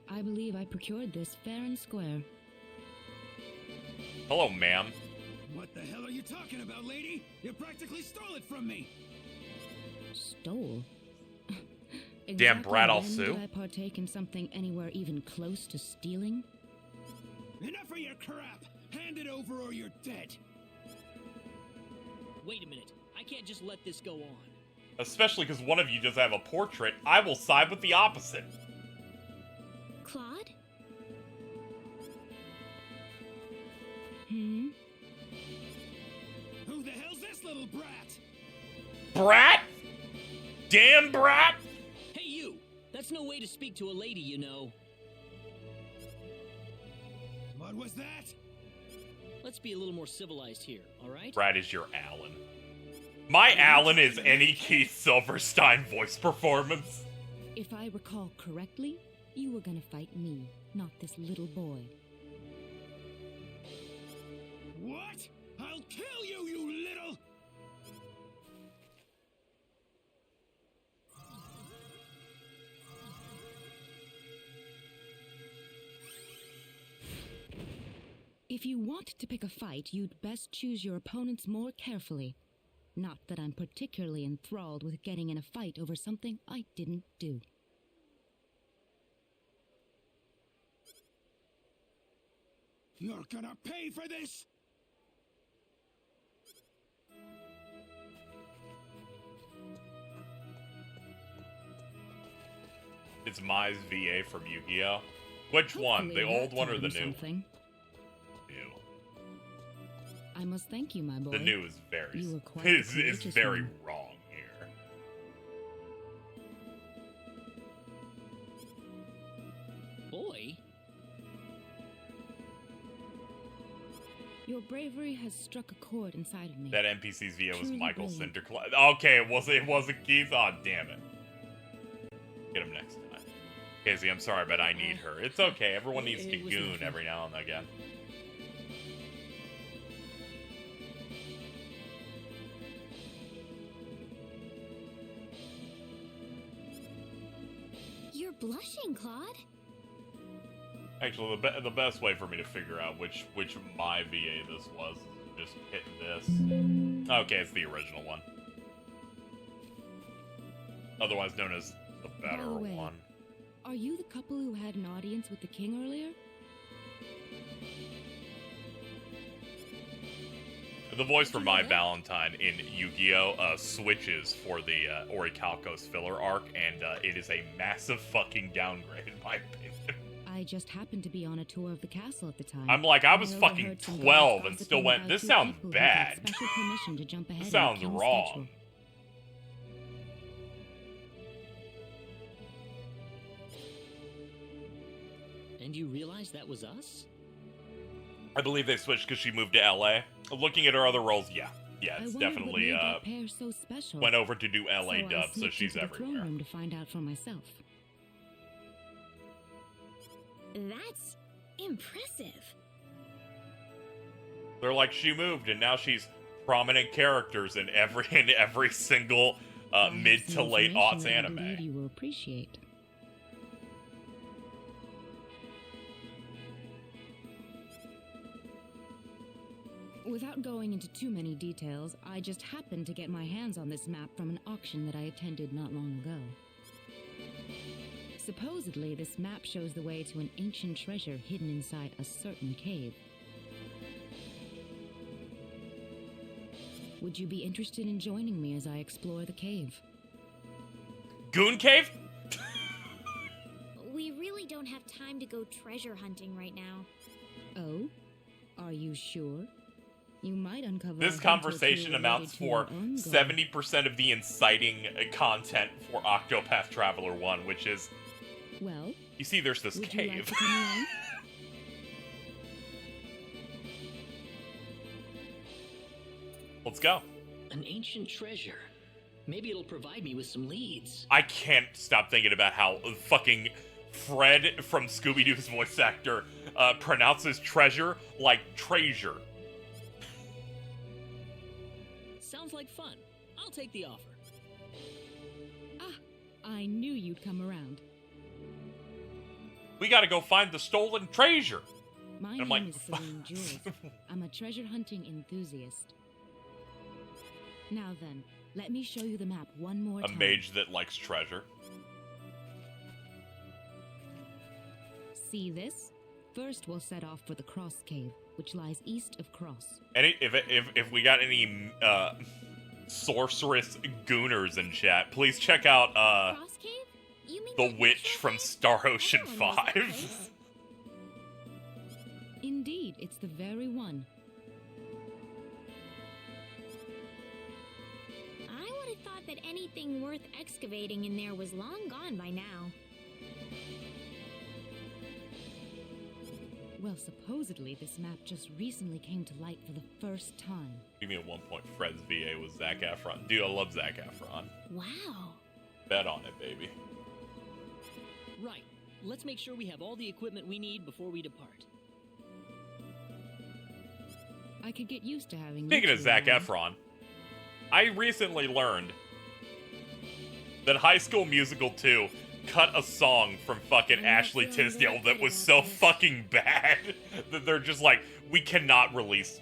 I believe I procured this fair and square. Hello, ma'am. What the hell are you talking about, lady? You practically stole it from me. Stole? Damn brat, I'll when sue. Did I partake in something anywhere even close to stealing? Enough of your crap. Hand it over or you're dead. Wait a minute. I can't just let this go on. Especially because one of you does have a portrait. I will side with the opposite. Claude? Hmm? Who the hell's this little brat? Brat? Damn brat? Hey, you! That's no way to speak to a lady, you know. What was that? Let's be a little more civilized here, alright? Brat is your Alan. My Alan is any Keith Silverstein voice performance. If I recall correctly, you were gonna fight me, not this little boy. What? I'll kill you, you little... If you want to pick a fight, you'd best choose your opponents more carefully. Not that I'm particularly enthralled with getting in a fight over something I didn't do. You're gonna pay for this! It's Mai's VA from Yu-Gi-Oh! Which one? The Hopefully old that one or taught the him new? something. New. I must thank you, my boy. The new is very... You were quite the is courageous very one. wrong here. Boy? Your bravery has struck a chord inside of me. That NPC's VA was Truly Michael brilliant. Sinterklaas. Okay, it wasn't Keith? Oh, damn it. Get him next time. Casey, I'm sorry, but I need her. It's okay. Everyone needs to was goon nothing. every now and again. You're blushing, Claude. Actually, the best way for me to figure out which my VA this was is just hitting this. Okay, it's the original one. Otherwise known as the better By the way, one. Are you the couple who had an audience with the king earlier? The voice for My Valentine in Yu-Gi-Oh! Switches for the Orichalcos filler arc, and it is a massive fucking downgrade in my opinion. I just happened to be on a tour of the castle at the time. I'm like, I was and fucking overheard some 12 guys and still gossiping went, about this two sounds people who got bad. special permission to jump ahead This in the sounds king's wrong. schedule. And you realize that was us? I believe they switched because she moved to LA. Looking at her other roles, yeah, I it's wondered definitely what made that pair so special. went over to do LA I dub, so sneaked she's into the throne everywhere. room to find out for myself. That's impressive. They're like, she moved and now she's prominent characters in every single I have mid some to late information aughts that I anime. believe you will appreciate. Without going into too many details, I just happened to get my hands on this map from an auction that I attended not long ago. Supposedly, this map shows the way to an ancient treasure hidden inside a certain cave. Would you be interested in joining me as I explore the cave? Goon Cave? We really don't have time to go treasure hunting right now. Oh? Are you sure? You might uncover This a hint or conversation two amounts related for to your own goal. 70% of the inciting content for Octopath Traveler 1, which is, Well, you see, there's this would you like cave. to come along? Let's go. An ancient treasure. Maybe it'll provide me with some leads. I can't stop thinking about how fucking Fred from Scooby-Doo's voice actor pronounces treasure like treasure. Sounds like fun. I'll take the offer. Ah, I knew you'd come around. We gotta go find the stolen treasure. My And I'm name like, is Celine Jules. I'm a treasure hunting enthusiast. Now then, let me show you the map one more A time. mage that likes treasure. See this? First, we'll set off for the Cross Cave, which lies east of Cross. If we got any sorceress gooners in chat, please check out Cross Cave? You mean the that witch natural from cave? Star Ocean Everyone knows that 5. place. Indeed, it's the very one. I would have thought that anything worth excavating in there was long gone by now. Well, supposedly this map just recently came to light for the first time. Give me at one point Fred's VA was Zac Efron. Dude, I love Zac Efron. Wow. Bet on it, baby. Right. Let's make sure we have all the equipment we need before we depart. I could get used to having. Speaking you of two Zac around. Efron, I recently learned that High School Musical 2 cut a song from fucking I'm not Ashley feeling Tisdale very that good was about so this. fucking bad that they're just like, we cannot release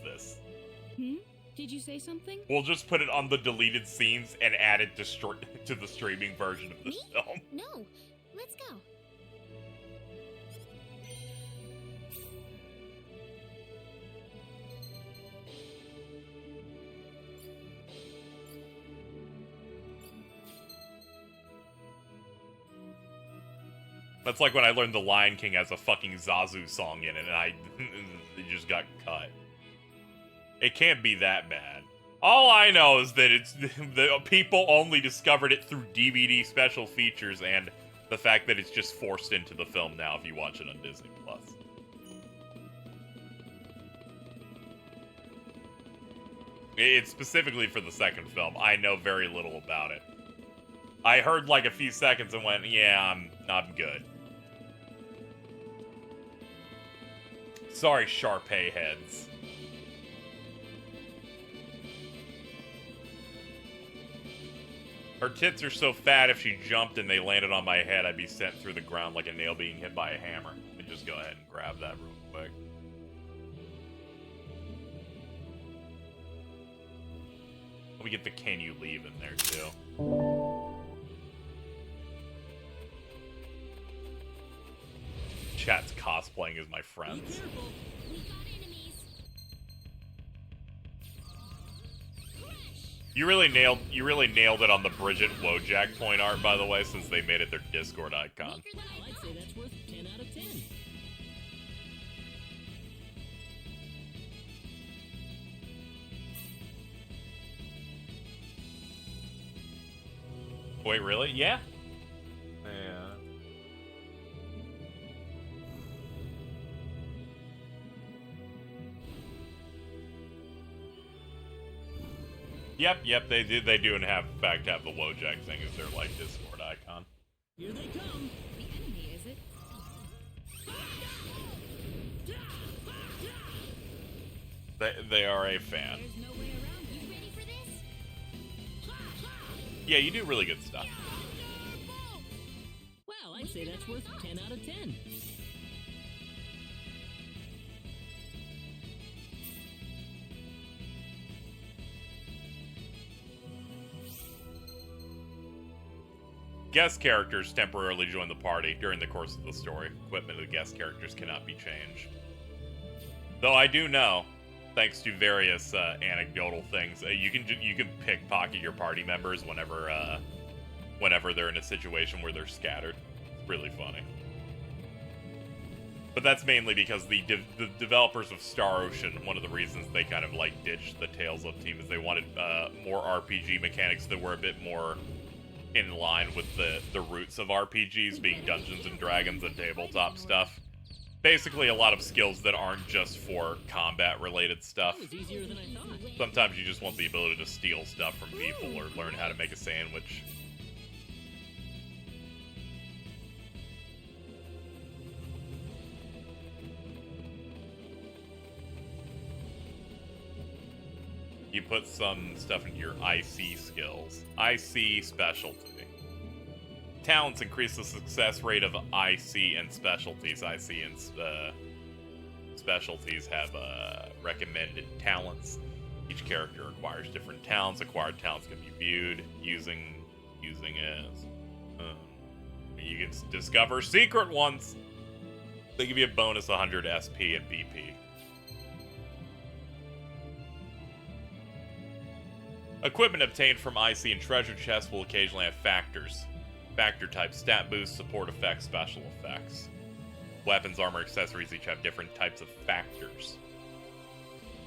this. Did you say something? We'll just put it on the deleted scenes and add it to the streaming version of this Me? film. No. Let's go. That's like when I learned The Lion King has a fucking Zazu song in it, and it just got cut. It can't be that bad. All I know is that the people only discovered it through DVD special features and the fact that it's just forced into the film now if you watch it on Disney+. It's specifically for the second film. I know very little about it. I heard like a few seconds and went, yeah, I'm good. Sorry, Sharpay heads. Her tits are so fat, if she jumped and they landed on my head, I'd be sent through the ground like a nail being hit by a hammer. Let me just go ahead and grab that real quick. Let me get the can you leave in there, too. Chat's cosplaying as my friends. You really nailed it on the Bridget Wojak point art, by the way, since they made it their Discord icon. I'd say that's worth 10 out of 10. Wait, really? Yeah? Yeah. Yep, they do in fact have the Wojak thing as their like Discord icon. Here they come. The enemy, is it? They are a fan. There's no way around. You ready for this? Yeah, you do really good stuff. Well, I'd say that's worth 10 out of 10. Guest characters temporarily join the party during the course of the story. Equipment of the guest characters cannot be changed. Though I do know, thanks to various anecdotal things, you can pickpocket your party members whenever they're in a situation where they're scattered. It's really funny. But that's mainly because the developers of Star Ocean, one of the reasons they kind of like ditched the Tales of team is they wanted more RPG mechanics that were a bit more in line with the roots of RPGs, being Dungeons and Dragons and tabletop stuff. Basically, a lot of skills that aren't just for combat-related stuff. That was easier than I thought. Sometimes you just want the ability to steal stuff from people or learn how to make a sandwich. You put some stuff into your IC skills. IC specialty. Talents increase the success rate of IC and specialties. IC and specialties have recommended talents. Each character acquires different talents. Acquired talents can be viewed using as. You can discover secret ones. They give you a bonus 100 SP and BP. Equipment obtained from IC and treasure chests will occasionally have factors. Factor type, stat boost, support effects, special effects. Weapons, armor, accessories each have different types of factors.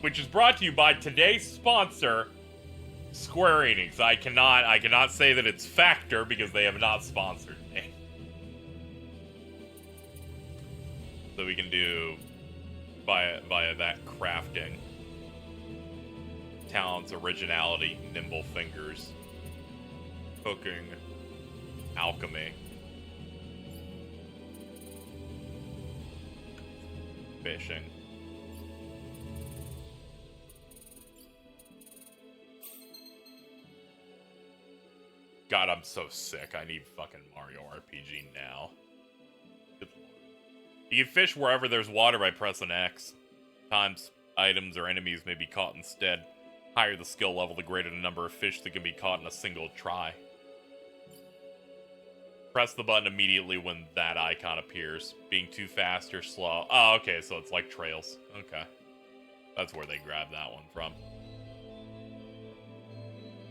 Which is brought to you by today's sponsor, Square Enix. I cannot say that it's Factor because they have not sponsored me. So we can do via that crafting. Talents, originality, nimble fingers, cooking, alchemy, fishing. God, I'm so sick. I need fucking Mario RPG now. You can fish wherever there's water by pressing X. Times items or enemies may be caught instead. Higher the skill level, the greater the number of fish that can be caught in a single try. Press the button immediately when that icon appears. Being too fast or slow. Oh, okay, so it's like trails. Okay. That's where they grabbed that one from.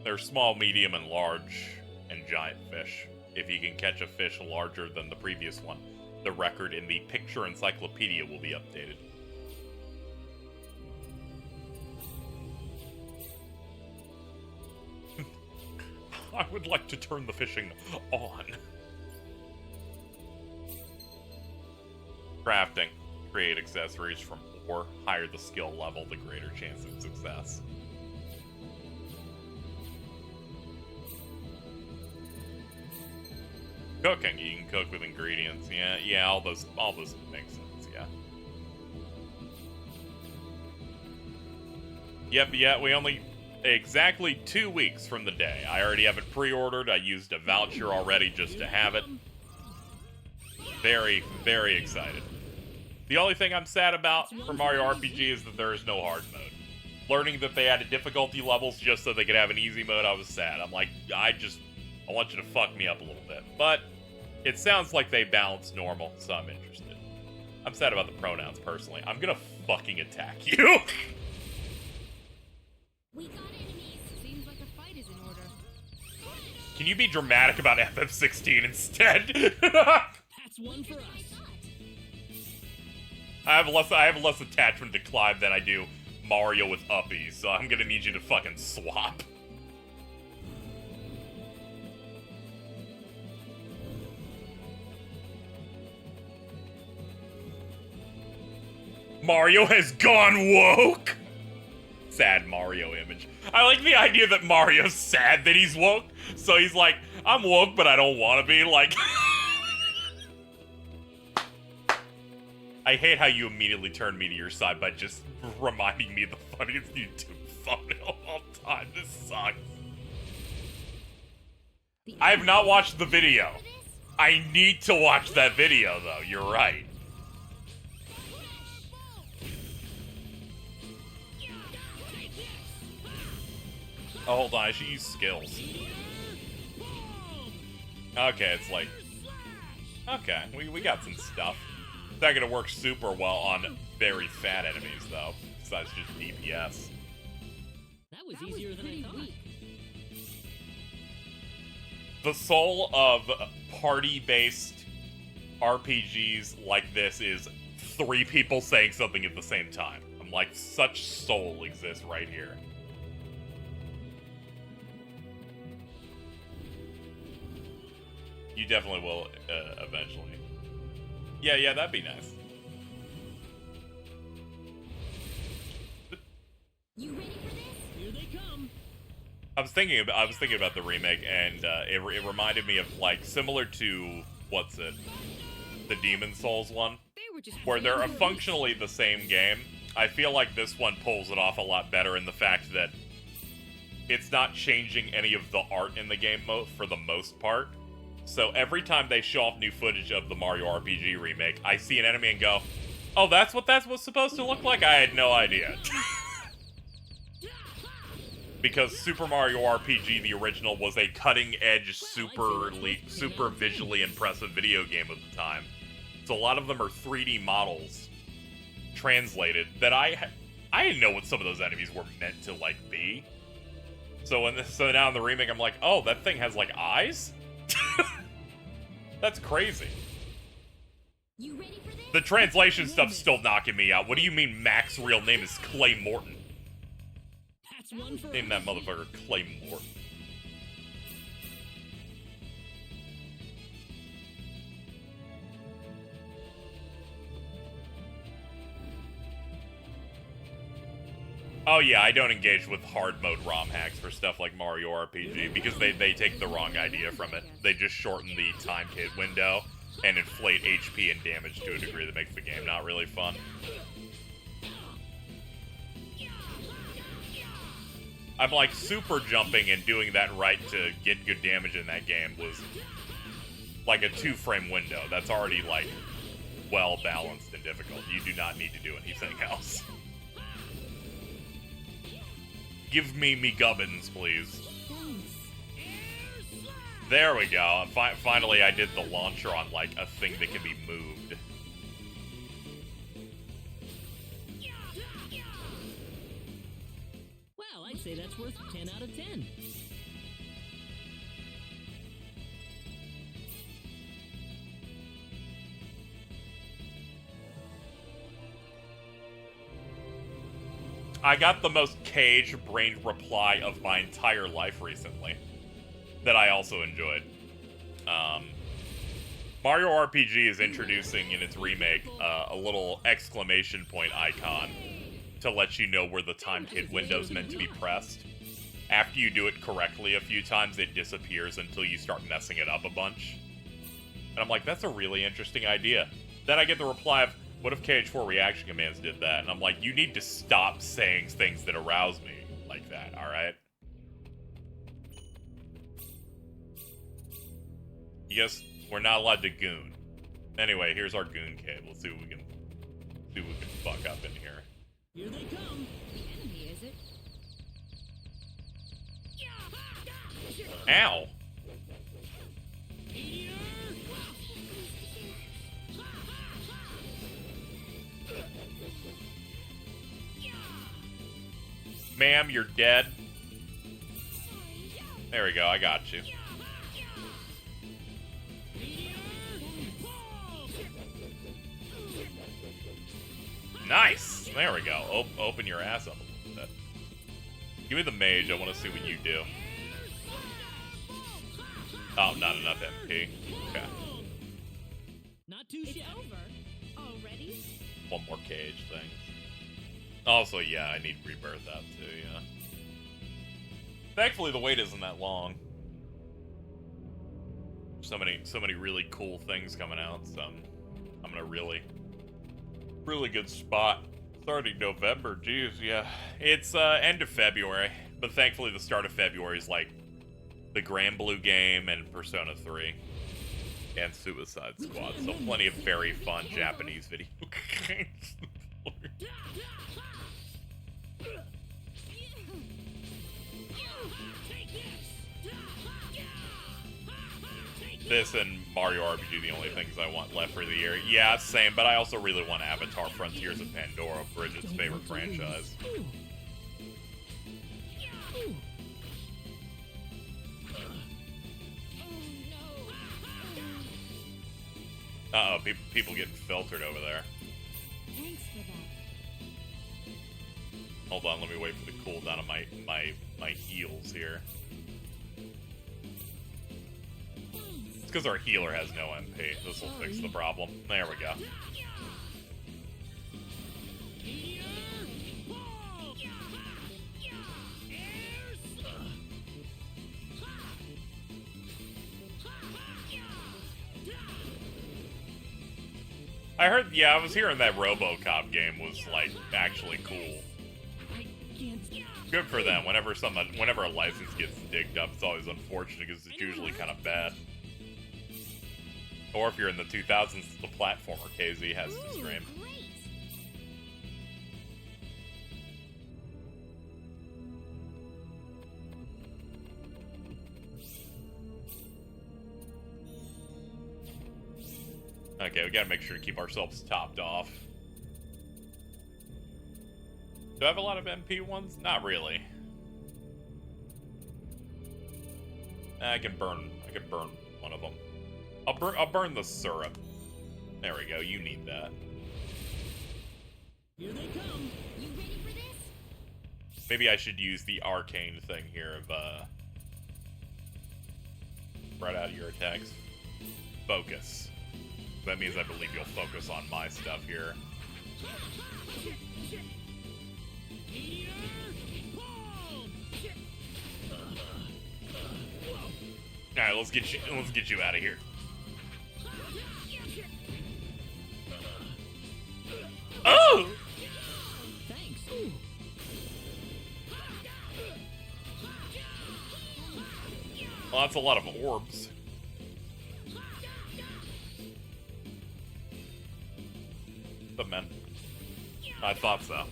There's small, medium, and large, and giant fish. If you can catch a fish larger than the previous one, the record in the picture encyclopedia will be updated. I would like to turn the fishing on. Crafting. Create accessories from ore. Higher the skill level, the greater chance of success. Cooking, you can cook with ingredients. Yeah, all those make sense. Yeah. Yep. Yeah, we only exactly 2 weeks from the day. I already have it pre-ordered. I used a voucher already just to have it. Very, very excited. The only thing I'm sad about for Mario RPG is that there is no hard mode. Learning that they added difficulty levels just so they could have an easy mode, I was sad. I'm like, I want you to fuck me up a little bit. But it sounds like they balance normal, so I'm interested. I'm sad about the pronouns, personally. I'm gonna fucking attack you. We got enemies. Seems like a fight is in order. Can you be dramatic about FF16 instead? That's one for us. I have less attachment to Clive than I do Mario with Uppies, so I'm gonna need you to fucking swap. Mario has gone woke! Sad Mario image. I like the idea that Mario's sad that he's woke, so he's like, I'm woke, but I don't want to be, like... I hate how you immediately turned me to your side by just reminding me of the funniest YouTube thumbnail of all time. This sucks. I have not watched the video. I need to watch that video, though. You're right. Oh, hold on. I should use skills. Okay, it's like... Okay, we got some stuff. It's not gonna work super well on very fat enemies, though. Besides just DPS. That was easier than I thought. The soul of party-based RPGs like this is 3 people saying something at the same time. I'm like, such soul exists right here. You definitely will, eventually. Yeah, that'd be nice. You ready for this? Here they come. I was thinking about the remake, and it reminded me of, like, similar to what's it, the Demon Souls one, where they're functionally the same game. I feel like this one pulls it off a lot better in the fact that it's not changing any of the art in the game for the most part. So every time they show off new footage of the Mario RPG remake, I see an enemy and go, oh, that's what supposed to look like? I had no idea. Because Super Mario RPG, the original, was a cutting-edge, super visually impressive video game at the time. So a lot of them are 3D models translated that I didn't know what some of those enemies were meant to, like, be. So now in the remake, I'm like, oh, that thing has, like, eyes? That's crazy. You ready for this? The translation stuff's still knocking me out. What do you mean Mac's real name is Clay Morton? That's one for Name that motherfucker Clay Morton. Oh yeah, I don't engage with hard mode ROM hacks for stuff like Mario RPG because they take the wrong idea from it. They just shorten the time hit window and inflate HP and damage to a degree that makes the game not really fun. I'm like super jumping and doing that right to get good damage in that game was like a 2-frame window. That's already like well balanced and difficult. You do not need to do anything else. Give me gubbins, please. There we go. Finally, I did the launcher on, like, a thing that can be moved. Well, I'd say that's worth 10 out of 10. I got the most cage-brained reply of my entire life recently that I also enjoyed. Mario RPG is introducing in its remake a little exclamation point icon to let you know where the timed hit window is meant to be pressed. After you do it correctly a few times, it disappears until you start messing it up a bunch. And I'm like, that's a really interesting idea. Then I get the reply of, what if KH4 reaction commands did that? And I'm like, you need to stop saying things that arouse me like that, alright? Yes, we're not allowed to goon. Anyway, here's our goon cave. Let's see what we can fuck up in here. Here they come. The enemy, is it? Ow! Ma'am, you're dead. There we go, I got you. Nice! There we go. Open your ass up a little bit. Give me the mage, I want to see what you do. Oh, not enough MP. Okay. Not too shabby. Over already? One more cage thing. Also, yeah, I need rebirth out too, yeah. Thankfully, the wait isn't that long. So many really cool things coming out, so I'm in a really good spot. Starting November, geez, yeah. It's end of February, but thankfully the start of February is like the Grand Blue game and Persona 3 and Suicide Squad, so plenty of very fun Japanese video games. This and Mario RPG the only things I want left for the year. Yeah, same, but I also really want Avatar Frontiers of Pandora, Bridget's favorite franchise. Uh-oh, people getting filtered over there. Thanks for that. Hold on, let me wait for the cooldown of my heals here. It's because our healer has no MP. This will fix the problem. There we go. I heard, yeah, I was hearing that RoboCop game was, like, actually cool. Good for them. Whenever a license gets digged up, it's always unfortunate because it's usually kind of bad. Or if you're in the 2000s, it's the platformer KZ has to stream. Okay, we gotta make sure to keep ourselves topped off. Do I have a lot of MP ones? Not really. I can burn one of them. I'll burn the syrup. There we go, you need that. Here they come. You ready for this? Maybe I should use the arcane thing here of, spread out your attacks. Focus. That means I believe you'll focus on my stuff here. Alright, let's get you out of here. Oh! Thanks. Well, that's a lot of orbs. The men. I thought so.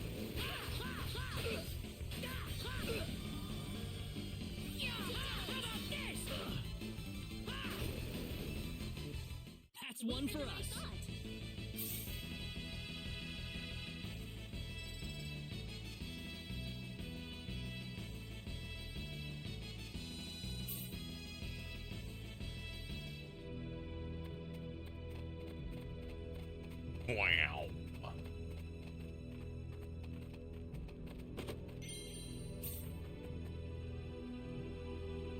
That's one for us. Wow.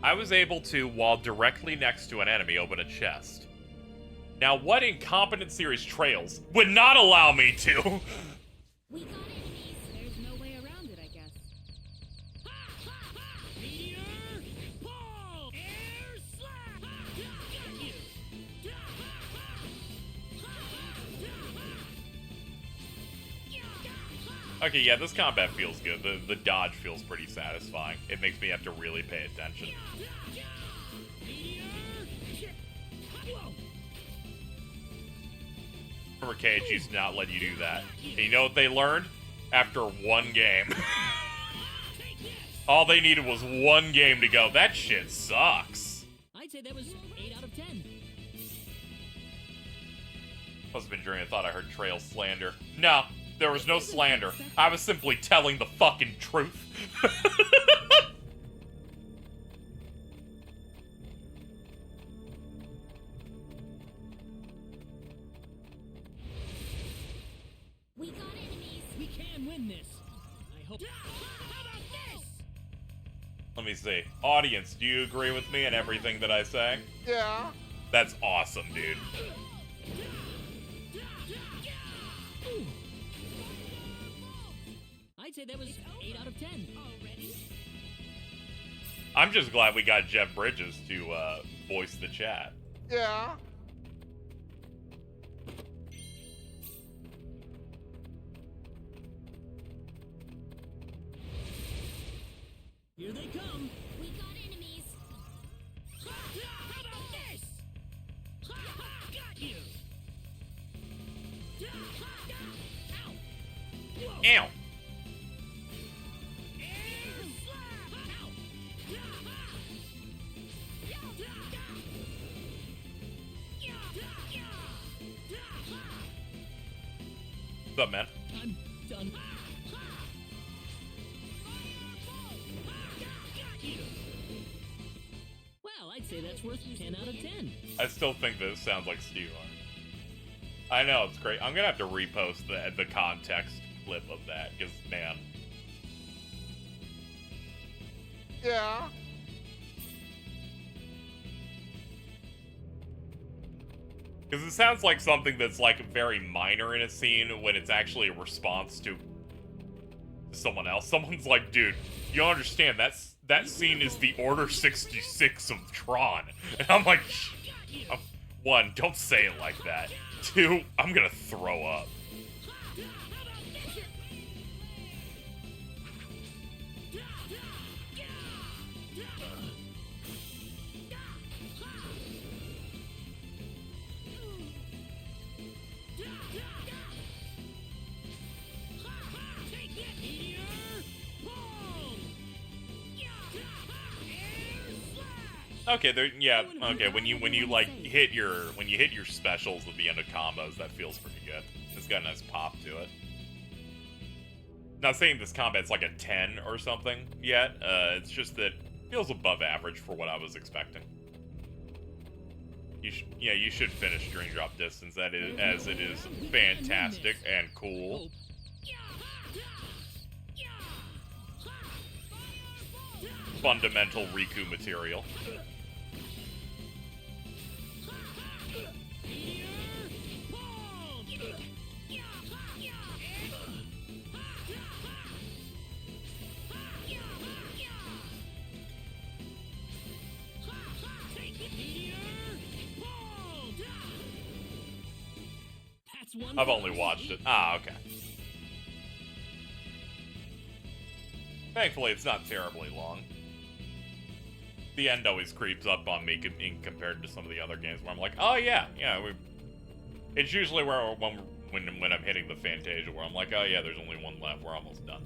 I was able to, while directly next to an enemy, open a chest. Now, what incompetent series Trails would not allow me to? We got enemies. There's no way around it, I guess. Meteor! Ball! Air slap! Got you! Okay, yeah, this combat feels good. The dodge feels pretty satisfying. It makes me have to really pay attention. Remember, Cage used to not let you do that. And you know what they learned? After one game. All they needed was one game to go. That shit sucks. I'd say that was 8 out of 10. Must have been dreaming. I thought I heard trail slander. No, there was no slander. I was simply telling the fucking truth. We got enemies. We can win this. I hope. How about this? Let me see. Audience, do you agree with me and everything that I say? Yeah. That's awesome, dude. I'd say that was 8 out of 10. Already? I'm just glad we got Jeff Bridges to voice the chat. Yeah. Here they come. We got enemies. How about this? Got you. Ow. Ow. What's up, man? I'm done. Wow, I'd say that's worth 10 out of 10. I still think this sounds like Steve. I know, it's great. I'm gonna have to repost the context clip of that, because, man. Yeah. Because it sounds like something that's, like, very minor in a scene when it's actually a response to someone else. Someone's like, dude, you don't understand, that scene is the Order 66 of Tron. And I'm like, one, don't say it like that. Two, I'm gonna throw up. Okay, there. Yeah. Okay, when you like hit your specials at the end of combos, that feels pretty good. It's got a nice pop to it. Not saying this combat's like a 10 or something yet. It's just that it feels above average for what I was expecting. You should finish Dream Drop Distance. That is, as it is fantastic and cool. Fundamental Riku material. I've only watched it. Ah, okay. Thankfully, it's not terribly long. The end always creeps up on me compared to some of the other games where I'm like, oh yeah. It's usually where when I'm hitting the Fantasia where I'm like, oh yeah, there's only one left. We're almost done.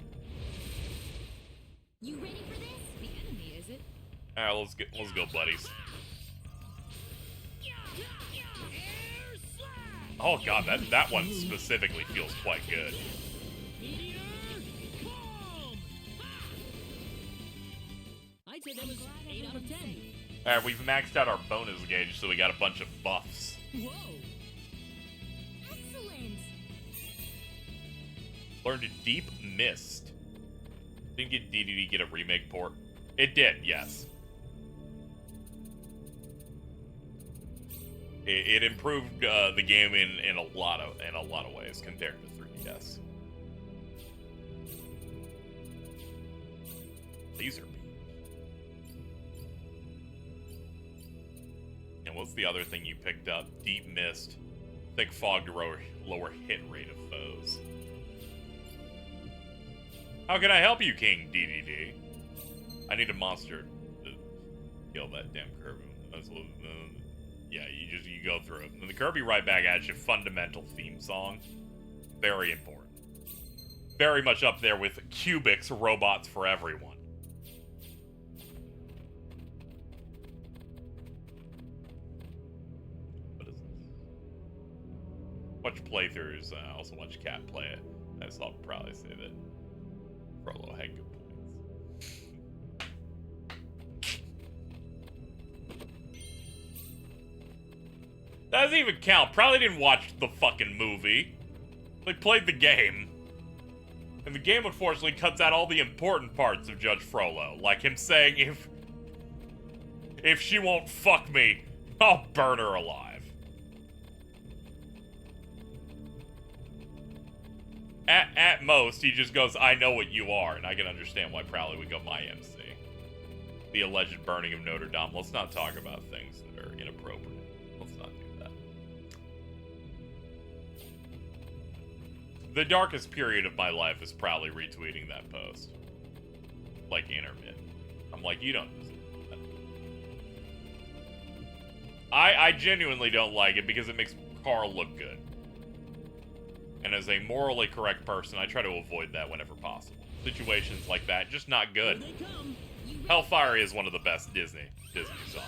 You ready for this? The enemy, is it? All right, let's go, buddies. Oh god, that one specifically feels quite good. I'd say that was 8 out of 10. Alright, we've maxed out our bonus gauge, so we got a bunch of buffs. Whoa. Excellent. Learned Deep Mist. Did DDD get a remake port? It did, yes. It improved the game in a lot of ways compared to 3DS. Laser beam. And what's the other thing you picked up? Deep Mist. Thick fog to lower hit rate of foes. How can I help you, King DDD? I need a monster to kill that damn Kirby. Yeah, you go through it. And the Kirby right back at you, fundamental theme song. Very important. Very much up there with Cubics, Robots for Everyone. What is this? Watch playthroughs. Also watch Cat play it. I'll probably say that Frollo had good points. That doesn't even count. Probably didn't watch the fucking movie. They played the game. And the game, unfortunately, cuts out all the important parts of Judge Frollo. Like him saying, if she won't fuck me, I'll burn her alive. At most, he just goes, I know what you are, and I can understand why probably would go my MC. The alleged burning of Notre Dame. Let's not talk about things that are inappropriate. Let's not do that. The darkest period of my life is probably retweeting that post. Like, intermittent. I'm like, you don't deserve that. I genuinely don't like it because it makes Carl look good. And as a morally correct person, I try to avoid that whenever possible. Situations like that, just not good. Hellfire is one of the best Disney songs.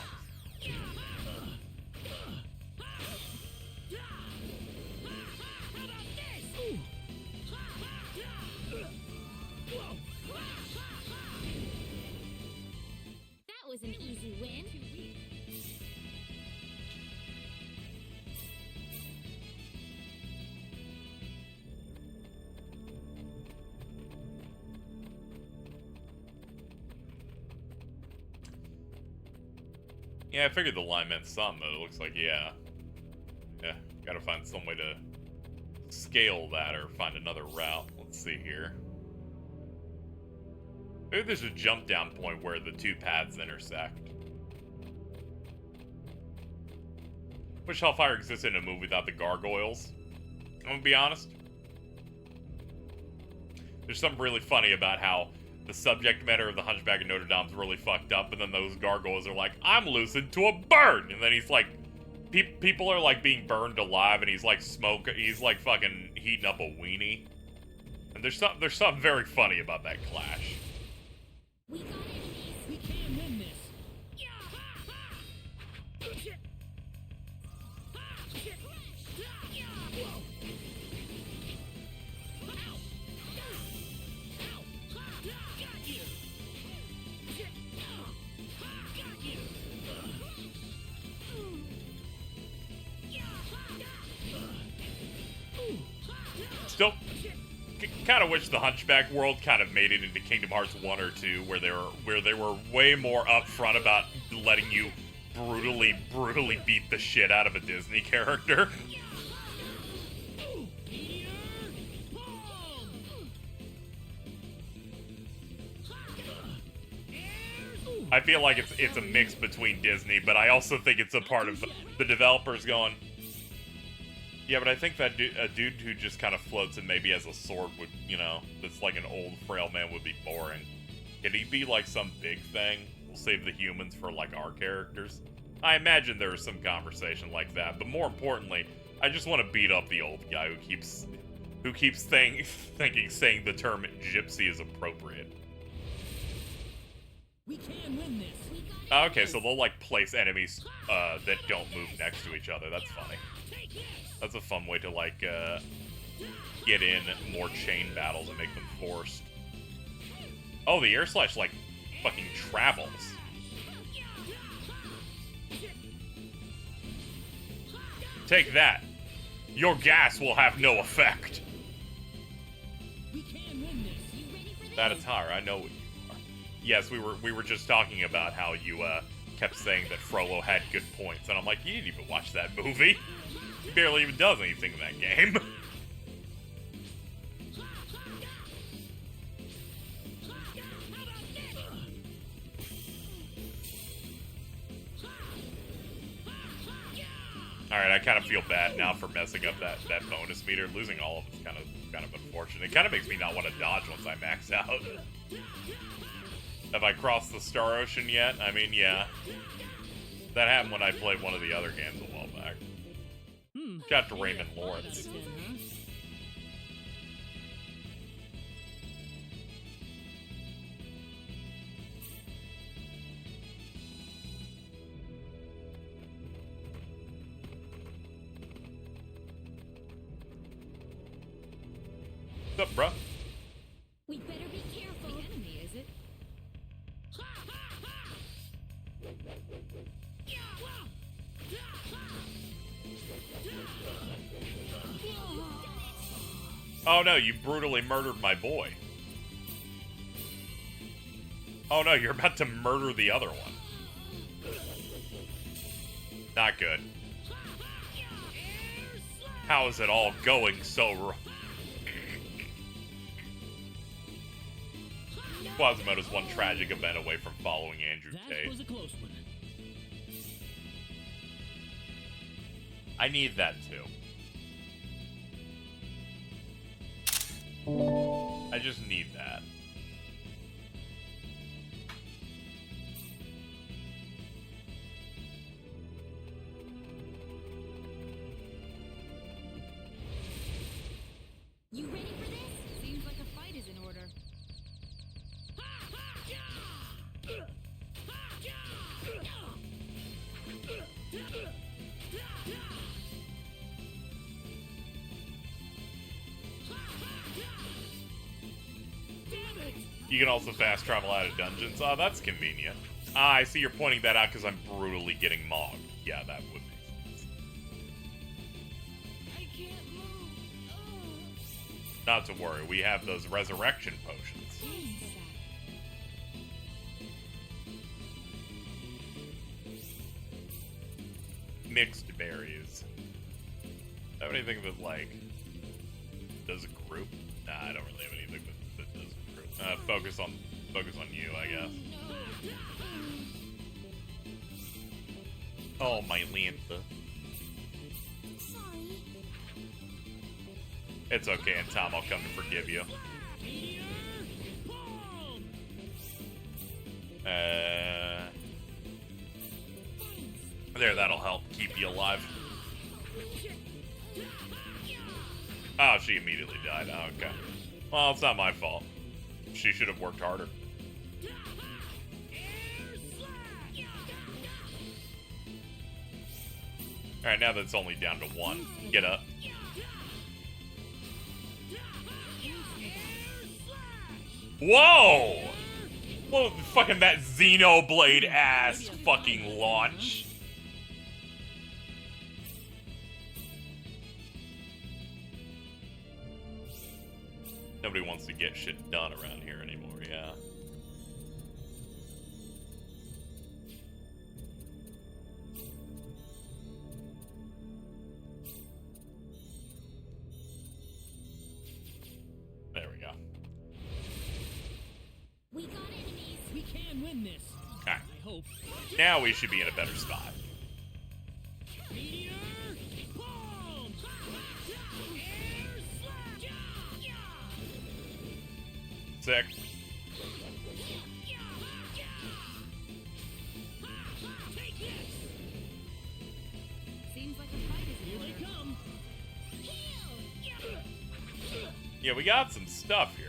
That was an easy win. Yeah, I figured the line meant something, but it looks like, yeah, gotta find some way to scale that or find another route. Let's see here. Maybe there's a jump down point where the two paths intersect. Wish Hellfire existed in a movie without the gargoyles. I'm gonna be honest. There's something really funny about how the subject matter of the Hunchback of Notre Dame's really fucked up, and then those gargoyles are like, I'm lucid to a burn! And then he's like, people are like being burned alive, and he's like he's like fucking heating up a weenie. And there's something very funny about that clash. We got enemies. We can win this. Still, kind of wish the Hunchback world kind of made it into Kingdom Hearts 1 or 2, where they were way more upfront about letting you brutally beat the shit out of a Disney character. I feel like it's a mix between Disney, but I also think it's a part of the developers going, yeah, but I think that a dude who just kind of floats and maybe has a sword would, that's like an old frail man would be boring. Can he be like some big thing? We'll save the humans for like our characters. I imagine there is some conversation like that, but more importantly, I just want to beat up the old guy who keeps thinking saying the term gypsy is appropriate. We can win this. Okay, so they'll like place enemies that don't move next to each other. That's funny. That's a fun way to like get in more chain battles and make them forced. Oh, the air slash like fucking travels. Take that. Your gas will have no effect. We can win this. You ready for this? That attire, I know what you are. Yes, we were just talking about how you kept saying that Frollo had good points, and I'm like, you didn't even watch that movie. He barely even does anything in that game. Alright, I kind of feel bad now for messing up that bonus meter. Losing all of it's kind of unfortunate. It kind of makes me not want to dodge once I max out. Have I crossed the Star Ocean yet? I mean, yeah. That happened when I played one of the other games a while back. Shout out to Raymond Lawrence. What's up, bro? We better be careful. The enemy, is it? Oh no, you brutally murdered my boy. Oh no, you're about to murder the other one. Not good. How is it all going so wrong? Quasimodo's one tragic event away from following Andrew Tate. That was a close one. I need that too. I just need that. You ready for this? Seems like a fight is in order. You can also fast travel out of dungeons. Oh, that's convenient. Ah, I see you're pointing that out because I'm brutally getting mogged. Yeah, that would make sense. I can't move. Not to worry, we have those resurrection potions. Mixed berries. Have anything that, like, does a group? Nah, I don't really have anything that does a group. Focus on you, I guess. Oh, my Lantha. Sorry. It's okay, in time I'll come to forgive you. There, that'll help keep you alive. Oh, she immediately died. Oh, okay. Well, it's not my fault. She should have worked harder. Alright, now that it's only down to one. Get up. Whoa! Whoa, fucking that Xenoblade ass fucking launch. Nobody wants to get shit done around here anymore, yeah. There we go. We got enemies. We can win this. Okay. I hope. Now we should be in a better spot. Meteor bomb! Air slash! Sick. Take this! Seems like a fight is in Here order. they come. Yeah, we got some stuff here.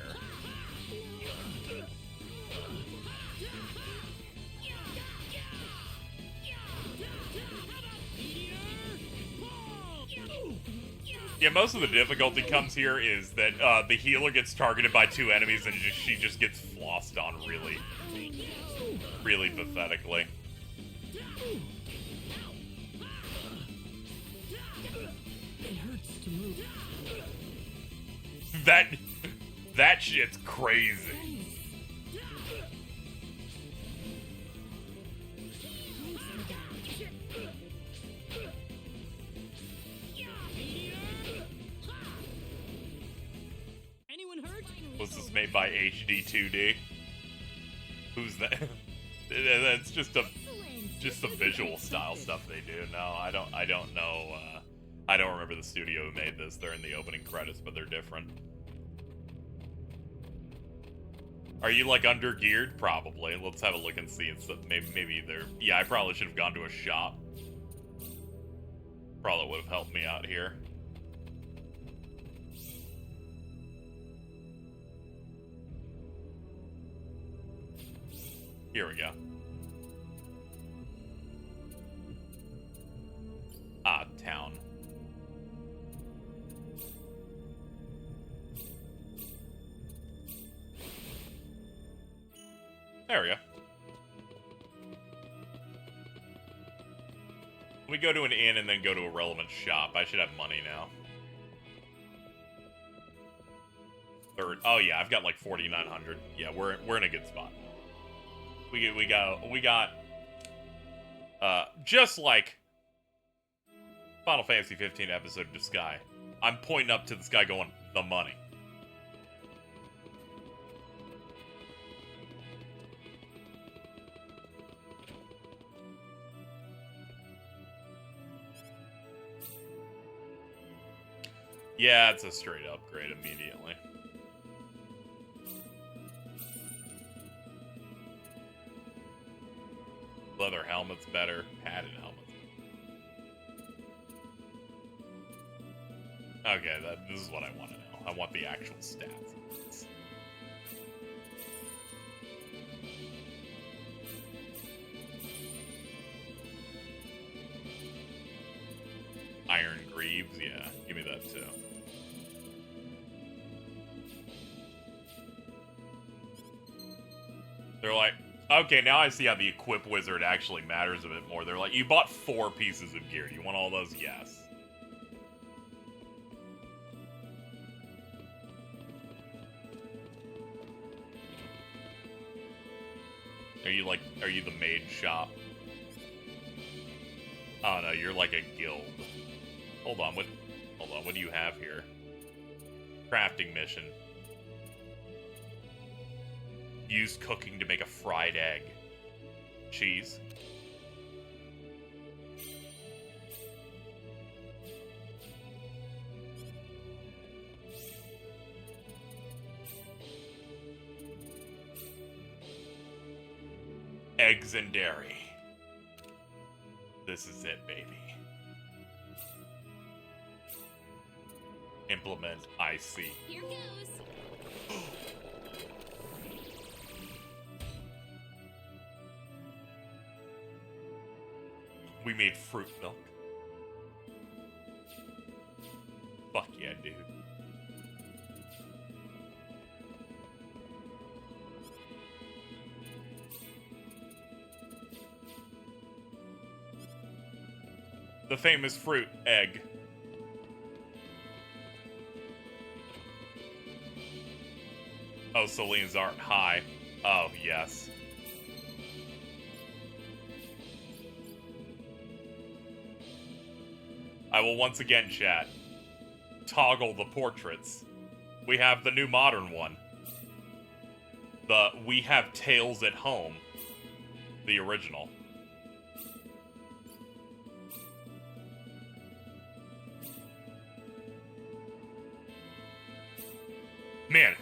Yeah, most of the difficulty comes here is that the healer gets targeted by two enemies and she just gets flossed on really pathetically. It hurts to move. That shit's crazy. Anyone hurt? Was this made by HD2D? Who's that? That's just a Just the visual style stuff they do. No, I don't know, I don't remember the studio who made this. They're in the opening credits, but they're different. Are you, like, under-geared? Probably. Let's have a look and see. It's maybe they're... Yeah, I probably should have gone to a shop. Probably would have helped me out here. Here we go. Ah, town. There we go. We go to an inn and then go to a relevant shop. I should have money now. Third. Oh yeah, I've got like 4,900. Yeah, we're in a good spot. We got just like Final Fantasy 15 episode of Sky. I'm pointing up to the sky going, the money. Yeah, it's a straight upgrade immediately. Leather helmet's better. Padded helmet. Okay, this is what I want to know. I want the actual stats. Iron Greaves, yeah. Give me that too. They're like, okay, now I see how the equip wizard actually matters a bit more. They're like, you bought 4 pieces of gear. Do you want all those? Yes. Are you the maid shop? Oh no, you're like a guild. Hold on, what do you have here? Crafting mission. Use cooking to make a fried egg. Cheese. Eggs and dairy. This is it, baby. Implement IC. Here goes. We made fruit milk. Fuck yeah, dude. The famous fruit, egg. Oh, Celine's aren't high. Oh, yes. I will once again, chat, toggle the portraits. We have the new modern one. The We Have Tales at Home. The original.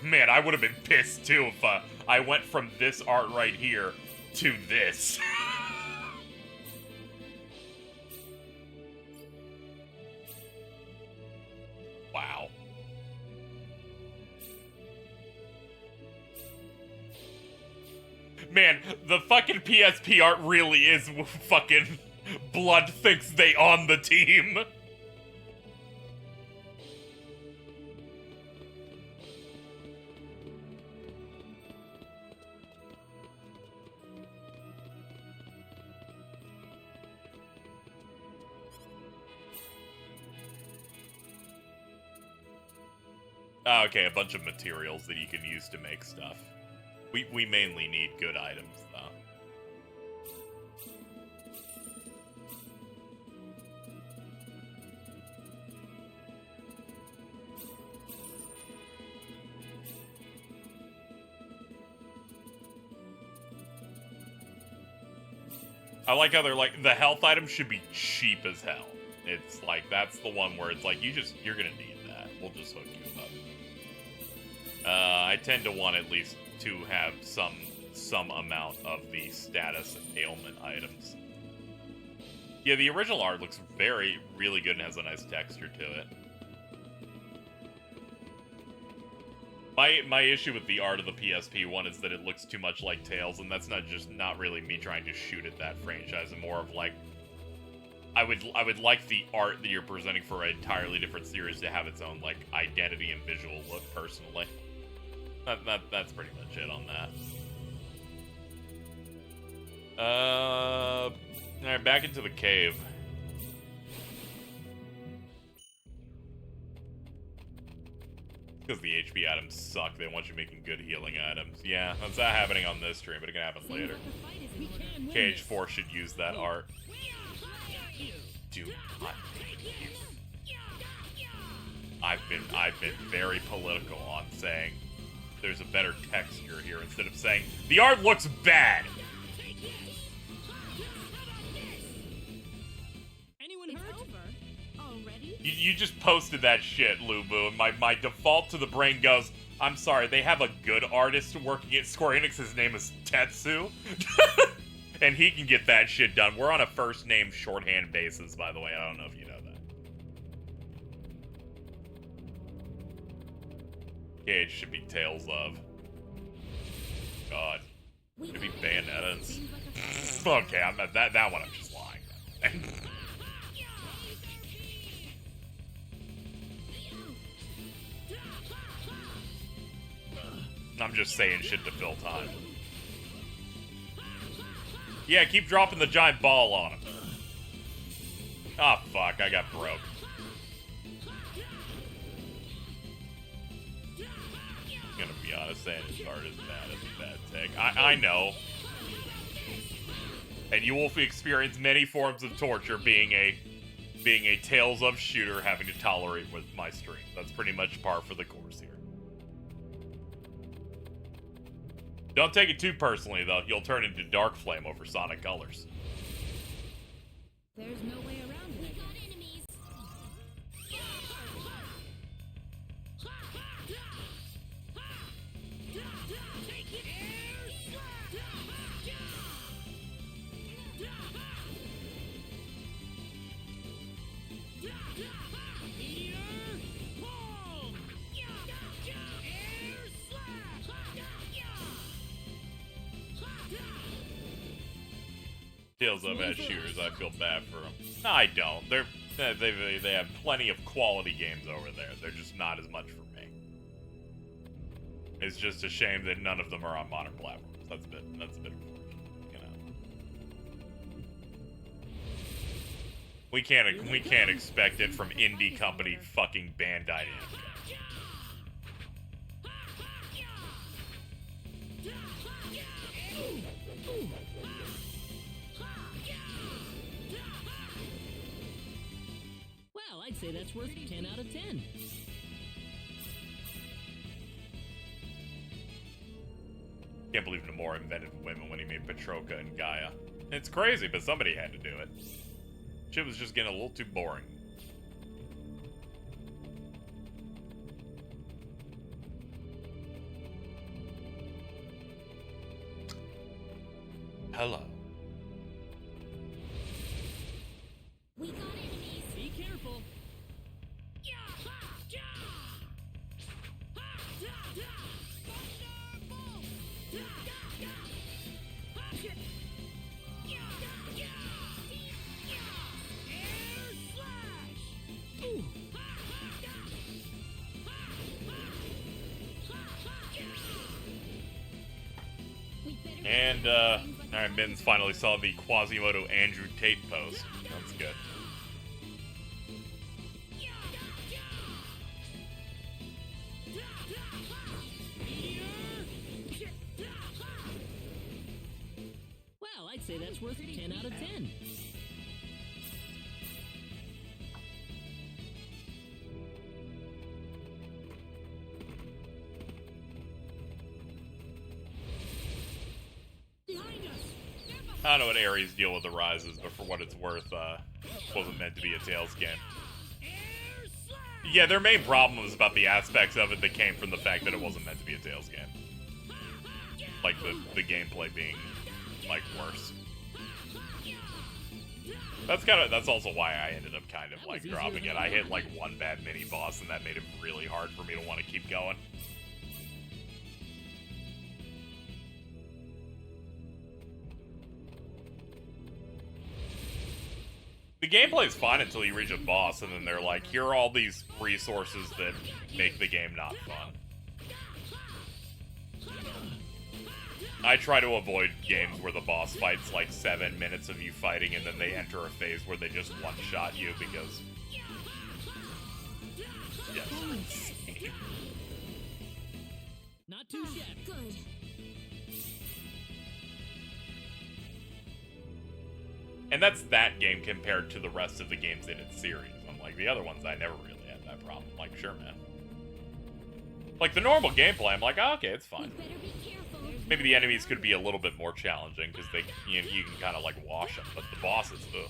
Man, I would have been pissed too if I went from this art right here to this. Wow. Man, the fucking PSP art really is fucking blood thinks they on the team. Okay, a bunch of materials that you can use to make stuff. We mainly need good items, though. I like how they're like, the health items should be cheap as hell. It's like, that's the one where it's like, you're gonna need that. We'll just hook you up. I tend to want at least to have some amount of the status and ailment items. Yeah, the original art looks really good and has a nice texture to it. My issue with the art of the PSP one is that it looks too much like Tales, and that's not really me trying to shoot at that franchise, and more of like, I would like the art that you're presenting for an entirely different series to have its own like identity and visual look personally. That's pretty much it on that. Alright, back into the cave. Because the HP items suck. They want you making good healing items. Yeah, that's not happening on this stream, but it can happen later. KH4 should use that art. Do not use. I've been very political on saying there's a better texture here instead of saying the art looks bad. You just posted that shit, Lubu, and my default to the brain goes, I'm sorry, they have a good artist working at Square Enix, his name is Tetsu, and he can get that shit done. We're on a first name shorthand basis, by the way, I don't know if you know that. Gage should be Tales of. God. Should be Bayonetta's. Okay, that one I'm just lying. I'm just saying shit to fill time. Yeah, keep dropping the giant ball on him. Ah, fuck, I got broke. I'm gonna be honest, saying his card is bad is a bad take. I know. And you will experience many forms of torture being a Tales of shooter having to tolerate with my stream. That's pretty much par for the course here. Don't take it too personally, though. You'll turn into Dark Flame over Sonic Colors. There's no way around it. We got enemies. Tales of as shooters, I feel bad for them. No, I don't. They have plenty of quality games over there. They're just not as much for me. It's just a shame that none of them are on modern platforms. That's a bit unfortunate, you know. We can't expect it from indie company fucking Bandai Namco. Well, I'd say that's worth 10 out of 10. Can't believe Nomura invented women when he made Petroka and Gaia. It's crazy, but somebody had to do it. Shit was just getting a little too boring. Hello. We got enemies. Be careful. And, alright, Mittens finally saw the Quasimodo Andrew Tate post. That's good. Well, I'd say that's worth 10 out of 10. Behind us! They're I don't know what Ares' deal with the Rise is, but for what it's worth, wasn't meant to be a Tales game. Yeah, their main problem was about the aspects of it that came from the fact that it wasn't meant to be a Tales game. Like, the gameplay being, like, worse. That's also why I ended up kind of, like, dropping it. I hit, like, one bad mini-boss, and that made it really hard for me to want to keep going. The gameplay is fine until you reach a boss, and then they're like, here are all these resources that make the game not fun. I try to avoid games where the boss fight's like 7 minutes of you fighting, and then they enter a phase where they just one-shot you, because... Yes. Not too shabby. Good. And that's that game compared to the rest of the games in its series. I'm like, the other ones, I never really had that problem. Like, sure, man. Like, the normal gameplay, I'm like, oh, okay, it's fine. Maybe the enemies could be a little bit more challenging, because they you can kind of, like, wash them. But the bosses, ugh.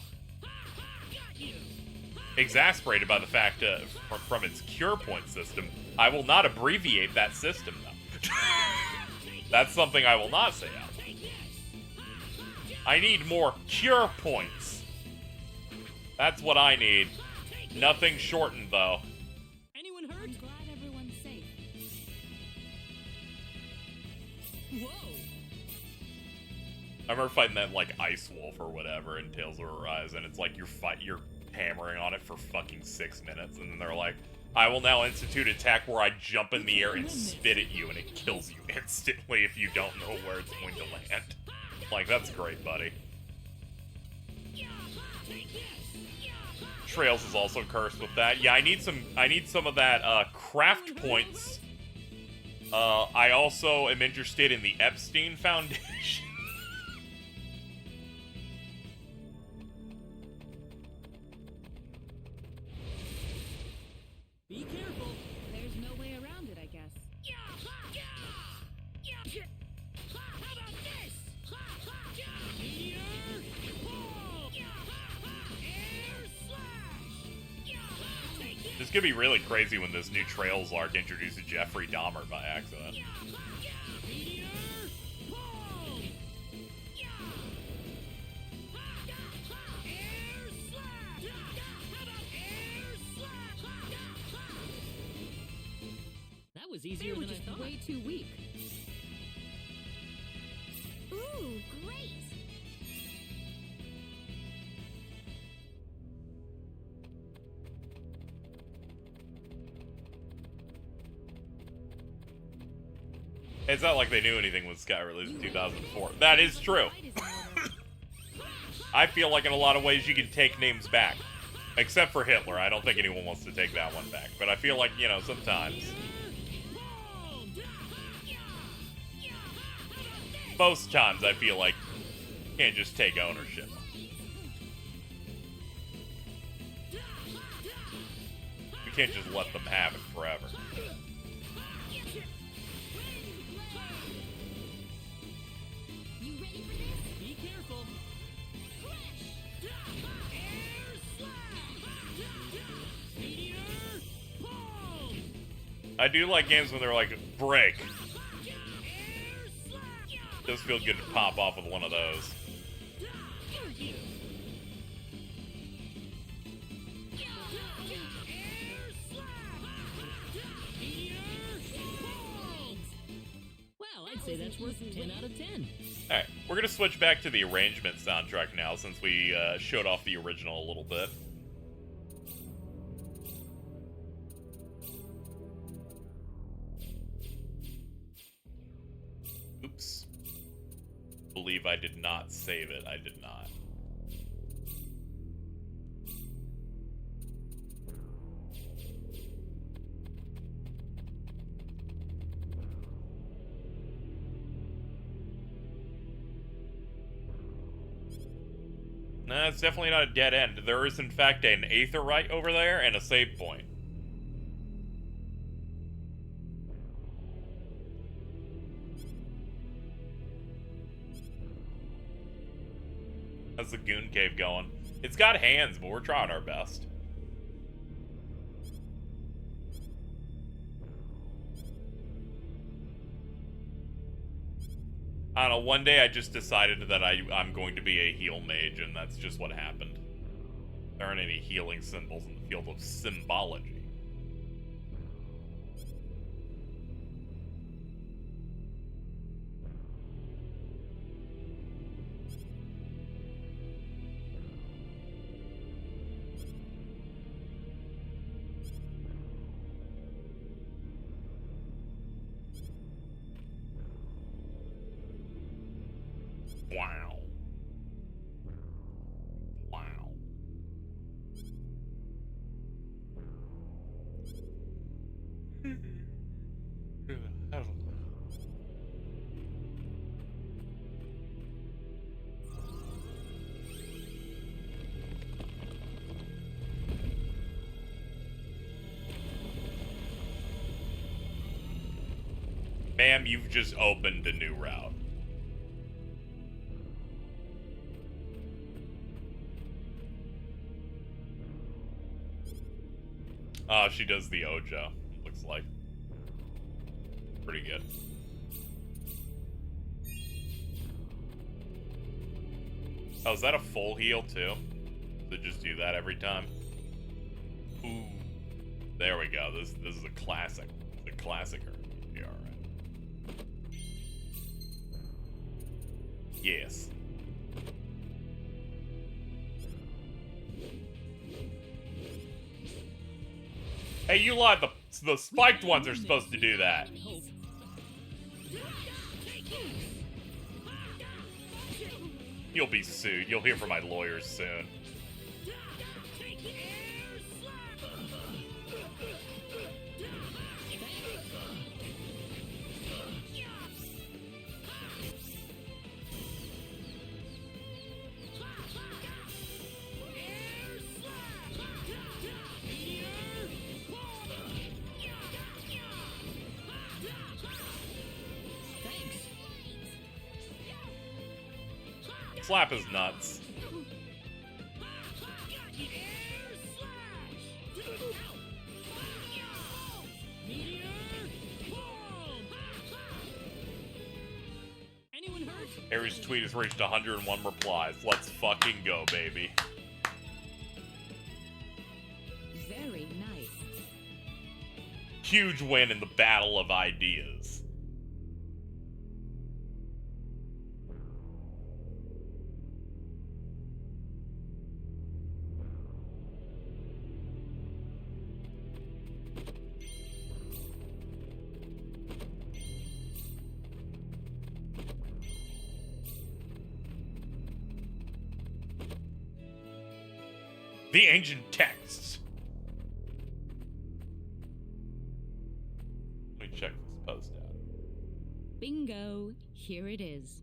Exasperated by the fact, from its cure point system, I will not abbreviate that system, though. That's something I will not say out. I need more cure points. That's what I need. Nothing shortened, though. Anyone hurt? I'm glad everyone's safe. Whoa! I remember fighting that, like, Ice Wolf or whatever in Tales of Arise, and it's like you're hammering on it for fucking 6 minutes, and then they're like, I will now institute an attack where I jump in the air and spit at you, and it kills you instantly if you don't know where it's going to land. Like, that's great, buddy. Trails is also cursed with that. Yeah, I need some of that, craft points. I also am interested in the Epstein Foundation. Be careful. There's no way around it, I guess. How about this? Meteor ball. Air slash. This could be really crazy when this new Trails arc introduces Jeffrey Dahmer by accident. Meteor ball. Air slash. How about air slash? That was easier than I thought. Way too weak. Ooh, great. It's not like they knew anything when Sky released in 2004. That is true. I feel like in a lot of ways you can take names back. Except for Hitler. I don't think anyone wants to take that one back. But I feel like, you know, sometimes. Most times I feel like you can't just take ownership. You can't just let them have it forever. You ready for this? Be careful. Air slash. Meteor ball. I do like games when they're like, break. Does feel good to pop off with one of those. Well, I'd say that's worth 10 out of 10. Alright, we're gonna switch back to the arrangement soundtrack now since we showed off the original a little bit. Oops. Believe I did not save it. I did not. Nah, it's definitely not a dead end. There is, in fact, an aetherite over there and a save point. How's the goon cave going? It's got hands, but we're trying our best. I don't know, one day I just decided that I'm going to be a heal mage, and that's just what happened. There aren't any healing symbols in the field of symbology. Wow. Wow. Ma'am, you've just opened a new route. She does the Ojo, looks like. Pretty good. Oh, is that a full heal, too? Does it just do that every time? Ooh. There we go. This is a classic. It's a classicer. Yeah, alright. Yes. Hey, you lied. The spiked ones are supposed to do that. You'll be sued. You'll hear from my lawyers soon. Slap is nuts. Harry's tweet has reached 101 replies. Let's fucking go, baby. Very nice. Huge win in the battle of ideas. The ancient texts. Let me check this post out. Bingo. Here it is.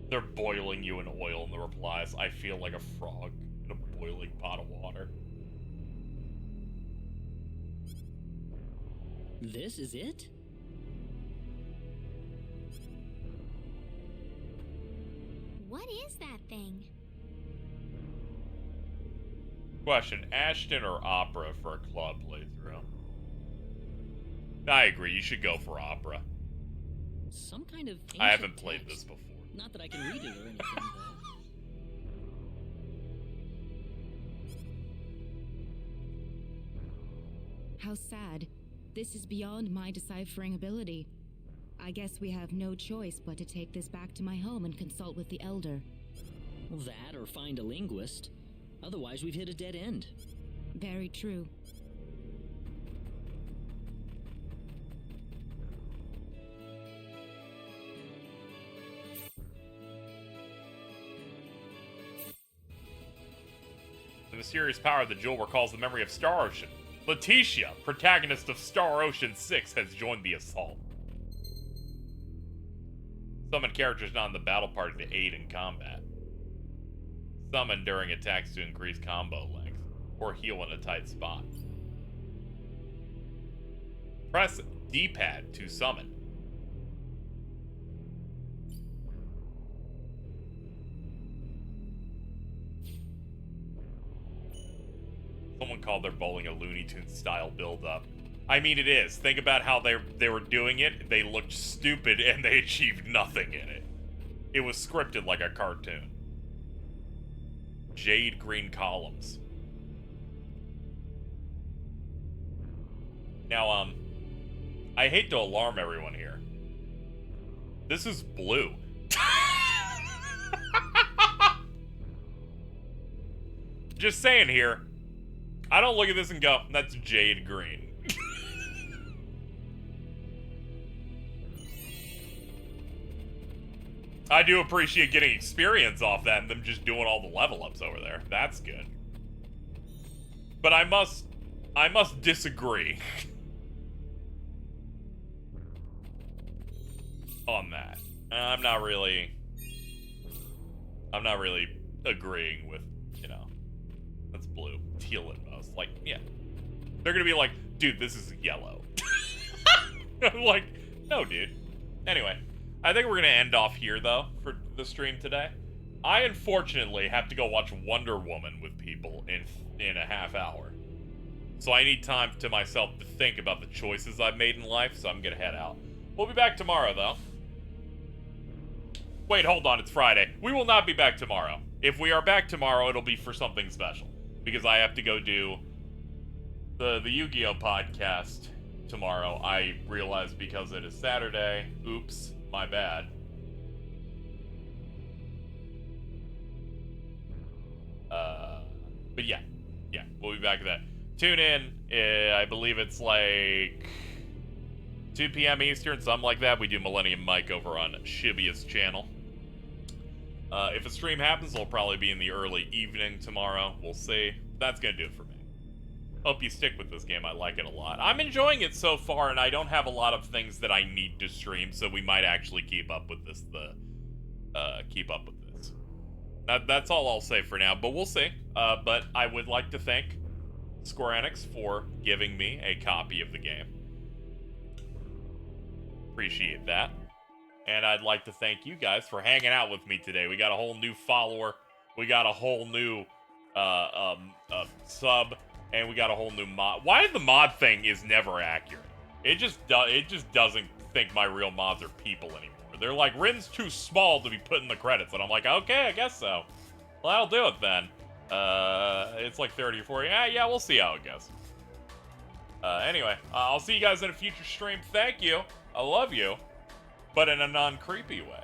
They're boiling you in oil in the replies. I feel like a frog in a boiling pot of water. This is it? What is that thing? Question, Ashton or Opera for a club playthrough? I agree, you should go for Opera. Some kind of I haven't ancient played text. this before. Not that I can read it or anything, but... How sad. This is beyond my deciphering ability. I guess we have no choice but to take this back to my home and consult with the Elder. That or find a linguist. Otherwise, we've hit a dead end. Very true. The mysterious power of the jewel recalls the memory of Star Ocean. Letitia, protagonist of Star Ocean 6, has joined the assault. Summon characters not in the battle party to aid in combat. Summon during attacks to increase combo length, or heal in a tight spot. Press D-pad to summon. call their bowling a Looney Tunes style build-up. I mean, it is. Think about how they were doing it. They looked stupid and they achieved nothing in it. It was scripted like a cartoon. Jade green columns. Now, I hate to alarm everyone here. This is blue. Just saying here. I don't look at this and go, that's jade green. I do appreciate getting experience off that and them just doing all the level ups over there. That's good. But I must disagree on that. I'm not really agreeing with, you know, that's blue, teal at most. Like, yeah. They're gonna be like, dude, this is yellow. I'm like, no, dude. Anyway, I think we're gonna end off here, though, for the stream today. I, unfortunately, have to go watch Wonder Woman with people in a half hour. So I need time to myself to think about the choices I've made in life, so I'm gonna head out. We'll be back tomorrow, though. Wait, hold on, it's Friday. We will not be back tomorrow. If we are back tomorrow, it'll be for something special. Because I have to go do the Yu-Gi-Oh! Podcast tomorrow. I realized because it is Saturday. Oops, my bad. But yeah, we'll be back to that. Tune in, I believe it's like 2 p.m. Eastern, something like that. We do Millennium Mike over on Shibia's channel. If a stream happens, it'll probably be in the early evening tomorrow. We'll see. That's gonna do it for me. Hope you stick with this game. I like it a lot. I'm enjoying it so far, and I don't have a lot of things that I need to stream, so we might actually keep up with this. That's all I'll say for now, but we'll see. But I would like to thank Square Enix for giving me a copy of the game. Appreciate that. And I'd like to thank you guys for hanging out with me today. We got a whole new follower. We got a whole new sub. And we got a whole new mod. Why the mod thing is never accurate. It just doesn't think my real mods are people anymore. They're like, Rin's too small to be put in the credits. And I'm like, okay, I guess so. Well, I'll do it then. It's like 30 or 40. Yeah, we'll see how it goes. Anyway, I'll see you guys in a future stream. Thank you. I love you. But in a non-creepy way.